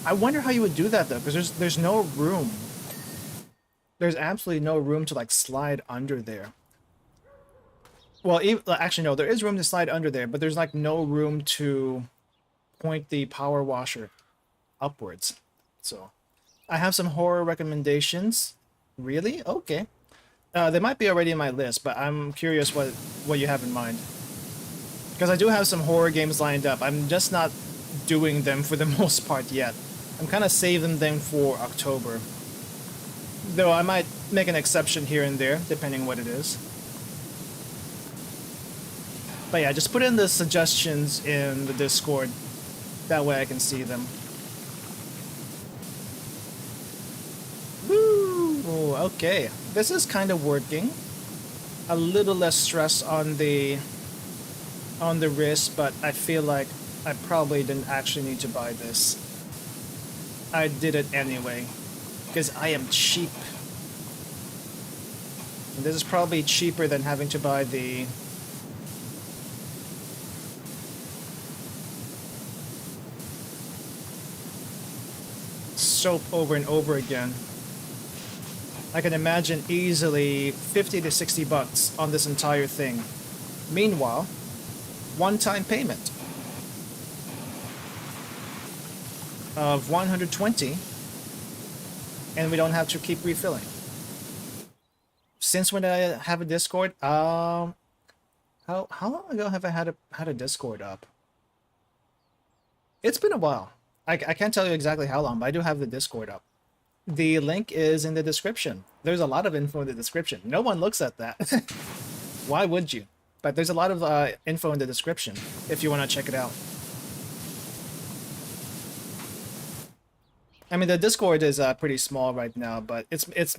I wonder how you would do that though, because there's no room. There's absolutely no room to like slide under there. Well, actually no, there is room to slide under there, but there's like no room to point the power washer upwards. So, I have some horror recommendations. Really? Okay. They might be already in my list, but I'm curious what you have in mind. Because I do have some horror games lined up. I'm just not doing them for the most part yet. I'm kind of saving them for October. Though I might make an exception here and there, depending what it is. But yeah, just put in the suggestions in the Discord. That way I can see them. Woo! Okay, this is kind of working. A little less stress on the wrist, but I feel like I probably didn't actually need to buy this. I did it anyway, because I am cheap. And this is probably cheaper than having to buy the soap over and over again. I can imagine easily 50 to 60 bucks on this entire thing. Meanwhile, one-time payment of 120, and we don't have to keep refilling. Since when did I have a Discord? How long ago have I had a Discord up? It's been a while. I can't tell you exactly how long, but I do have the Discord up. The link is in the description. There's a lot of info in the description. No one looks at that. Why would you? But there's a lot of info in the description if you want to check it out. I mean, the Discord is pretty small right now, but it's.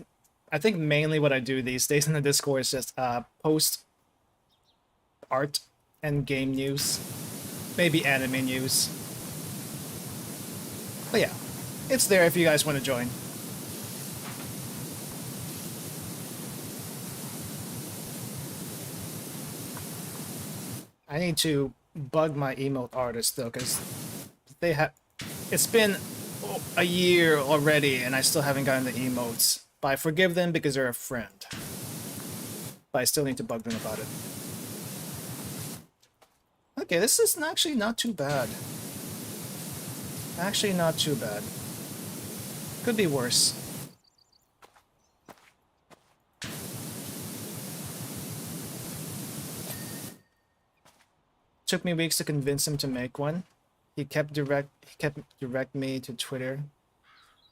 I think mainly what I do these days in the Discord is just post art and game news, maybe anime news. But yeah, it's there if you guys want to join. I need to bug my emote artists though, because they have. It's been a year already, and I still haven't gotten the emotes. But I forgive them because they're a friend. But I still need to bug them about it. Okay, this is actually not too bad. Actually not too bad. Could be worse. Took me weeks to convince him to make one. He kept direct me to Twitter.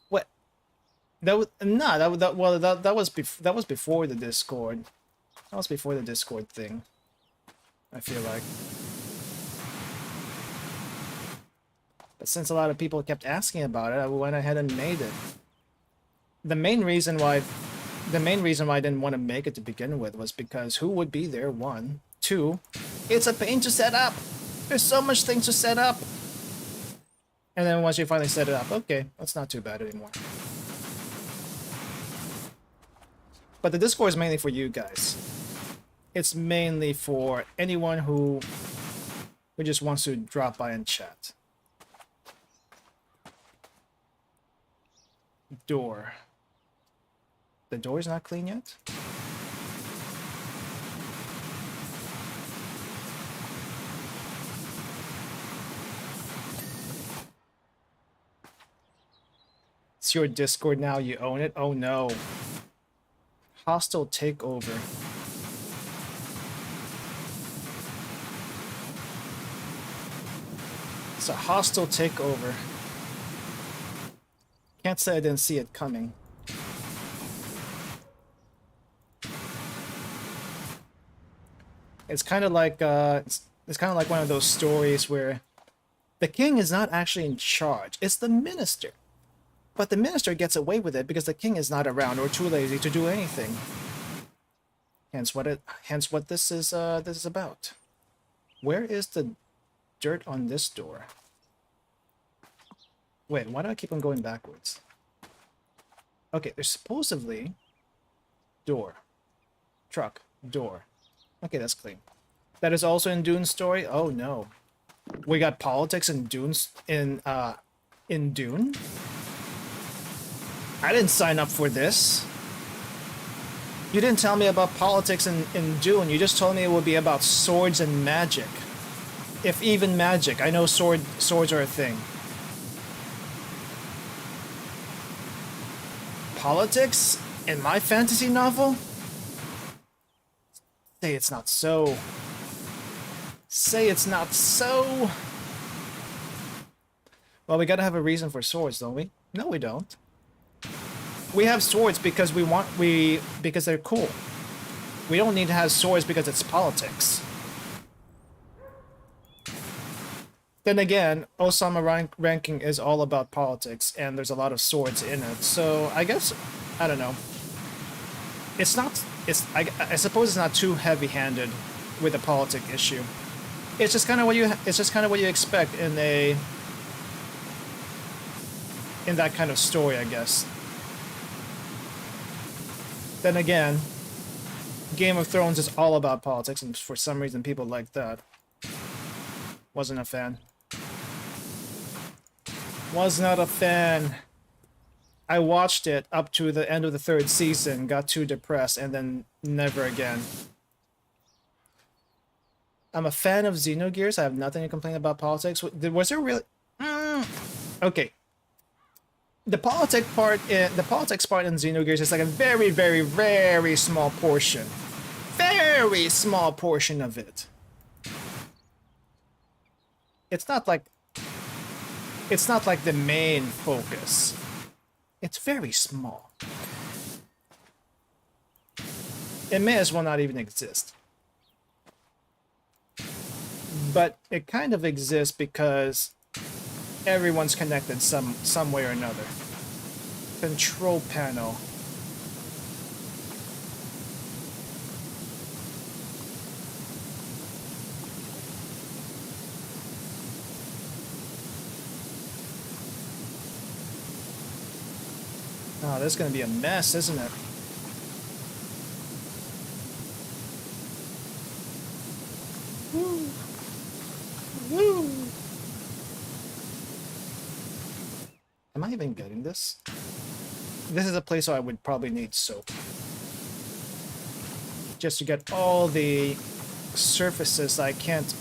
What? That was that was before the Discord. That was before the Discord thing. I feel like. But since a lot of people kept asking about it, I went ahead and made it. The main reason why I didn't want to make it to begin with was because who would be there? One, two, it's a pain to set up. There's so much things to set up. And then once you finally set it up, okay, that's not too bad anymore. But the Discord is mainly for you guys. It's mainly for anyone who just wants to drop by and chat. Door. The door's not clean yet? It's your Discord now, you own it? Oh no. Hostile takeover. It's a hostile takeover. Can't say I didn't see it coming. It's kind of like it's kind of like one of those stories where the king is not actually in charge. It's the minister. But the minister gets away with it because the king is not around or too lazy to do anything. Hence what this is about. Where is the dirt on this door? Wait, why do I keep on going backwards? Okay, there's supposedly door, truck, door. Okay, that's clean. That is also in Dune's story. Oh no, we got politics in Dune's in Dune. I didn't sign up for this. You didn't tell me about politics in Dune. You just told me it would be about swords and magic. If even magic. I know swords are a thing. Politics in my fantasy novel? Say it's not so. Say it's not so. Well, we gotta have a reason for swords, don't we? No, we don't. We have swords because because they're cool. We don't need to have swords because it's politics. Then again, Osama ranking is all about politics, and there's a lot of swords in it. So I guess, I don't know. It's not. I suppose it's not too heavy-handed with a politic issue. It's just kind of what you. It's just kind of what you expect in that kind of story, I guess. Then again, Game of Thrones is all about politics, and for some reason people like that. Wasn't a fan. Was not a fan. I watched it up to the end of the 3rd season, got too depressed, and then never again. I'm a fan of Xenogears. I have nothing to complain about politics. Was there really... Okay. The politics part in Xenogears is like a very, very, very small portion. Very small portion of it. It's not like the main focus. It's very small. It may as well not even exist. But it kind of exists because everyone's connected some way or another. Control panel. Oh, this is going to be a mess, isn't it? Woo. Woo. Am I even getting this? This is a place where I would probably need soap. Just to get all the surfaces I can't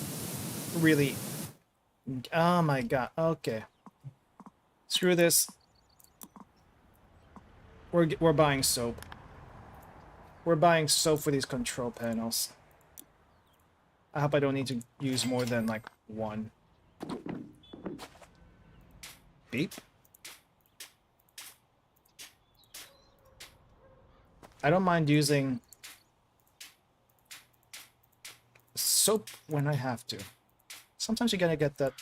really... Oh my god, okay. Screw this. We're buying soap. We're buying soap for these control panels. I hope I don't need to use more than like one. Beep. I don't mind using soap when I have to. Sometimes you gotta get that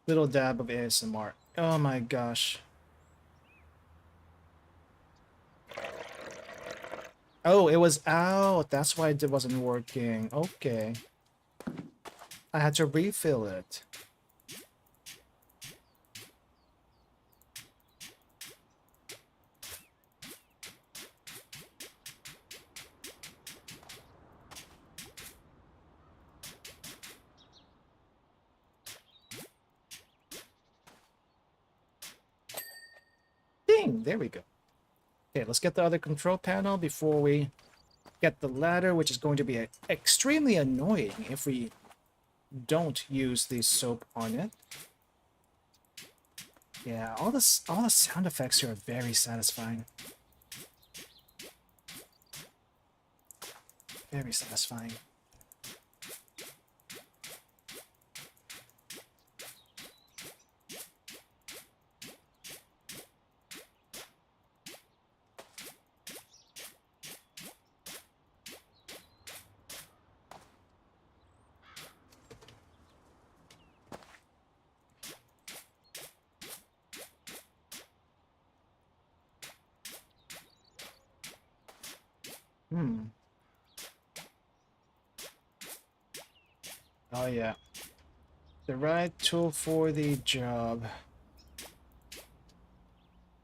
little dab of ASMR. Oh my gosh. Oh, it was out. That's why it wasn't working. Okay. I had to refill it. Ding! There we go. Okay, let's get the other control panel before we get the ladder, which is going to be extremely annoying if we don't use the soap on it. Yeah, all the sound effects here are very satisfying. Very satisfying. Hmm. Oh yeah. The right tool for the job.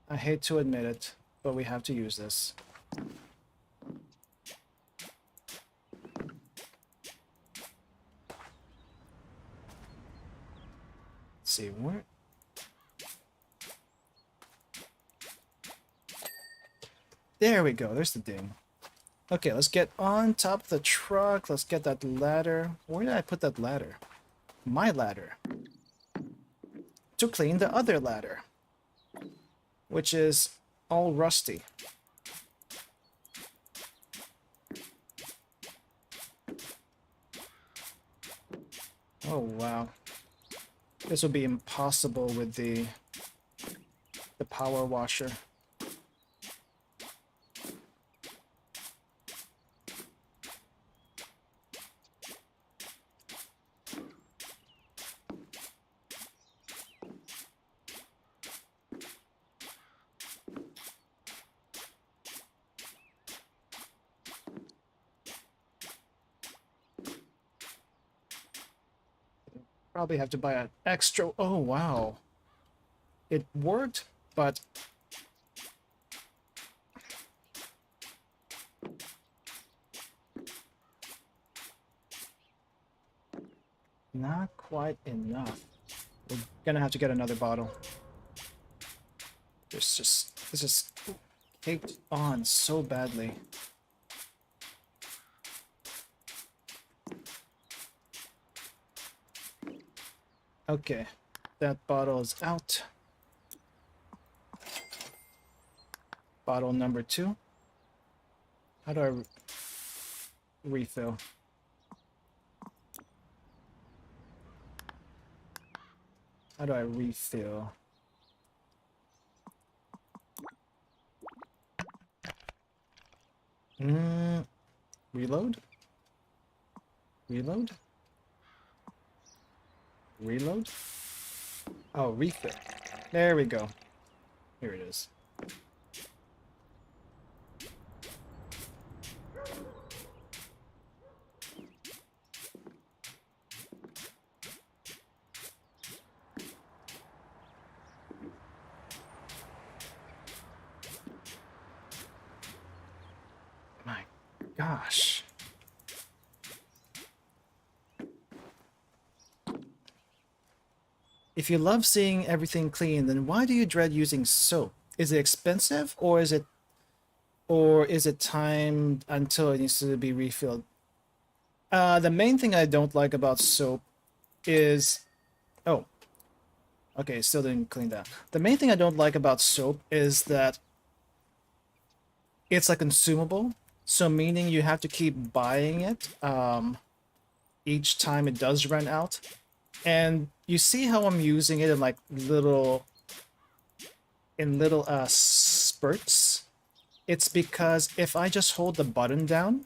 I hate to admit it, but we have to use this. Let's see, where... There we go, there's the ding. Okay, let's get on top of the truck. Let's get that ladder. Where did I put that ladder? My ladder. To clean the other ladder, which is all rusty. Oh wow. This will be impossible with the power washer. Probably have to buy an extra... Oh wow. It worked, but... not quite enough. We're gonna have to get another bottle. This just caked on so badly. Okay, that bottle is out. Bottle number 2. How do I refill? How do I refill? Reload? Reload? Reload? Oh, refill. There we go. Here it is. My gosh. If you love seeing everything clean, then why do you dread using soap? Is it expensive, or is it timed until it needs to be refilled? The main thing I don't like about soap is... Oh. Okay, still didn't clean that. The main thing I don't like about soap is that it's a consumable, so meaning you have to keep buying it each time it does run out. And you see how I'm using it in like little spurts? It's because if I just hold the button down,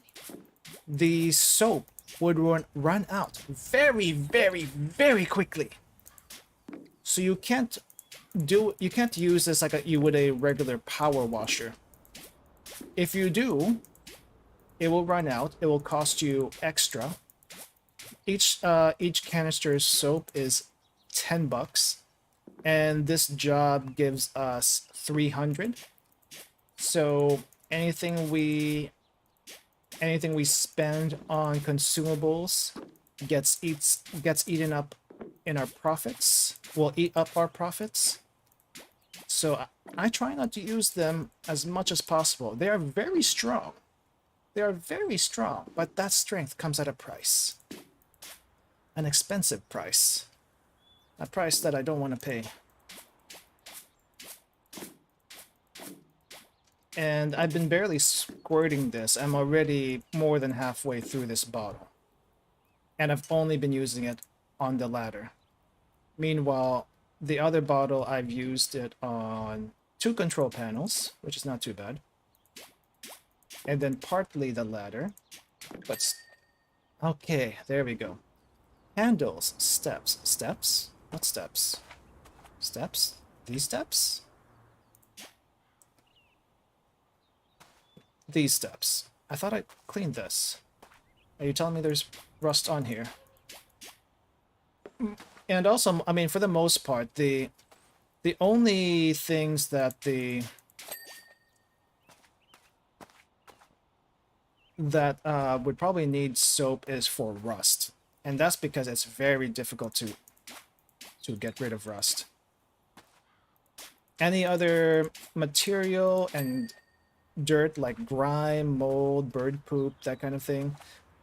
the soap would run out very, very, very quickly. So you can't use this like you would a regular power washer. If you do, it will run out. It will cost you extra. Each canister soap is $10, and this job gives us 300. So anything we spend on consumables gets eaten up in our profits. Will eat up our profits. So I try not to use them as much as possible. They are very strong. They are very strong, but that strength comes at a price. An expensive price. A price that I don't want to pay. And I've been barely squirting this. I'm already more than halfway through this bottle. And I've only been using it on the ladder. Meanwhile, the other bottle, I've used it on 2 control panels, which is not too bad. And then partly the ladder. But okay, there we go. Handles, steps. Steps? What steps? Steps? These steps? These steps. I thought I cleaned this. Are you telling me there's rust on here? And also, I mean, for the most part, the only things that would probably need soap is for rust, and that's because it's very difficult to get rid of rust. Any other material and dirt like grime, mold, bird poop, that kind of thing,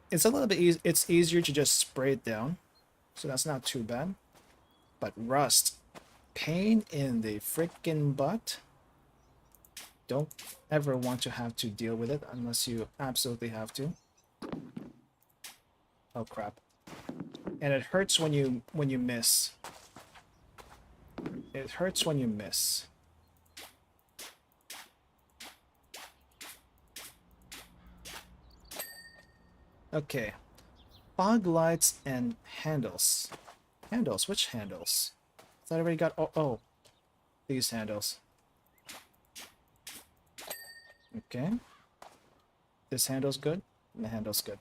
it's a little bit it's easier to just spray it down, so that's not too bad. But rust, pain in the freaking butt. Don't ever want to have to deal with it unless you absolutely have to. Oh crap. And it hurts when you miss. It hurts when you miss. Okay. Fog lights and handles. Handles? Which handles? I thought I already got... Oh. These handles. Okay. This handle's good. And the handle's good.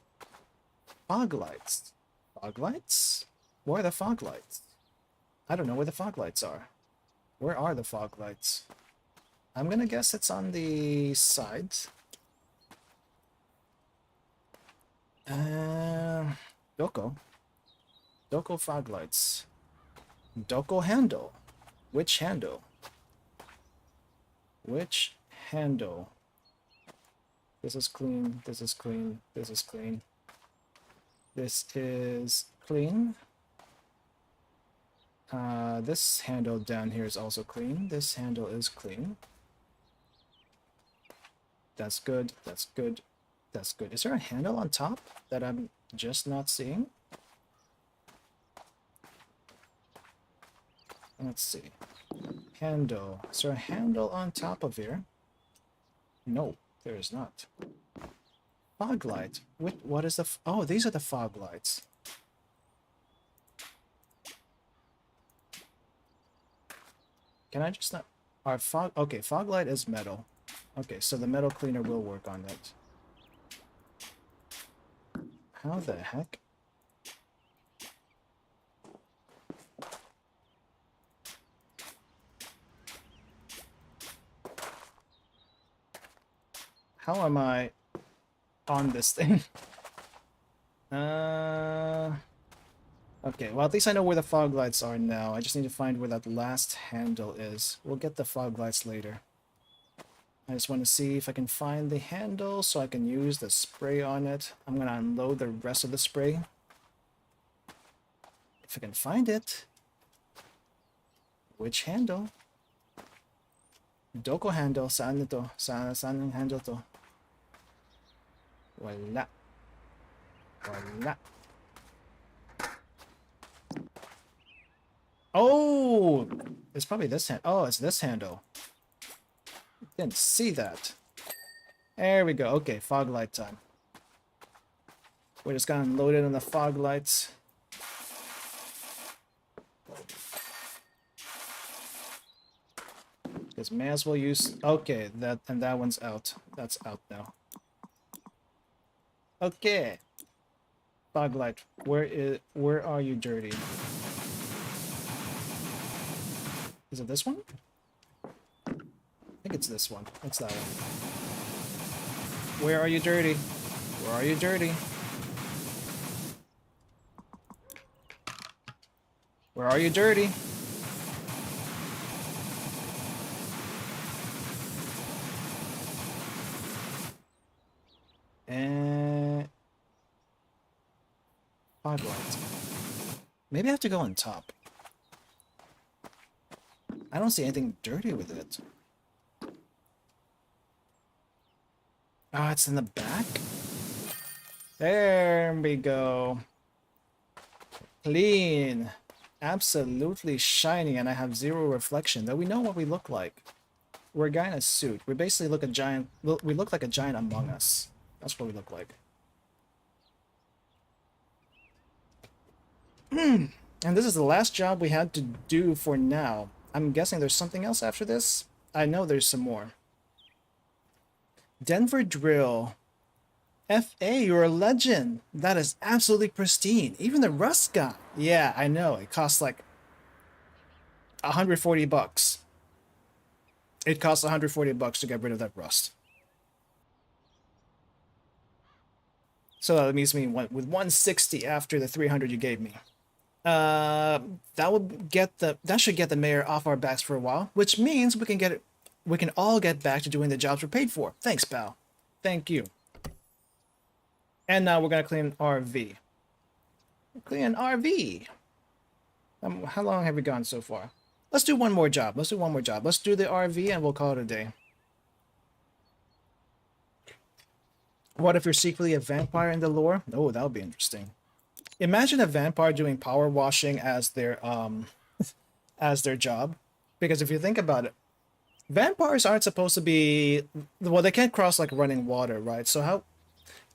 Fog lights. Fog lights? Where are the fog lights? I don't know where the fog lights are. Where are the fog lights? I'm gonna guess it's on the sides. Doko. Doko fog lights. Doko handle. Which handle? Which handle? This is clean. This is clean. This is clean. This is clean. This handle down here is also clean. This handle is clean. That's good. That's good. That's good. Is there a handle on top that I'm just not seeing? Let's see. Handle. Is there a handle on top of here? No, there is not. Fog light. What is the... Oh, these are the fog lights. Can I just not... Our fog... Okay, fog light is metal. Okay, so the metal cleaner will work on it. How the heck? How am I on this thing? Okay, well at least I know where the fog lights are now. I just need to find where that last handle is. We'll get the fog lights later. I just want to see if I can find the handle so I can use the spray on it. I'm going to unload the rest of the spray. If I can find it. Which handle? Doko handle. Saan ito? Saan ang handle to? Wala. Wala. Oh! It's probably this hand. Oh, it's this handle. Didn't see that. There we go. Okay, fog light time. We're just gonna load it on the fog lights. Because may as well use... Okay, that one's out. That's out now. Okay. Fog light. Where are you, dirty? Is it this one? I think it's this one. It's that one. Where are you, dirty? Where are you, dirty? Where are you, dirty? And fog light. Maybe I have to go on top. I don't see anything dirty with it. Oh, it's in the back? There we go. Clean. Absolutely shiny, and I have zero reflection, though we know what we look like. We're a guy in a suit. We basically look we look like a giant Among Us. That's what we look like. And this is the last job we had to do for now. I'm guessing there's something else after this. I know there's some more. Denver Drill. FA, you're a legend. That is absolutely pristine. Even the rust gone. Yeah, I know. It costs like 140 bucks. It costs 140 bucks to get rid of that rust. So that means me with 160 after the 300 you gave me. That should get the mayor off our backs for a while, which means we can all get back to doing the jobs we're paid for. Thanks, pal. Thank you. And now we're gonna clean RV. Clean an RV. How long have we gone so far? Let's do one more job. Let's do one more job. Let's do the RV and we'll call it a day. What if you're secretly a vampire in the lore? Oh, that would be interesting. Imagine a vampire doing power washing as their as their job. Because if you think about it, vampires aren't supposed to be, well, they can't cross like running water, right? So how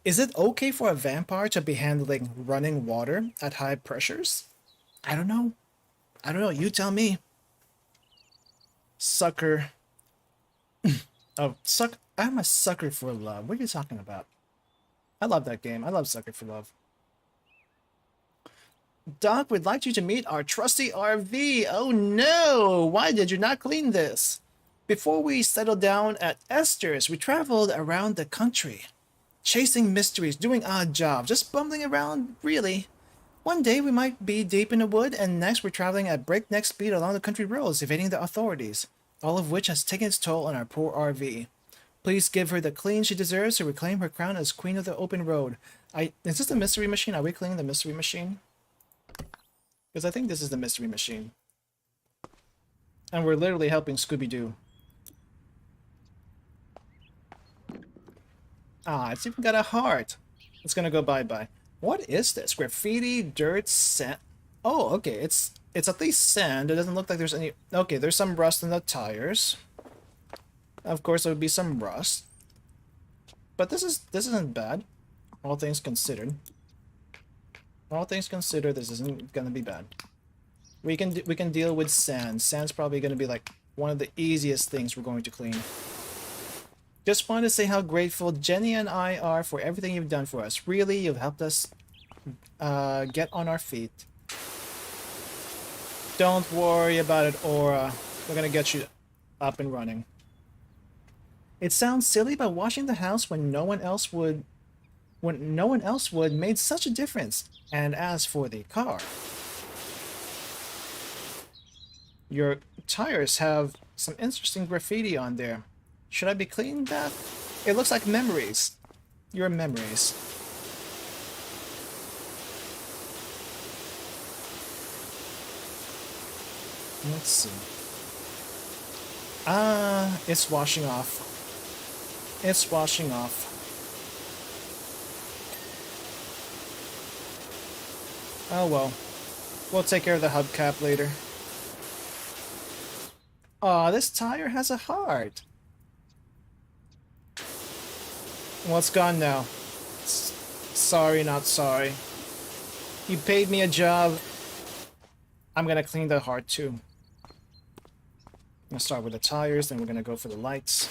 is it okay for a vampire to be handling running water at high pressures? I don't know. I don't know. You tell me. Sucker. Oh, I'm a sucker for love. What are you talking about? I love that game. I love Sucker for Love. Doc would like you to meet our trusty RV. Oh no! Why did you not clean this? Before we settled down at Esther's, we traveled around the country. Chasing mysteries, doing odd jobs, just bumbling around, really. One day we might be deep in the wood, and next we're traveling at breakneck speed along the country roads, evading the authorities, all of which has taken its toll on our poor RV. Please give her the clean she deserves to reclaim her crown as queen of the open road. Is this the mystery machine? Are we cleaning the mystery machine? Because I think this is the mystery machine. And we're literally helping Scooby-Doo. Ah, it's even got a heart. It's gonna go bye-bye. What is this? Graffiti, dirt, sand. Oh, okay. It's at least sand. It doesn't look like there's any. Okay, there's some rust in the tires. Of course, there would be some rust. But this isn't bad. All things considered. All things considered, this isn't gonna be bad. We can deal with sand. Sand's probably gonna be like one of the easiest things we're going to clean. Just wanted to say how grateful Jenny and I are for everything you've done for us. Really, you've helped us get on our feet. Don't worry about it, Aura. We're gonna get you up and running. It sounds silly, but washing the house when no one else would made such a difference. And as for the car, your tires have some interesting graffiti on there. Should I be cleaning that? It looks like memories. Your memories. Let's see. It's washing off. It's washing off. Oh well. We'll take care of the hubcap later. Aw, this tire has a heart. Well, it's gone now. Sorry, not sorry. You paid me a job. I'm gonna clean the heart too. I'm gonna start with the tires, then we're gonna go for the lights.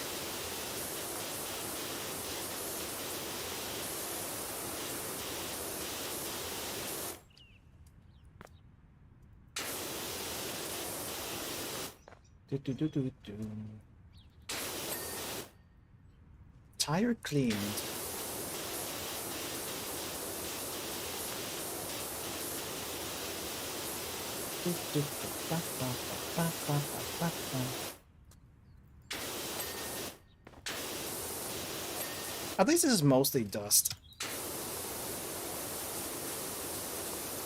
Tire cleaned. At least this is mostly dust.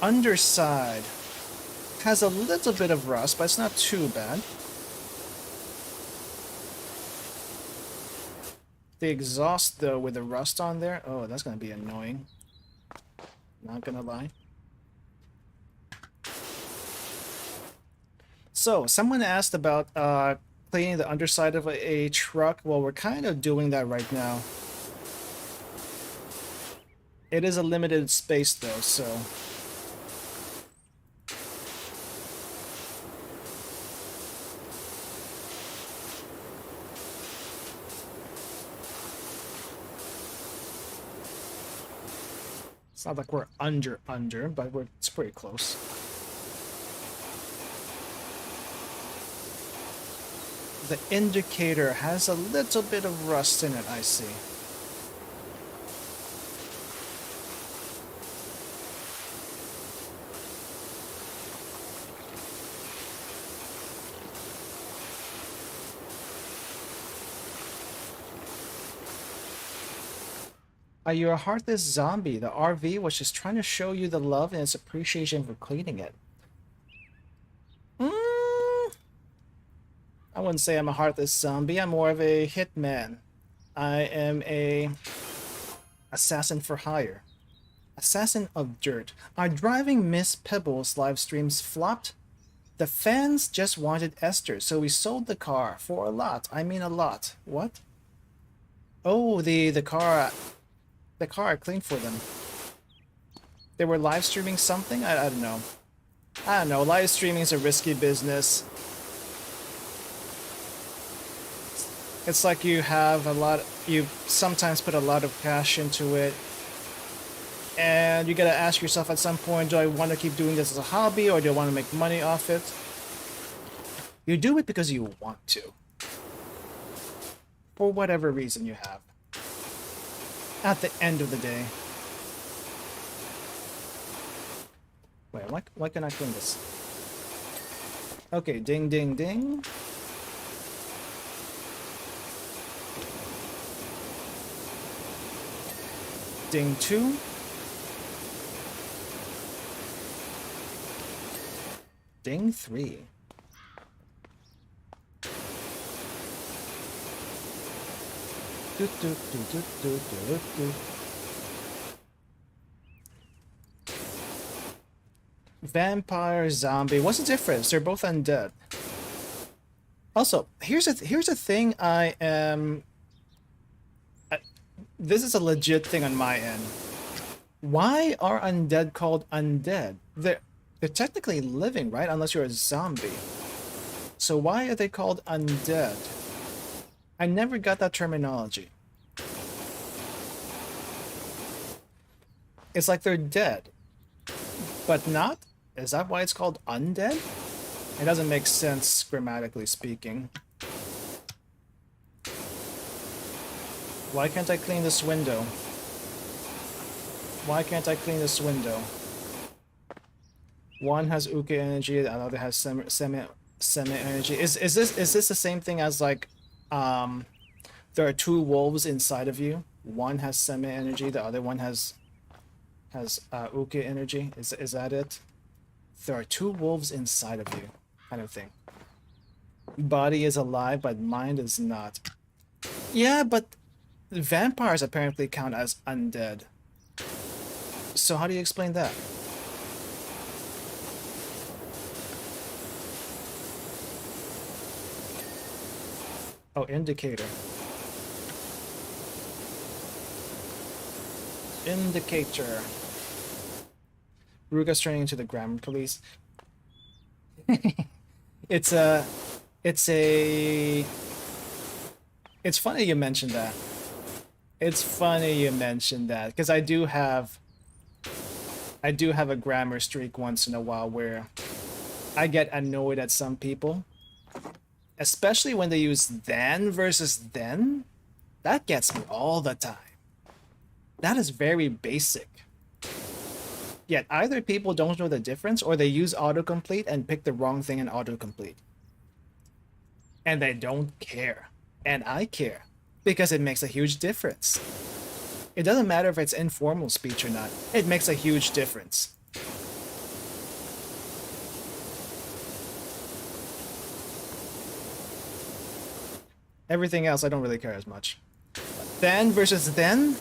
Underside has a little bit of rust, but it's not too bad. The exhaust, though, with the rust on there, oh, that's gonna be annoying. Not gonna lie. So, someone asked about cleaning the underside of a truck. Well, we're kind of doing that right now. It is a limited space, though, so... It's not like we're under, but it's pretty close. The indicator has a little bit of rust in it, I see. You're a heartless zombie. The RV was just trying to show you the love and its appreciation for cleaning it. I wouldn't say I'm a heartless zombie. I'm more of a hitman. I am a assassin for hire. Assassin of dirt. Our driving Miss Pebbles live streams flopped. The fans just wanted Esther, so we sold the car for a lot. I mean a lot. What? Oh, the car I cleaned for them. They were live streaming something? I don't know. I don't know. Live streaming is a risky business. It's like you sometimes put a lot of cash into it. And you gotta ask yourself at some point, do I want to keep doing this as a hobby or do I want to make money off it? You do it because you want to. For whatever reason you have. At the end of the day. Wait, why can I clean this? Okay, ding ding ding. Ding 2. Ding 3. Do, do, do, do, do, do, do. Vampire, zombie. What's the difference? They're both undead. Also, here's a thing I am... this is a legit thing on my end. Why are undead called undead? They're technically living, right? Unless you're a zombie. So why are they called undead? I never got that terminology. It's like they're dead, but not? Is that why it's called undead? It doesn't make sense grammatically speaking. Why can't I clean this window? Why can't I clean this window? One has uke energy, the other has semi energy. Is this the same thing as like there are two wolves inside of you? One has semi energy, the other one has uke energy. Is that it? There are two wolves inside of you, kind of thing. Body is alive, but mind is not. Yeah, but vampires apparently count as undead. So how do you explain that? Oh, indicator. Indicator. Ruga's turning into the grammar police. It's funny you mentioned that. It's funny you mentioned that because I do have a grammar streak once in a while where I get annoyed at some people, especially when they use then versus then. That gets me all the time. That is very basic. Yet either people don't know the difference or they use autocomplete and pick the wrong thing in autocomplete. And they don't care. And I care. Because it makes a huge difference. It doesn't matter if it's informal speech or not. It makes a huge difference. Everything else I don't really care as much. Then versus then,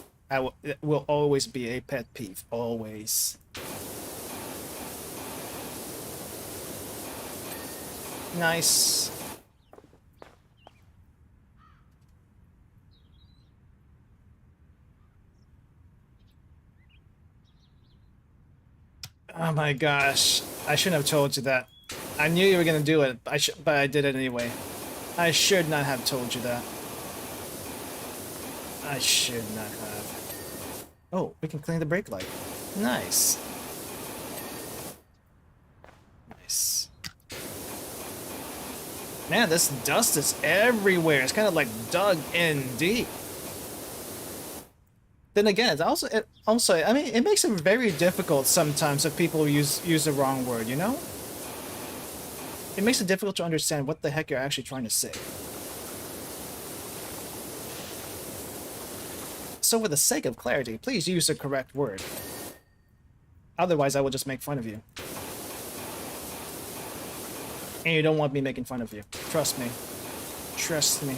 it will always be a pet peeve. Always. Nice. Oh my gosh. I shouldn't have told you that. I knew you were gonna do it, but I did it anyway. I should not have told you that. I should not have. Oh, we can clean the brake light. Nice. Nice. Man, this dust is everywhere. It's kind of like dug in deep. Then again, it's also, I mean, it makes it very difficult sometimes if people use the wrong word, you know? It makes it difficult to understand what the heck you're actually trying to say. So for the sake of clarity, please use the correct word. Otherwise, I will just make fun of you. And you don't want me making fun of you. Trust me. Trust me.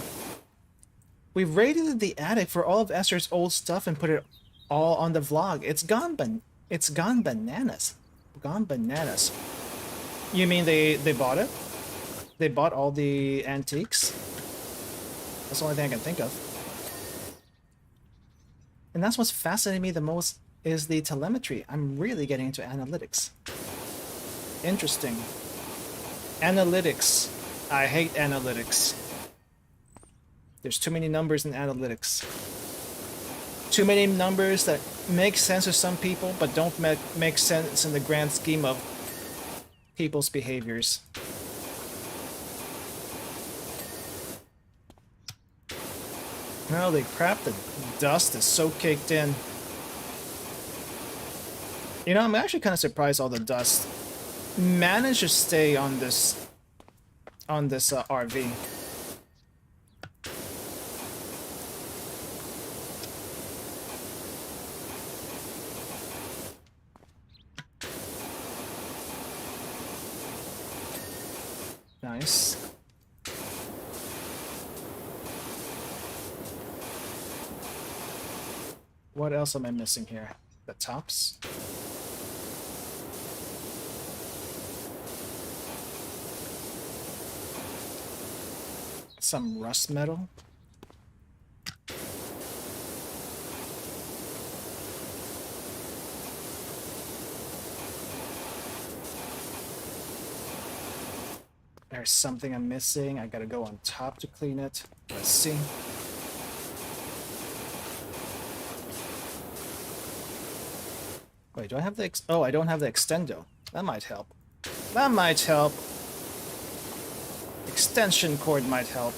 We've raided the attic for all of Esther's old stuff and put it all on the vlog. It's gone bananas. Gone bananas. You mean they bought it? They bought all the antiques? That's the only thing I can think of. And that's what's fascinating me the most is the telemetry. I'm really getting into analytics. Interesting. Analytics. I hate analytics. There's too many numbers in analytics. Too many numbers that make sense to some people, but don't make sense in the grand scheme of people's behaviors. Holy crap, the dust is so caked in. You know, I'm actually kind of surprised all the dust managed to stay on this RV. Nice. What else am I missing here? The tops? Some rust metal? There's something I'm missing. I gotta go on top to clean it. Let's see. Wait, do I have the oh, I don't have the extendo. That might help. That might help. Extension cord might help.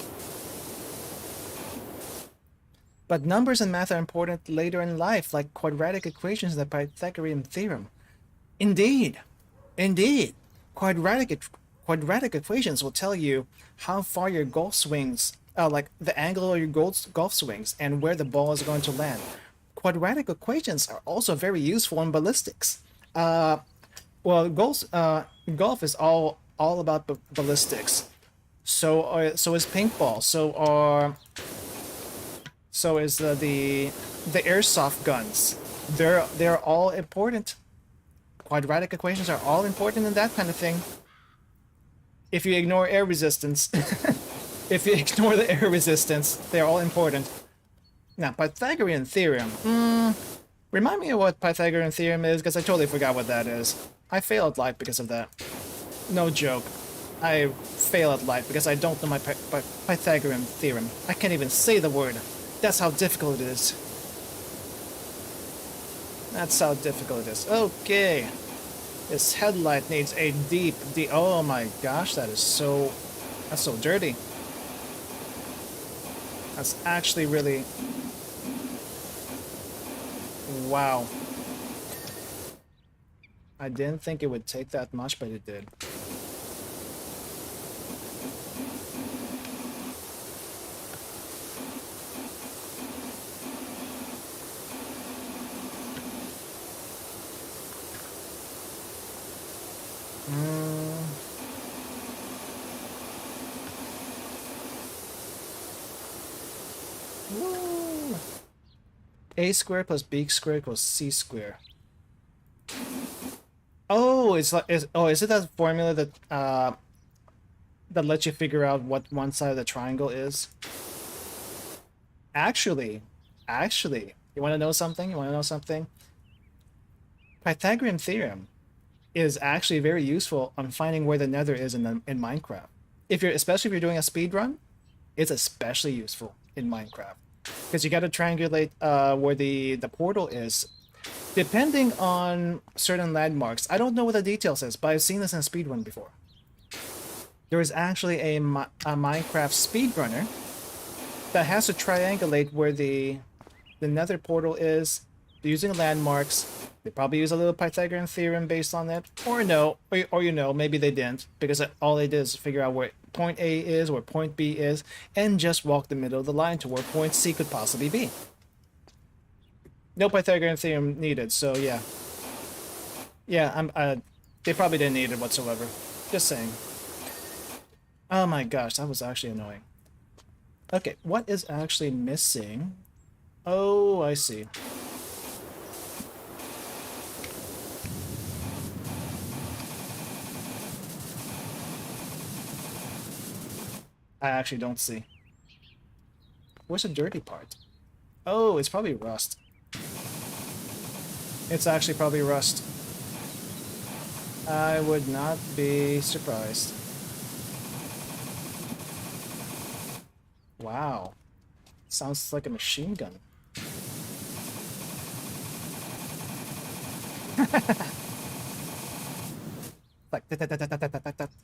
But numbers and math are important later in life, like quadratic equations and the Pythagorean theorem. Indeed. Indeed. Quadratic equations will tell you how far your golf swings, like the angle of your golf swings and where the ball is going to land. Quadratic equations are also very useful in ballistics. Well, golf is all about ballistics. So is paintball. So is the airsoft guns. They're all important. Quadratic equations are all important in that kind of thing. If you ignore air resistance, if you ignore the air resistance, they're all important. Now, Pythagorean theorem. Remind me of what Pythagorean theorem is, because I totally forgot what that is. I fail at life because of that. No joke. I fail at life because I don't know my Pythagorean theorem. I can't even say the word. That's how difficult it is. That's how difficult it is. Okay. This headlight needs a deep. Oh my gosh, that's so dirty. That's actually really... Wow. I didn't think it would take that much, but it did. A squared plus B squared equals C squared. Oh, is it that formula that that lets you figure out what one side of the triangle is? Actually, you want to know something? Pythagorean theorem is actually very useful on finding where the nether is in Minecraft. Especially if you're doing a speed run, it's especially useful in Minecraft. Because you got to triangulate where the portal is Depending on certain landmarks, I don't know what the details is, but I've seen this in a speedrun before. There is actually a Minecraft speedrunner that has to triangulate where the nether portal is using landmarks. They probably use a little Pythagorean theorem based on it, or no, or you know, maybe they didn't, because all they did is figure out where point A is, where point B is, and just walk the middle of the line to where point C could possibly be. No Pythagorean theorem needed, so yeah. Yeah, they probably didn't need it whatsoever. Just saying. Oh my gosh, that was actually annoying. Okay, what is actually missing? Oh, I see. I actually don't see. Where's the dirty part? Oh, it's probably rust. It's actually probably rust. I would not be surprised. Wow. Sounds like a machine gun. Like that.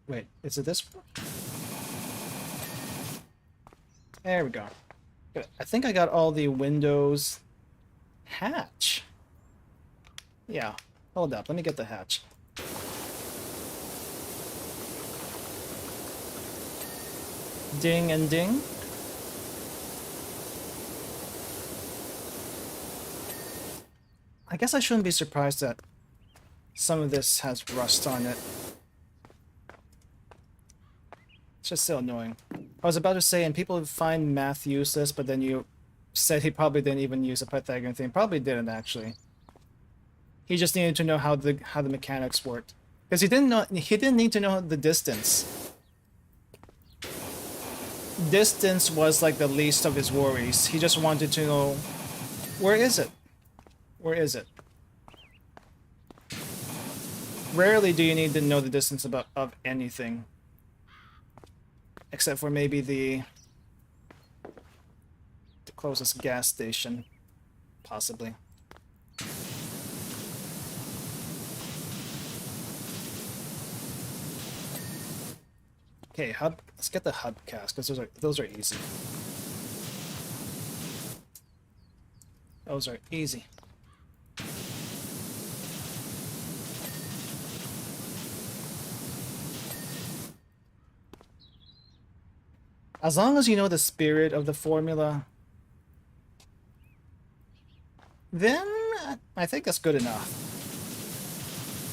Wait, is it this one? There we go. Good. I think I got all the windows. Hatch. Yeah, hold up. Let me get the hatch. Ding and ding. I guess I shouldn't be surprised that some of this has rust on it. It's just so annoying. I was about to say, and people find math useless, but then you said he probably didn't even use a Pythagorean thing. Probably didn't, actually. He just needed to know how the mechanics worked. Because he didn't need to know the distance. Distance was like the least of his worries. He just wanted to know, where is it? Where is it? Rarely do you need to know the distance of anything. Except for maybe the closest gas station. Possibly. Okay, hub. Let's get the hub cast, because those are easy. Those are easy. As long as you know the spirit of the formula, then I think that's good enough.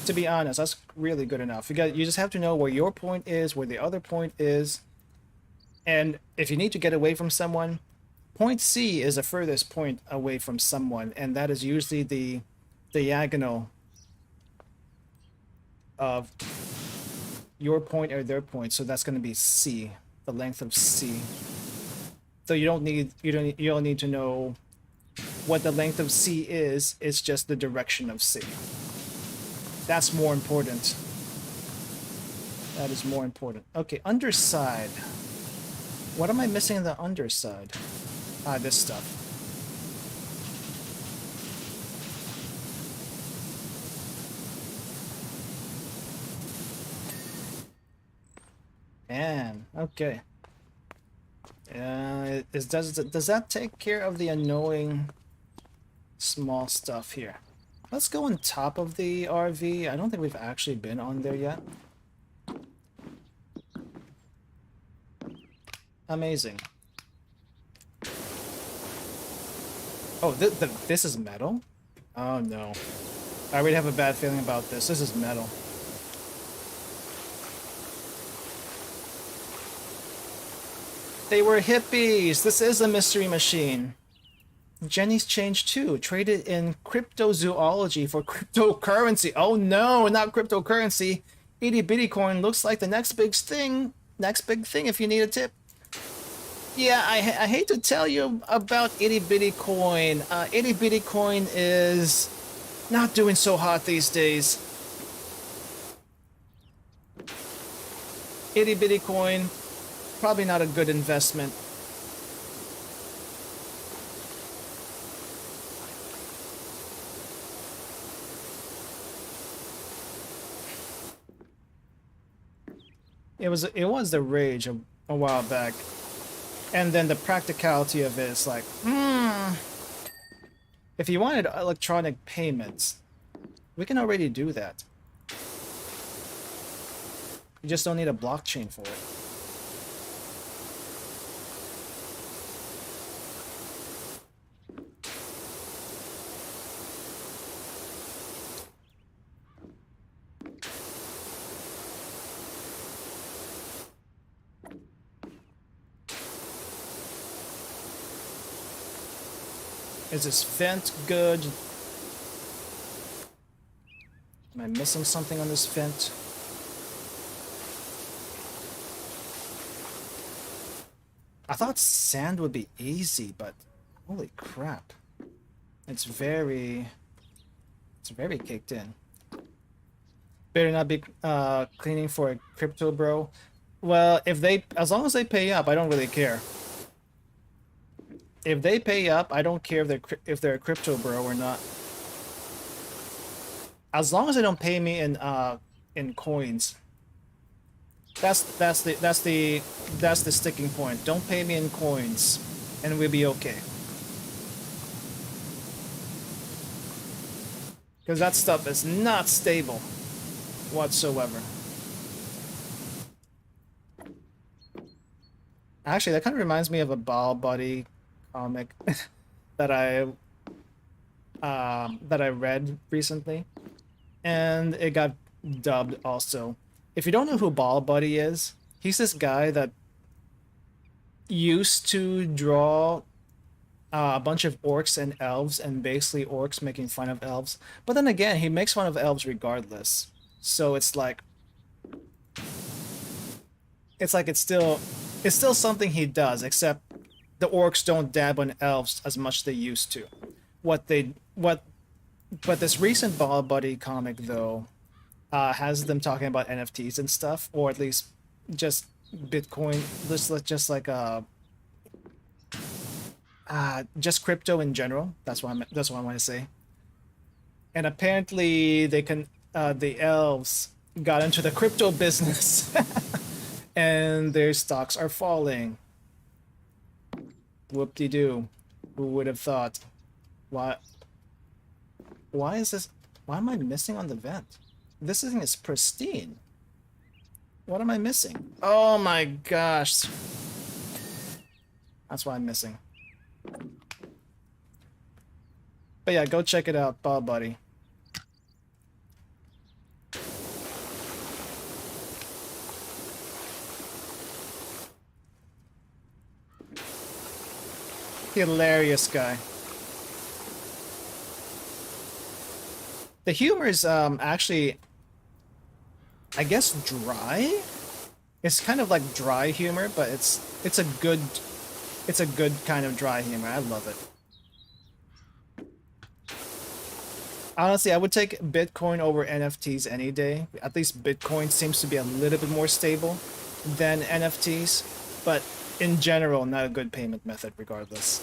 To be honest, that's really good enough. You just have to know where your point is, where the other point is, and if you need to get away from someone, point C is the furthest point away from someone, and that is usually the diagonal of your point or their point, so that's going to be C. The length of C. So you don't need to know what the length of C is. It's just the direction of C. That's more important. That is more important. Okay, underside. What am I missing in the underside? Ah, this stuff. Man, okay. Does that take care of the annoying small stuff here? Let's go on top of the RV. I don't think we've actually been on there yet. Amazing. Oh, this is metal? Oh no. I already have a bad feeling about this. This is metal. They were hippies! This is a mystery machine. Jenny's changed too. Traded in cryptozoology for cryptocurrency. Oh no, not cryptocurrency. Itty bitty coin looks like the next big thing. Next big thing if you need a tip. Yeah, I hate to tell you about Itty Bitty Coin. Itty Bitty Coin is not doing so hot these days. Itty Bitty Coin, probably not a good investment. It was the rage a while back. And then the practicality of it is like, if you wanted electronic payments, we can already do that. You just don't need a blockchain for it. Is this vent good? Am I missing something on this vent? I thought sand would be easy, but holy crap. It's very caked in. Better not be cleaning for a crypto bro. Well, as long as they pay up, I don't really care. If they pay up, I don't care if they're a crypto bro or not. As long as they don't pay me in coins. That's the sticking point. Don't pay me in coins, and we'll be okay. Because that stuff is not stable whatsoever. Actually, that kind of reminds me of a Ball Buddy comic that I read recently, and it got dubbed also. If you don't know who Ball Buddy is, he's this guy that used to draw a bunch of orcs and elves, and basically orcs making fun of elves. But then again, he makes fun of elves regardless. So it's still something he does, except the orcs don't dab on elves as much as they used to. But this recent Ball Buddy comic though has them talking about NFTs and stuff, or at least just Bitcoin, just like just crypto in general. That's what I want to say. And apparently the elves got into the crypto business and their stocks are falling. Whoop-de-doo. Who would have thought? Why is this? Why am I missing on the vent? This thing is pristine. What am I missing? Oh my gosh. That's why I'm missing. But yeah, go check it out, Ball Buddy. Hilarious guy. The humor is actually, I guess, dry. It's kind of like dry humor, but it's a good kind of dry humor. I love it. Honestly, I would take Bitcoin over NFTs any day. At least Bitcoin seems to be a little bit more stable than NFTs, but in general, not a good payment method regardless.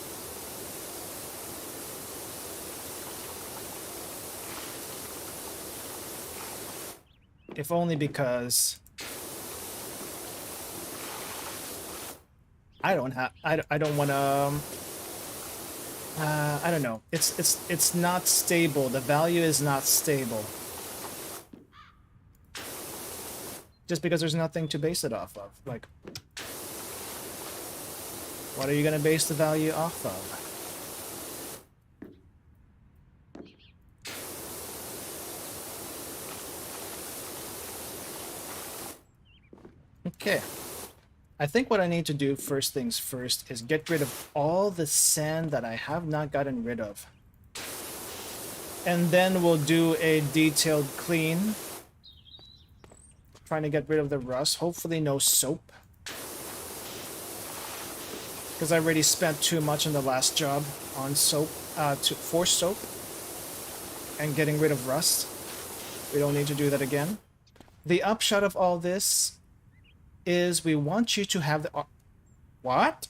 If only because I don't want to I don't know. It's not stable. The value is not stable. Just because there's nothing to base it off of. Like, what are you gonna base the value off of? Okay. I think what I need to do first things first is get rid of all the sand that I have not gotten rid of. And then we'll do a detailed clean. Trying to get rid of the rust. Hopefully no soap. because I already spent too much on the last job on soap, for soap, and getting rid of rust. We don't need to do that again. The upshot of all this is we want you to have the... What?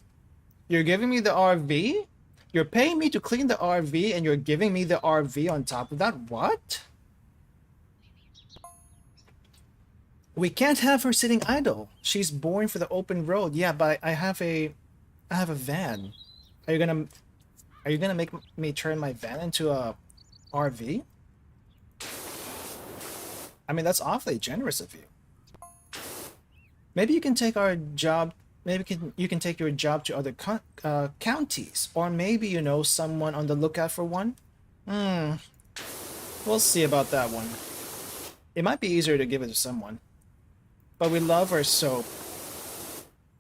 You're giving me the RV? You're paying me to clean the RV and you're giving me the RV on top of that? What? We can't have her sitting idle. She's born for the open road. Yeah, but I have a van. Are you gonna make me turn my van into a RV? I mean, that's awfully generous of you. Maybe you can take our job. Maybe you can take your job to other counties, or maybe you know someone on the lookout for one. We'll see about that one. It might be easier to give it to someone. But we love our soap.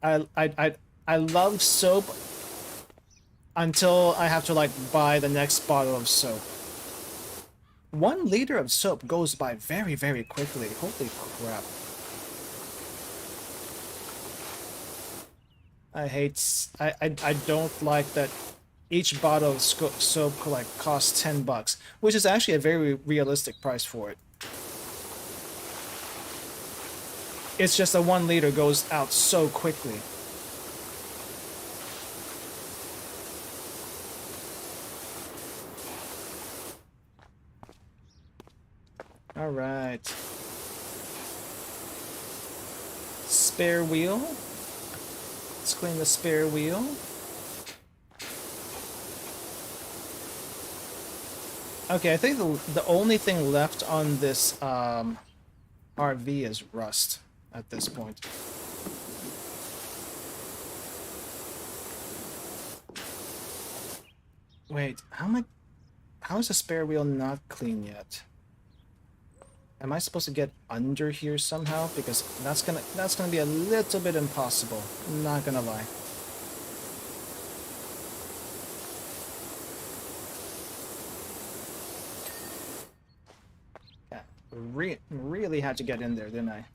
I love soap until I have to like buy the next bottle of soap. 1 liter of soap goes by very, very quickly. Holy crap. I don't like that each bottle of soap like costs $10, which is actually a very realistic price for it. It's just that 1 liter goes out so quickly. All right. Spare wheel. Let's clean the spare wheel. Okay, I think the only thing left on this RV is rust at this point. Wait, how is the spare wheel not clean yet? Am I supposed to get under here somehow? Because that's gonna be a little bit impossible. I'm not gonna lie. Yeah, really had to get in there, didn't I?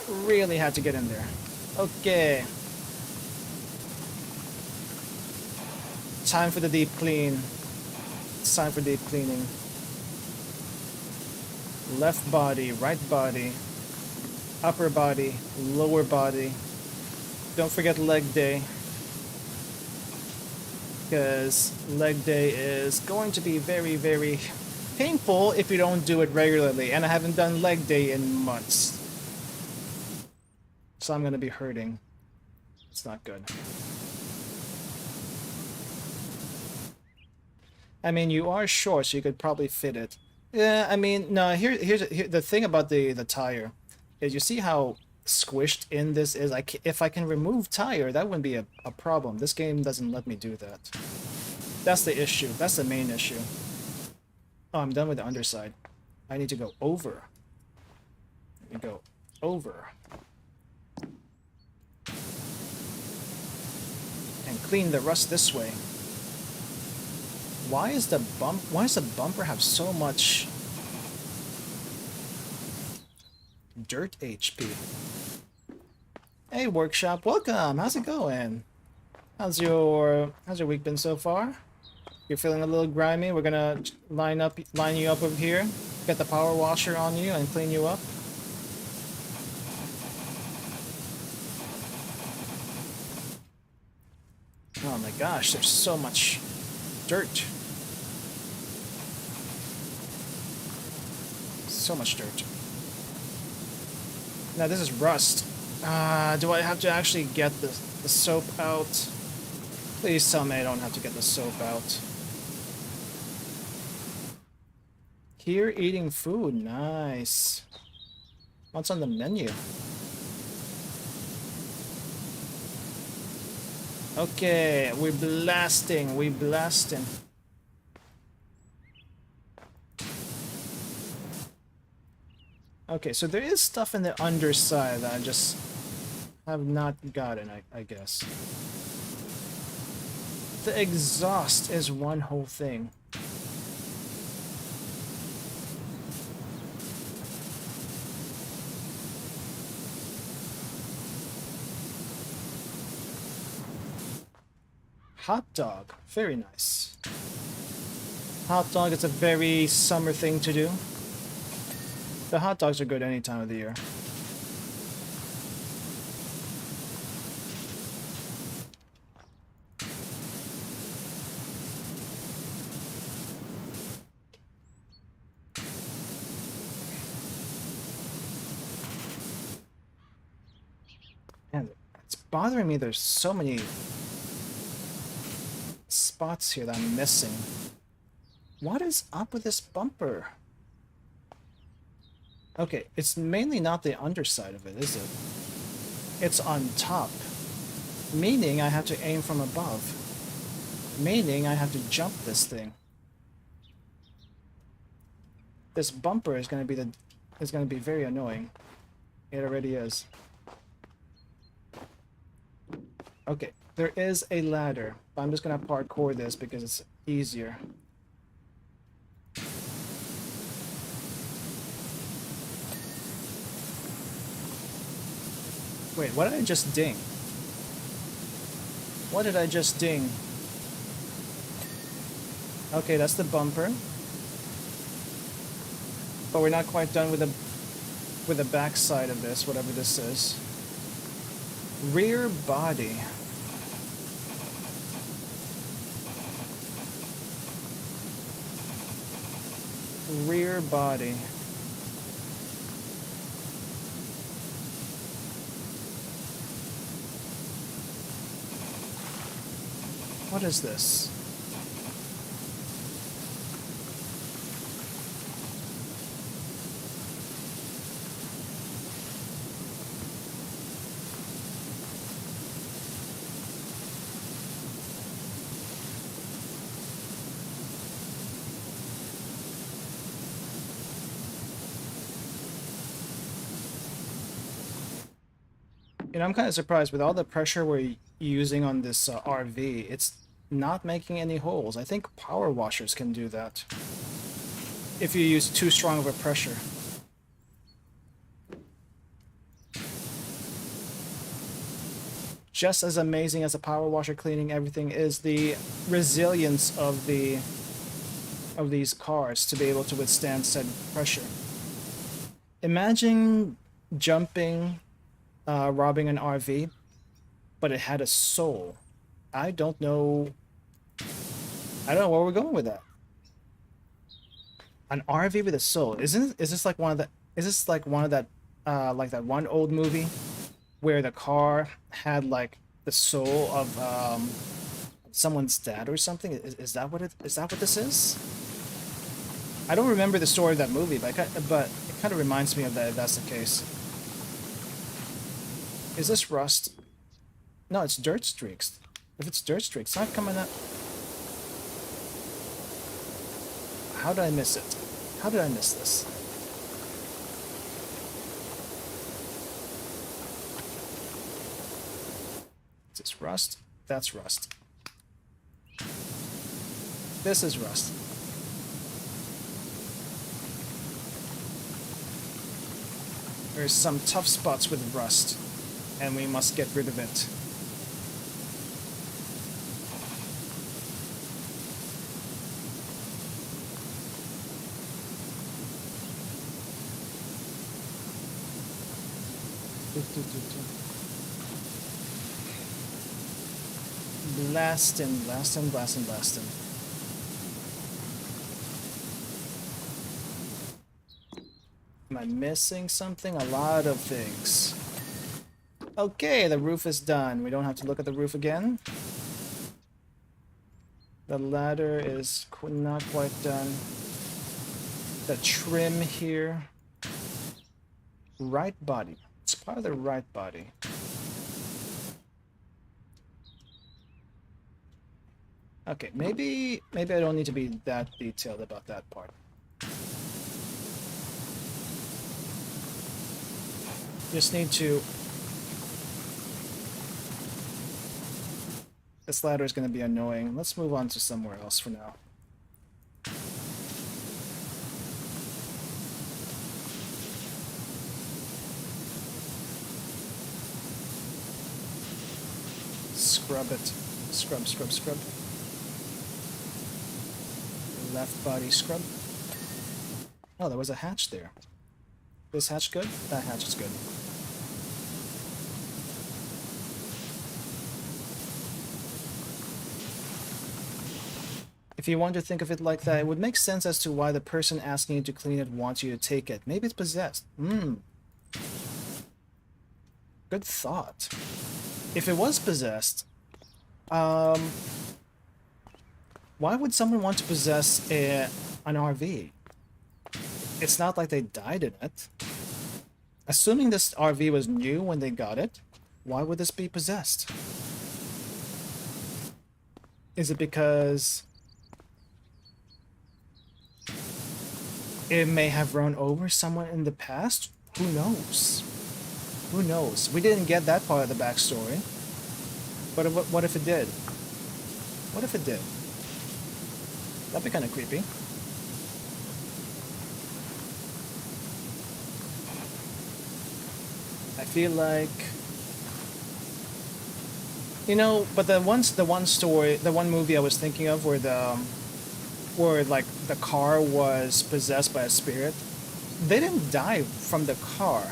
Really had to get in there. Okay. Time for the deep clean. It's time for deep cleaning. Left body, right body, upper body, lower body. Don't forget leg day, because leg day is going to be very, very painful if you don't do it regularly, and I haven't done leg day in months. So I'm going to be hurting. It's not good. I mean, you are short, so you could probably fit it. Yeah, I mean, no, here's the thing about the tire is you see how squished in this is. If I can remove tire, that wouldn't be a problem. This game doesn't let me do that. That's the issue. That's the main issue. Oh, I'm done with the underside. I need to go over. Let me go over. And clean the rust this way. Why does the bumper have so much dirt HP? Hey workshop, welcome. How's it going? How's your week been so far? You're feeling a little grimy. We're gonna line you up over here. Get the power washer on you and clean you up. Oh my gosh, there's so much dirt. So much dirt. Now this is rust. Do I have to actually get the soap out? Please tell me I don't have to get the soap out. Here eating food, nice. What's on the menu? Okay, we're blasting, we're blasting. Okay, so there is stuff in the underside that I just have not gotten, I guess. The exhaust is one whole thing. Hot dog. Very nice. Hot dog is a very summer thing to do. The hot dogs are good any time of the year. Man, it's bothering me. There's so many spots here that I'm missing. What is up with this bumper? Okay, it's mainly not the underside of it, is it? It's on top. Meaning I have to aim from above. Meaning I have to jump this thing. This bumper is going to be very annoying. It already is. Okay, there is a ladder, but I'm just going to parkour this because it's easier. Wait, what did I just ding? What did I just ding? Okay, that's the bumper. But we're not quite done with the back side of this, whatever this is. Rear body. Rear body. What is this? You know, I'm kind of surprised with all the pressure we're using on this RV. It's not making any holes. I think power washers can do that if you use too strong of a pressure. Just as amazing as a power washer cleaning everything is the resilience of these cars to be able to withstand said pressure. Imagine jumping, robbing an RV, but it had a soul. I don't know where we're going with that. An RV with a soul. Is this like one of that like that one old movie where the car had like the soul of someone's dad or something? Is that what this is? I don't remember the story of that movie, but it kind of reminds me of that if that's the case. Is this rust? No, it's dirt streaks. If it's dirt streaks, it's not coming up. How did I miss it? How did I miss this? Is this rust? That's rust. This is rust. There's some tough spots with rust, and we must get rid of it. Blasting, blasting, blasting, blasting. Am I missing something? A lot of things. Okay, the roof is done. We don't have to look at the roof again. The ladder is not quite done. The trim here. Right body. It's part of the right body. Okay, maybe I don't need to be that detailed about that part. Just need to... This ladder is going to be annoying. Let's move on to somewhere else for now. Scrub it. Scrub, scrub, scrub. Left body scrub. Oh, there was a hatch there. This hatch good? That hatch is good. If you want to think of it like that, it would make sense as to why the person asking you to clean it wants you to take it. Maybe it's possessed. Good thought. If it was possessed, why would someone want to possess an RV? It's not like they died in it. Assuming this RV was new when they got it, why would this be possessed? Is it because it may have run over someone in the past? Who knows? Who knows? We didn't get that part of the backstory. But what if it did? What if it did? That'd be kind of creepy. I feel like, you know, but the one movie I was thinking of where like the car was possessed by a spirit, they didn't die from the car.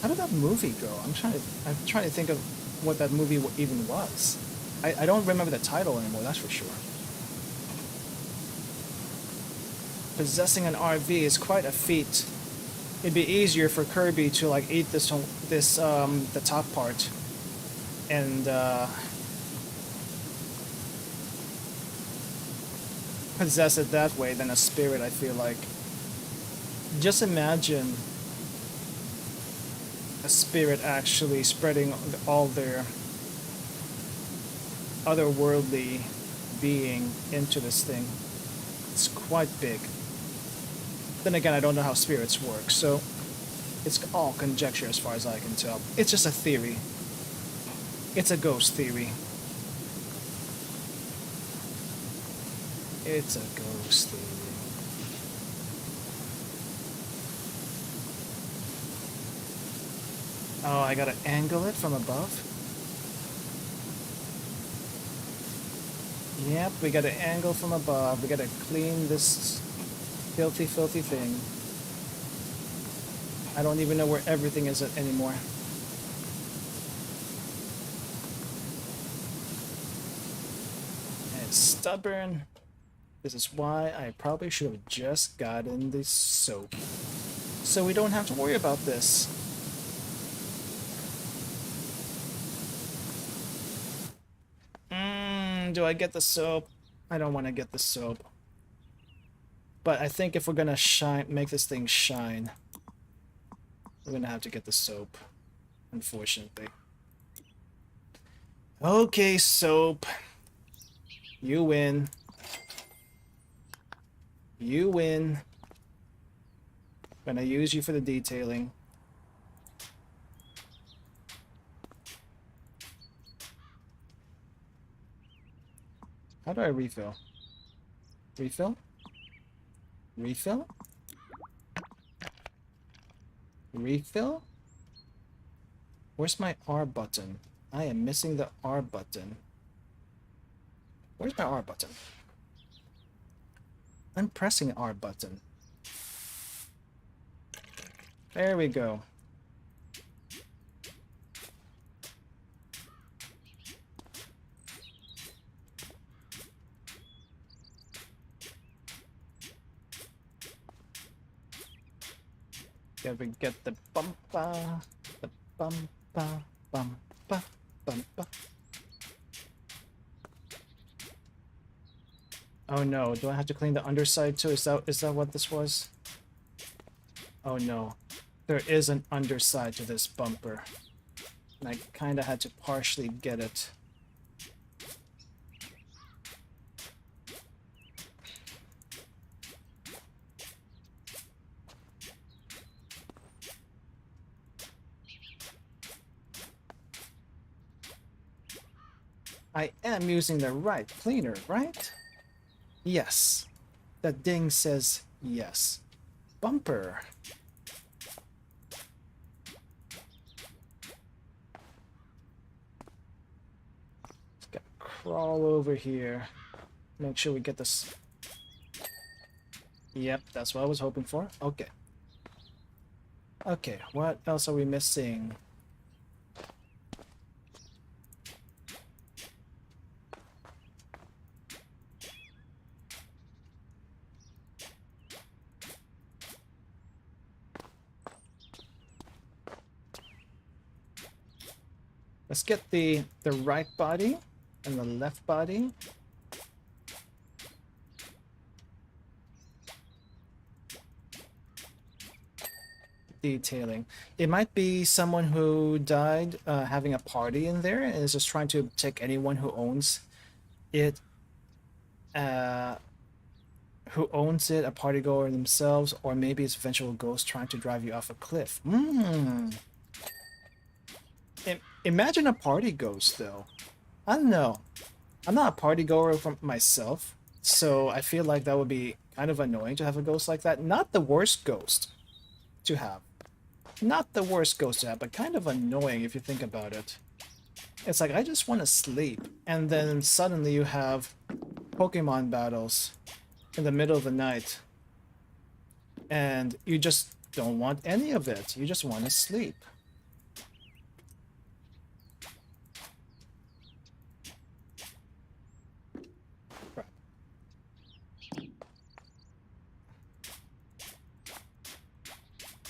How did that movie go? I'm trying to think of what that movie even was. I don't remember the title anymore, that's for sure. Possessing an RV is quite a feat. It'd be easier for Kirby to like eat the top part and possess it that way than a spirit, I feel like. Just imagine a spirit actually spreading all their otherworldly being into this thing. It's quite big. Then again, I don't know how spirits work, so it's all conjecture as far as I can tell. It's just a theory. It's a ghost theory. It's a ghost theory. Oh, I gotta angle it from above? Yep, we gotta angle from above. We gotta clean this filthy, filthy thing. I don't even know where everything is anymore. And it's stubborn. This is why I probably should have just gotten the soap. So we don't have to worry about this. Do I get the soap? I don't want to get the soap. But I think if we're gonna make this thing shine, we're gonna have to get the soap, unfortunately. Okay, soap. You win. You win. Gonna use you for the detailing. How do I refill? Refill? Refill? Refill? Where's my R button? I am missing the R button. Where's my R button? I'm pressing R button. There we go. Gotta get the bumpa, bumpa, bumpa. Oh no, do I have to clean the underside too? Is that what this was? Oh no, there is an underside to this bumper. And I kinda had to partially get it. I am using the right cleaner, right? Yes. That ding says yes. Bumper. crawl over here. Make sure we get this. Yep, that's what I was hoping for. Okay. Okay, what else are we missing? Let's get the right body and the left body. Detailing. It might be someone who died having a party in there and is just trying to take anyone who owns it, a party goer themselves, or maybe it's a vengeful ghost trying to drive you off a cliff. Imagine a party ghost, though. I don't know. I'm not a party goer from myself, so I feel like that would be kind of annoying to have a ghost like that. Not the worst ghost to have. Not the worst ghost to have, but kind of annoying if you think about it. It's like, I just want to sleep, and then suddenly you have Pokemon battles in the middle of the night, and you just don't want any of it. You just want to sleep.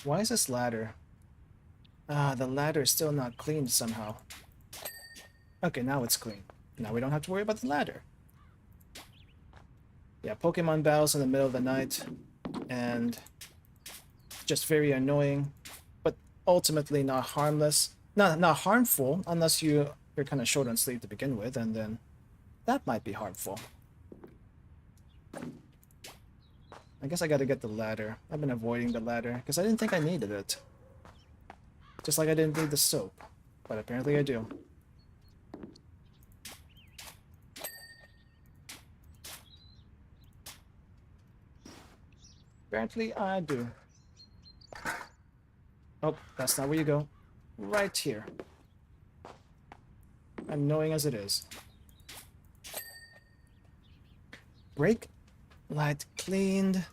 Why is this ladder? The ladder is still not cleaned somehow. Okay, now it's clean. Now we don't have to worry about the ladder. Yeah, Pokemon battles in the middle of the night, and just very annoying, but ultimately not harmless. Not harmful, unless you're kind of short on sleep to begin with, and then that might be harmful. I guess I gotta get the ladder. I've been avoiding the ladder, because I didn't think I needed it. Just like I didn't need the soap, but apparently I do. Apparently I do. Oh, that's not where you go. Right here. Annoying as it is. Brake light cleaned.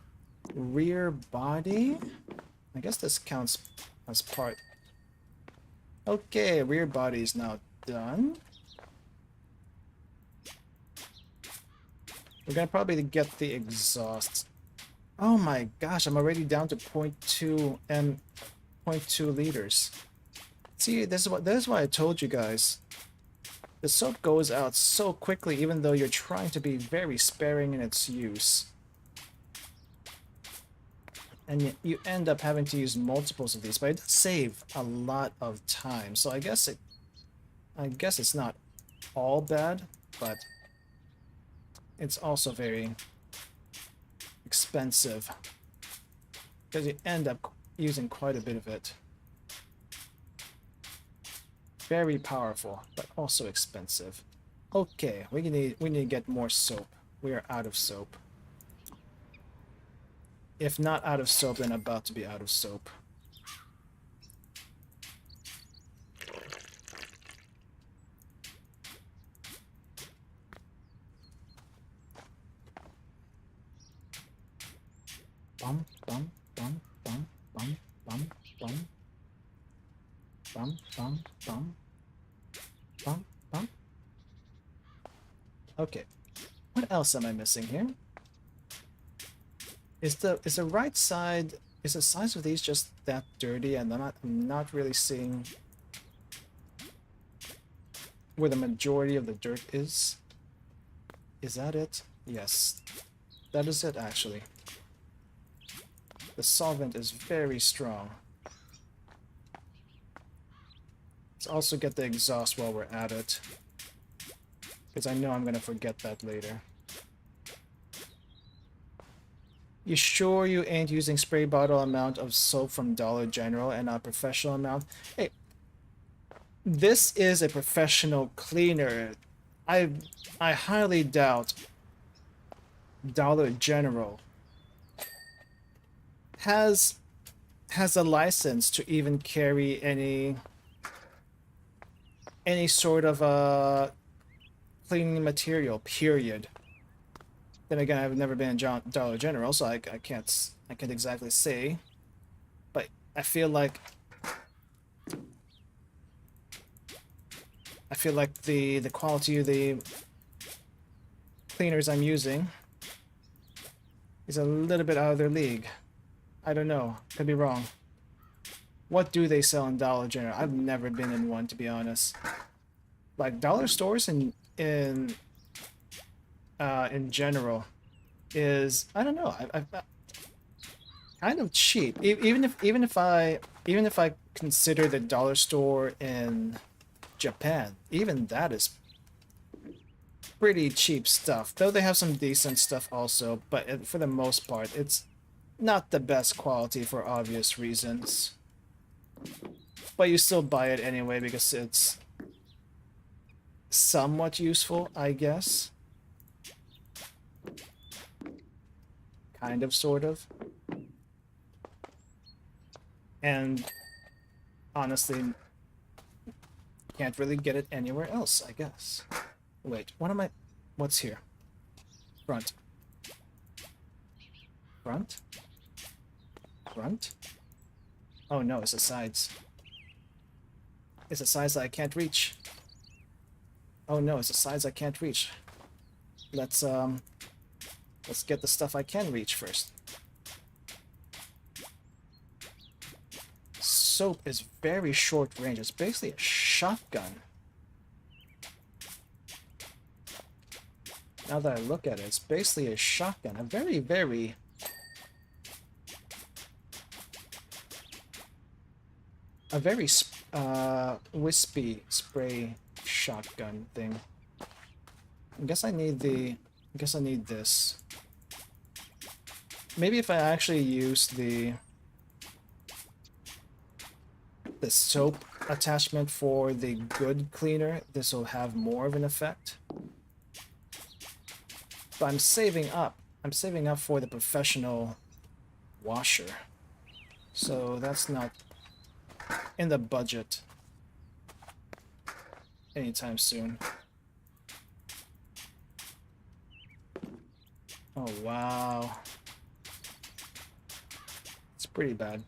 Rear body? I guess this counts as part. Okay, rear body is now done. We're gonna probably get the exhaust. Oh my gosh, I'm already down to 0.2 and 0.2 liters. See, this is why I told you guys. The soap goes out so quickly, even though you're trying to be very sparing in its use. And you end up having to use multiples of these, but it does save a lot of time. So I guess it's not all bad, but it's also very expensive because you end up using quite a bit of it. Very powerful, but also expensive. Okay, we need to get more soap. We are out of soap. If not out of soap, then about to be out of soap. Bum, bum, bum, bum, bum, bum, bum. Bum, bum, bum. Bum, bum. Okay. What else am I missing here? Is the right side, is the sides of these just that dirty, and I'm not really seeing where the majority of the dirt is? Is that it? Yes. That is it, actually. The solvent is very strong. Let's also get the exhaust while we're at it, because I know I'm gonna forget that later. You sure you ain't using spray bottle amount of soap from Dollar General and not professional amount? Hey, this is a professional cleaner. I highly doubt Dollar General has a license to even carry any sort of cleaning material, period. Then again, I've never been in Dollar General, so I can't exactly say. But I feel like the quality of the cleaners I'm using is a little bit out of their league. I don't know. Could be wrong. What do they sell in Dollar General? I've never been in one, to be honest. Like dollar stores in general is, I don't know, I kind of cheap. Even if I consider the dollar store in Japan, even that is pretty cheap stuff. Though they have some decent stuff also, but for the most part, it's not the best quality for obvious reasons. But you still buy it anyway because it's somewhat useful, I guess. Kind of, sort of. And honestly, can't really get it anywhere else, I guess. Wait, what's here? Front. Front? Front? Oh no, it's the sides. It's the sides that I can't reach. Oh no, it's the sides I can't reach. Let's get the stuff I can reach first. Soap is very short range. It's basically a shotgun. Now that I look at it, it's basically a shotgun. A very, very... a very wispy spray shotgun thing. I guess I need this. Maybe if I actually use the soap attachment for the good cleaner, this will have more of an effect. But I'm saving up. I'm saving up for the professional washer. So that's not in the budget anytime soon. Oh wow. It's pretty bad.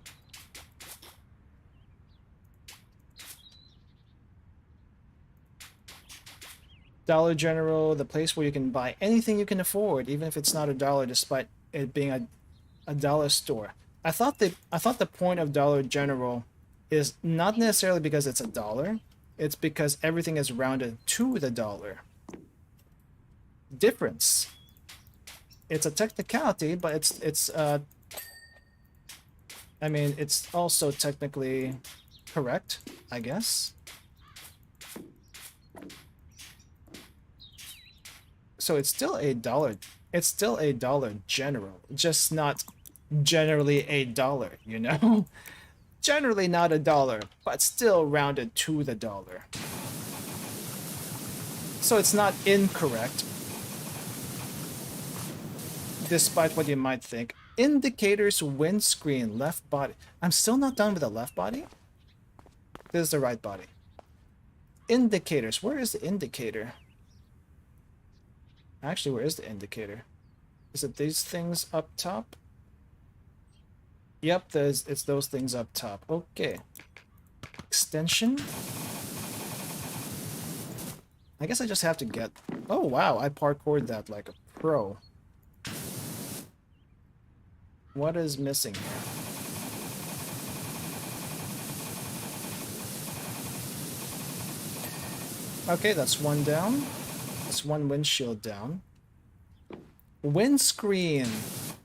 Dollar General, the place where you can buy anything you can afford, even if it's not $1, despite it being a dollar store. I thought the point of Dollar General is not necessarily because it's $1, it's because everything is rounded to the dollar. Difference. It's a technicality, but it's I mean, it's also technically correct, I guess. So it's still $1. It's still $1 general, just not generally $1, you know? Generally not $1, but still rounded to the dollar. So it's not incorrect, despite what you might think. Indicators, windscreen, left body. I'm still not done with the left body. This is the right body. Indicators. Where is the indicator? Actually, where is the indicator? Is it these things up top? Yep, it's those things up top. Okay. Extension? I guess I just have to get... Oh, wow, I parkoured that like a pro. What is missing here? Okay, that's one down. That's one windshield down. Windscreen.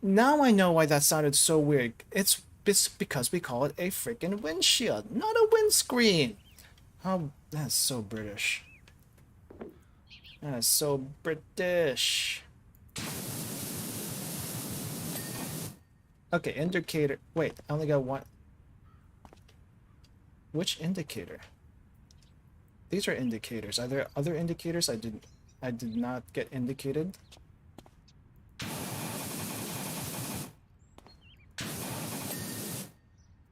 Now I know why that sounded so weird. It's because we call it a freaking windshield, not a windscreen. Oh, that's so British. That is so British. Okay, indicator. Wait, I only got one. Which indicator? These are indicators. Are there other indicators I did not get indicated?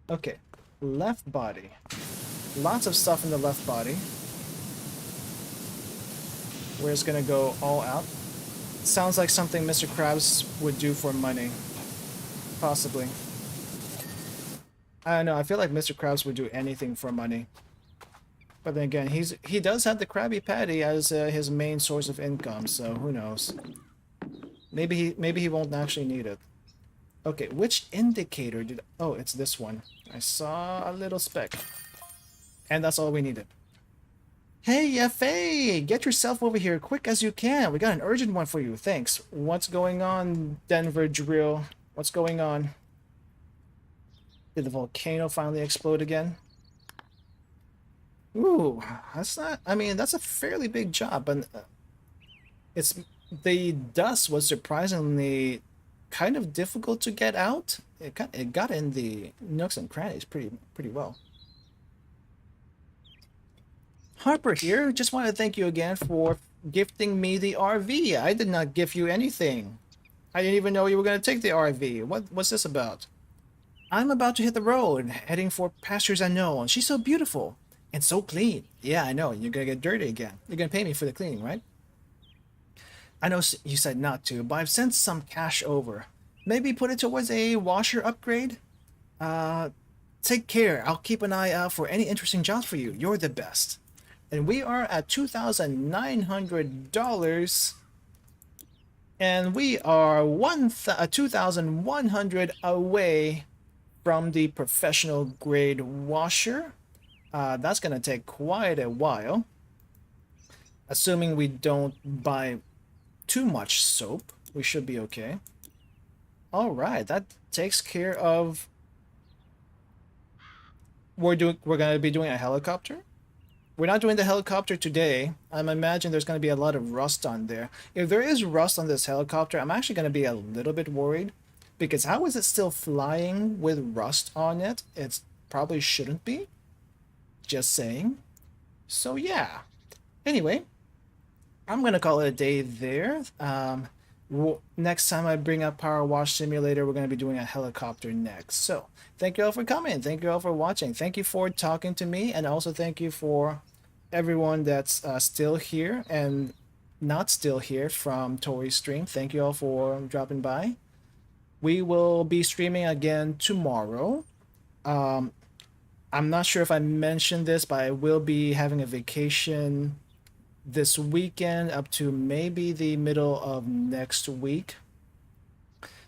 Okay, left body. Lots of stuff in the left body. We're just gonna go all out. Sounds like something Mr. Krabs would do for money. Possibly. I don't know, I feel like Mr. Krabs would do anything for money. But then again, he does have the Krabby Patty as his main source of income, so who knows? Maybe he won't actually need it. Okay, which indicator did... Oh, it's this one. I saw a little speck. And that's all we needed. Hey, FA! Get yourself over here quick as you can. We got an urgent one for you. Thanks. What's going on, Denver Drill? What's going on? Did the volcano finally explode again? Ooh, that's not... I mean, that's a fairly big job, but it's... The dust was surprisingly kind of difficult to get out. It got in the nooks and crannies pretty well. Harper here. Just want to thank you again for gifting me the RV. I did not give you anything. I didn't even know you were going to take the RV. What's this about? I'm about to hit the road, heading for pastures unknown. She's so beautiful and so clean. Yeah, I know. You're going to get dirty again. You're going to pay me for the cleaning, right? I know you said not to, but I've sent some cash over. Maybe put it towards a washer upgrade? Take care. I'll keep an eye out for any interesting jobs for you. You're the best. And we are at $2,900. And we are 2,100 away from the professional grade washer. That's going to take quite a while. Assuming we don't buy too much soap, we should be okay. All right, that takes care of... We're going to be doing a helicopter. We're not doing the helicopter today. I imagine there's going to be a lot of rust on there. If there is rust on this helicopter, I'm actually going to be a little bit worried, because how is it still flying with rust on it? It probably shouldn't be. Just saying. So yeah. Anyway, I'm going to call it a day there. Next time I bring up PowerWash Simulator, we're going to be doing a helicopter next. So, thank you all for coming. Thank you all for watching. Thank you for talking to me. And also thank you for everyone that's still here and not still here from Tori's stream. Thank you all for dropping by. We will be streaming again tomorrow. I'm not sure if I mentioned this, but I will be having a vacation this weekend up to maybe the middle of next week.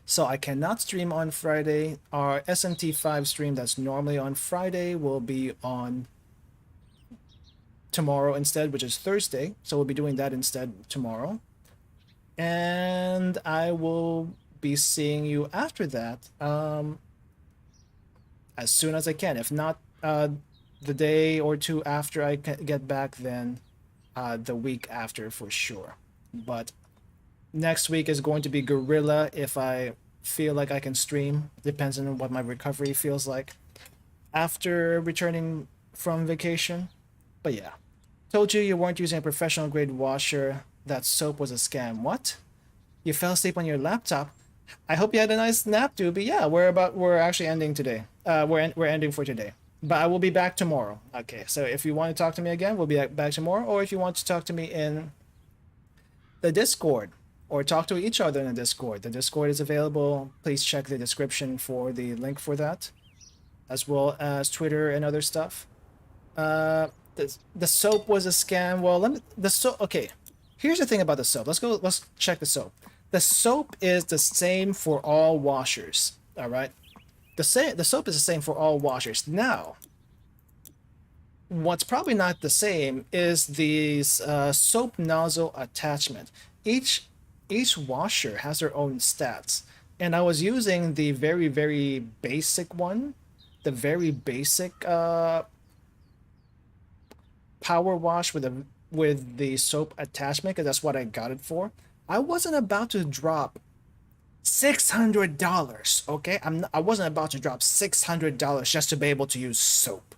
So I cannot stream on Friday. Our SMT5 stream that's normally on Friday will be on tomorrow instead, which is Thursday. So we'll be doing that instead tomorrow. And I will be seeing you after that as soon as I can. If not the day or two after I get back, then the week after for sure. But next week is going to be guerrilla if I feel like I can stream. Depends on what my recovery feels like after returning from vacation. But yeah. Told you you weren't using a professional grade washer. That soap was a scam. What? You fell asleep on your laptop? I hope you had a nice nap, Doobie. Yeah, we're actually ending today. We're ending for today. But I will be back tomorrow. Okay, so if you want to talk to me again, we'll be back tomorrow. Or if you want to talk to me in the Discord, or talk to each other in the Discord. The Discord is available. Please check the description for the link for that, as well as Twitter and other stuff. The soap was a scam. Well, okay, here's the thing about the soap. Let's check the soap. The soap is the same for all washers. All right. The soap is the same for all washers. Now, what's probably not the same is these soap nozzle attachment. Each washer has their own stats, and I was using the very, very basic one, the very basic power wash with the soap attachment, because that's what I got it for. I wasn't about to drop $600, okay? I wasn't about to drop $600 just to be able to use soap.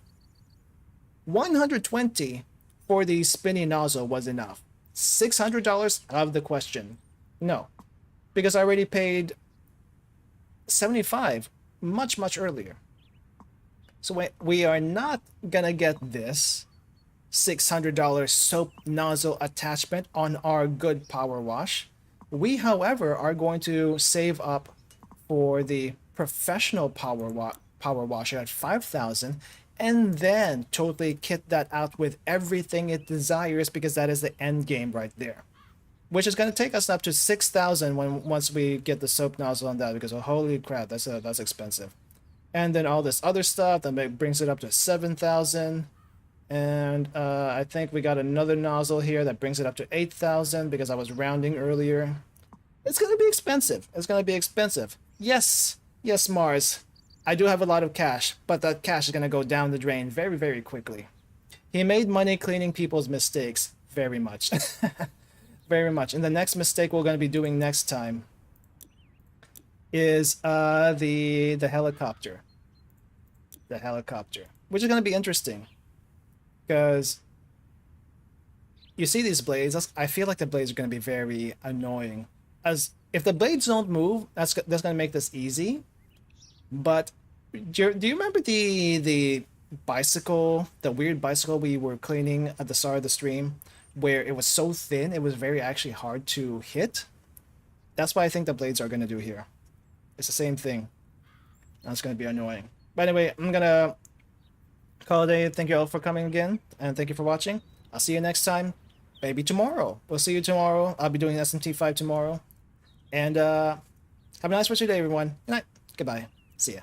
$120 for the spinny nozzle was enough. $600 out of the question. No, because I already paid $75 much earlier. So we are not gonna get this $600 soap nozzle attachment on our good power wash. We, however, are going to save up for the professional power washer at 5,000, and then totally kit that out with everything it desires, because that is the end game right there. Which is going to take us up to 6,000 once we get the soap nozzle on that, because oh, holy crap, that's expensive. And then all this other stuff that brings it up to 7,000. And I think we got another nozzle here that brings it up to 8,000 because I was rounding earlier. It's going to be expensive. It's going to be expensive. Yes, yes, Mars. I do have a lot of cash, but that cash is going to go down the drain very, very quickly. He made money cleaning people's mistakes. Very much. Very much. And the next mistake we're going to be doing next time is the helicopter. The helicopter. Which is going to be interesting. Because you see these blades, I feel like the blades are going to be very annoying. As if the blades don't move, that's going to make this easy. But do you remember the bicycle, the weird bicycle we were cleaning at the start of the stream, where it was so thin it was very actually hard to hit? That's what I think the blades are going to do here. It's the same thing. That's going to be annoying. But anyway, I'm going to call it a day. Thank you all for coming again, and thank you for watching. I'll see you next time. Maybe tomorrow. We'll see you tomorrow. I'll be doing SMT5 tomorrow. And have a nice rest of your day, everyone. Good night. Goodbye. See ya.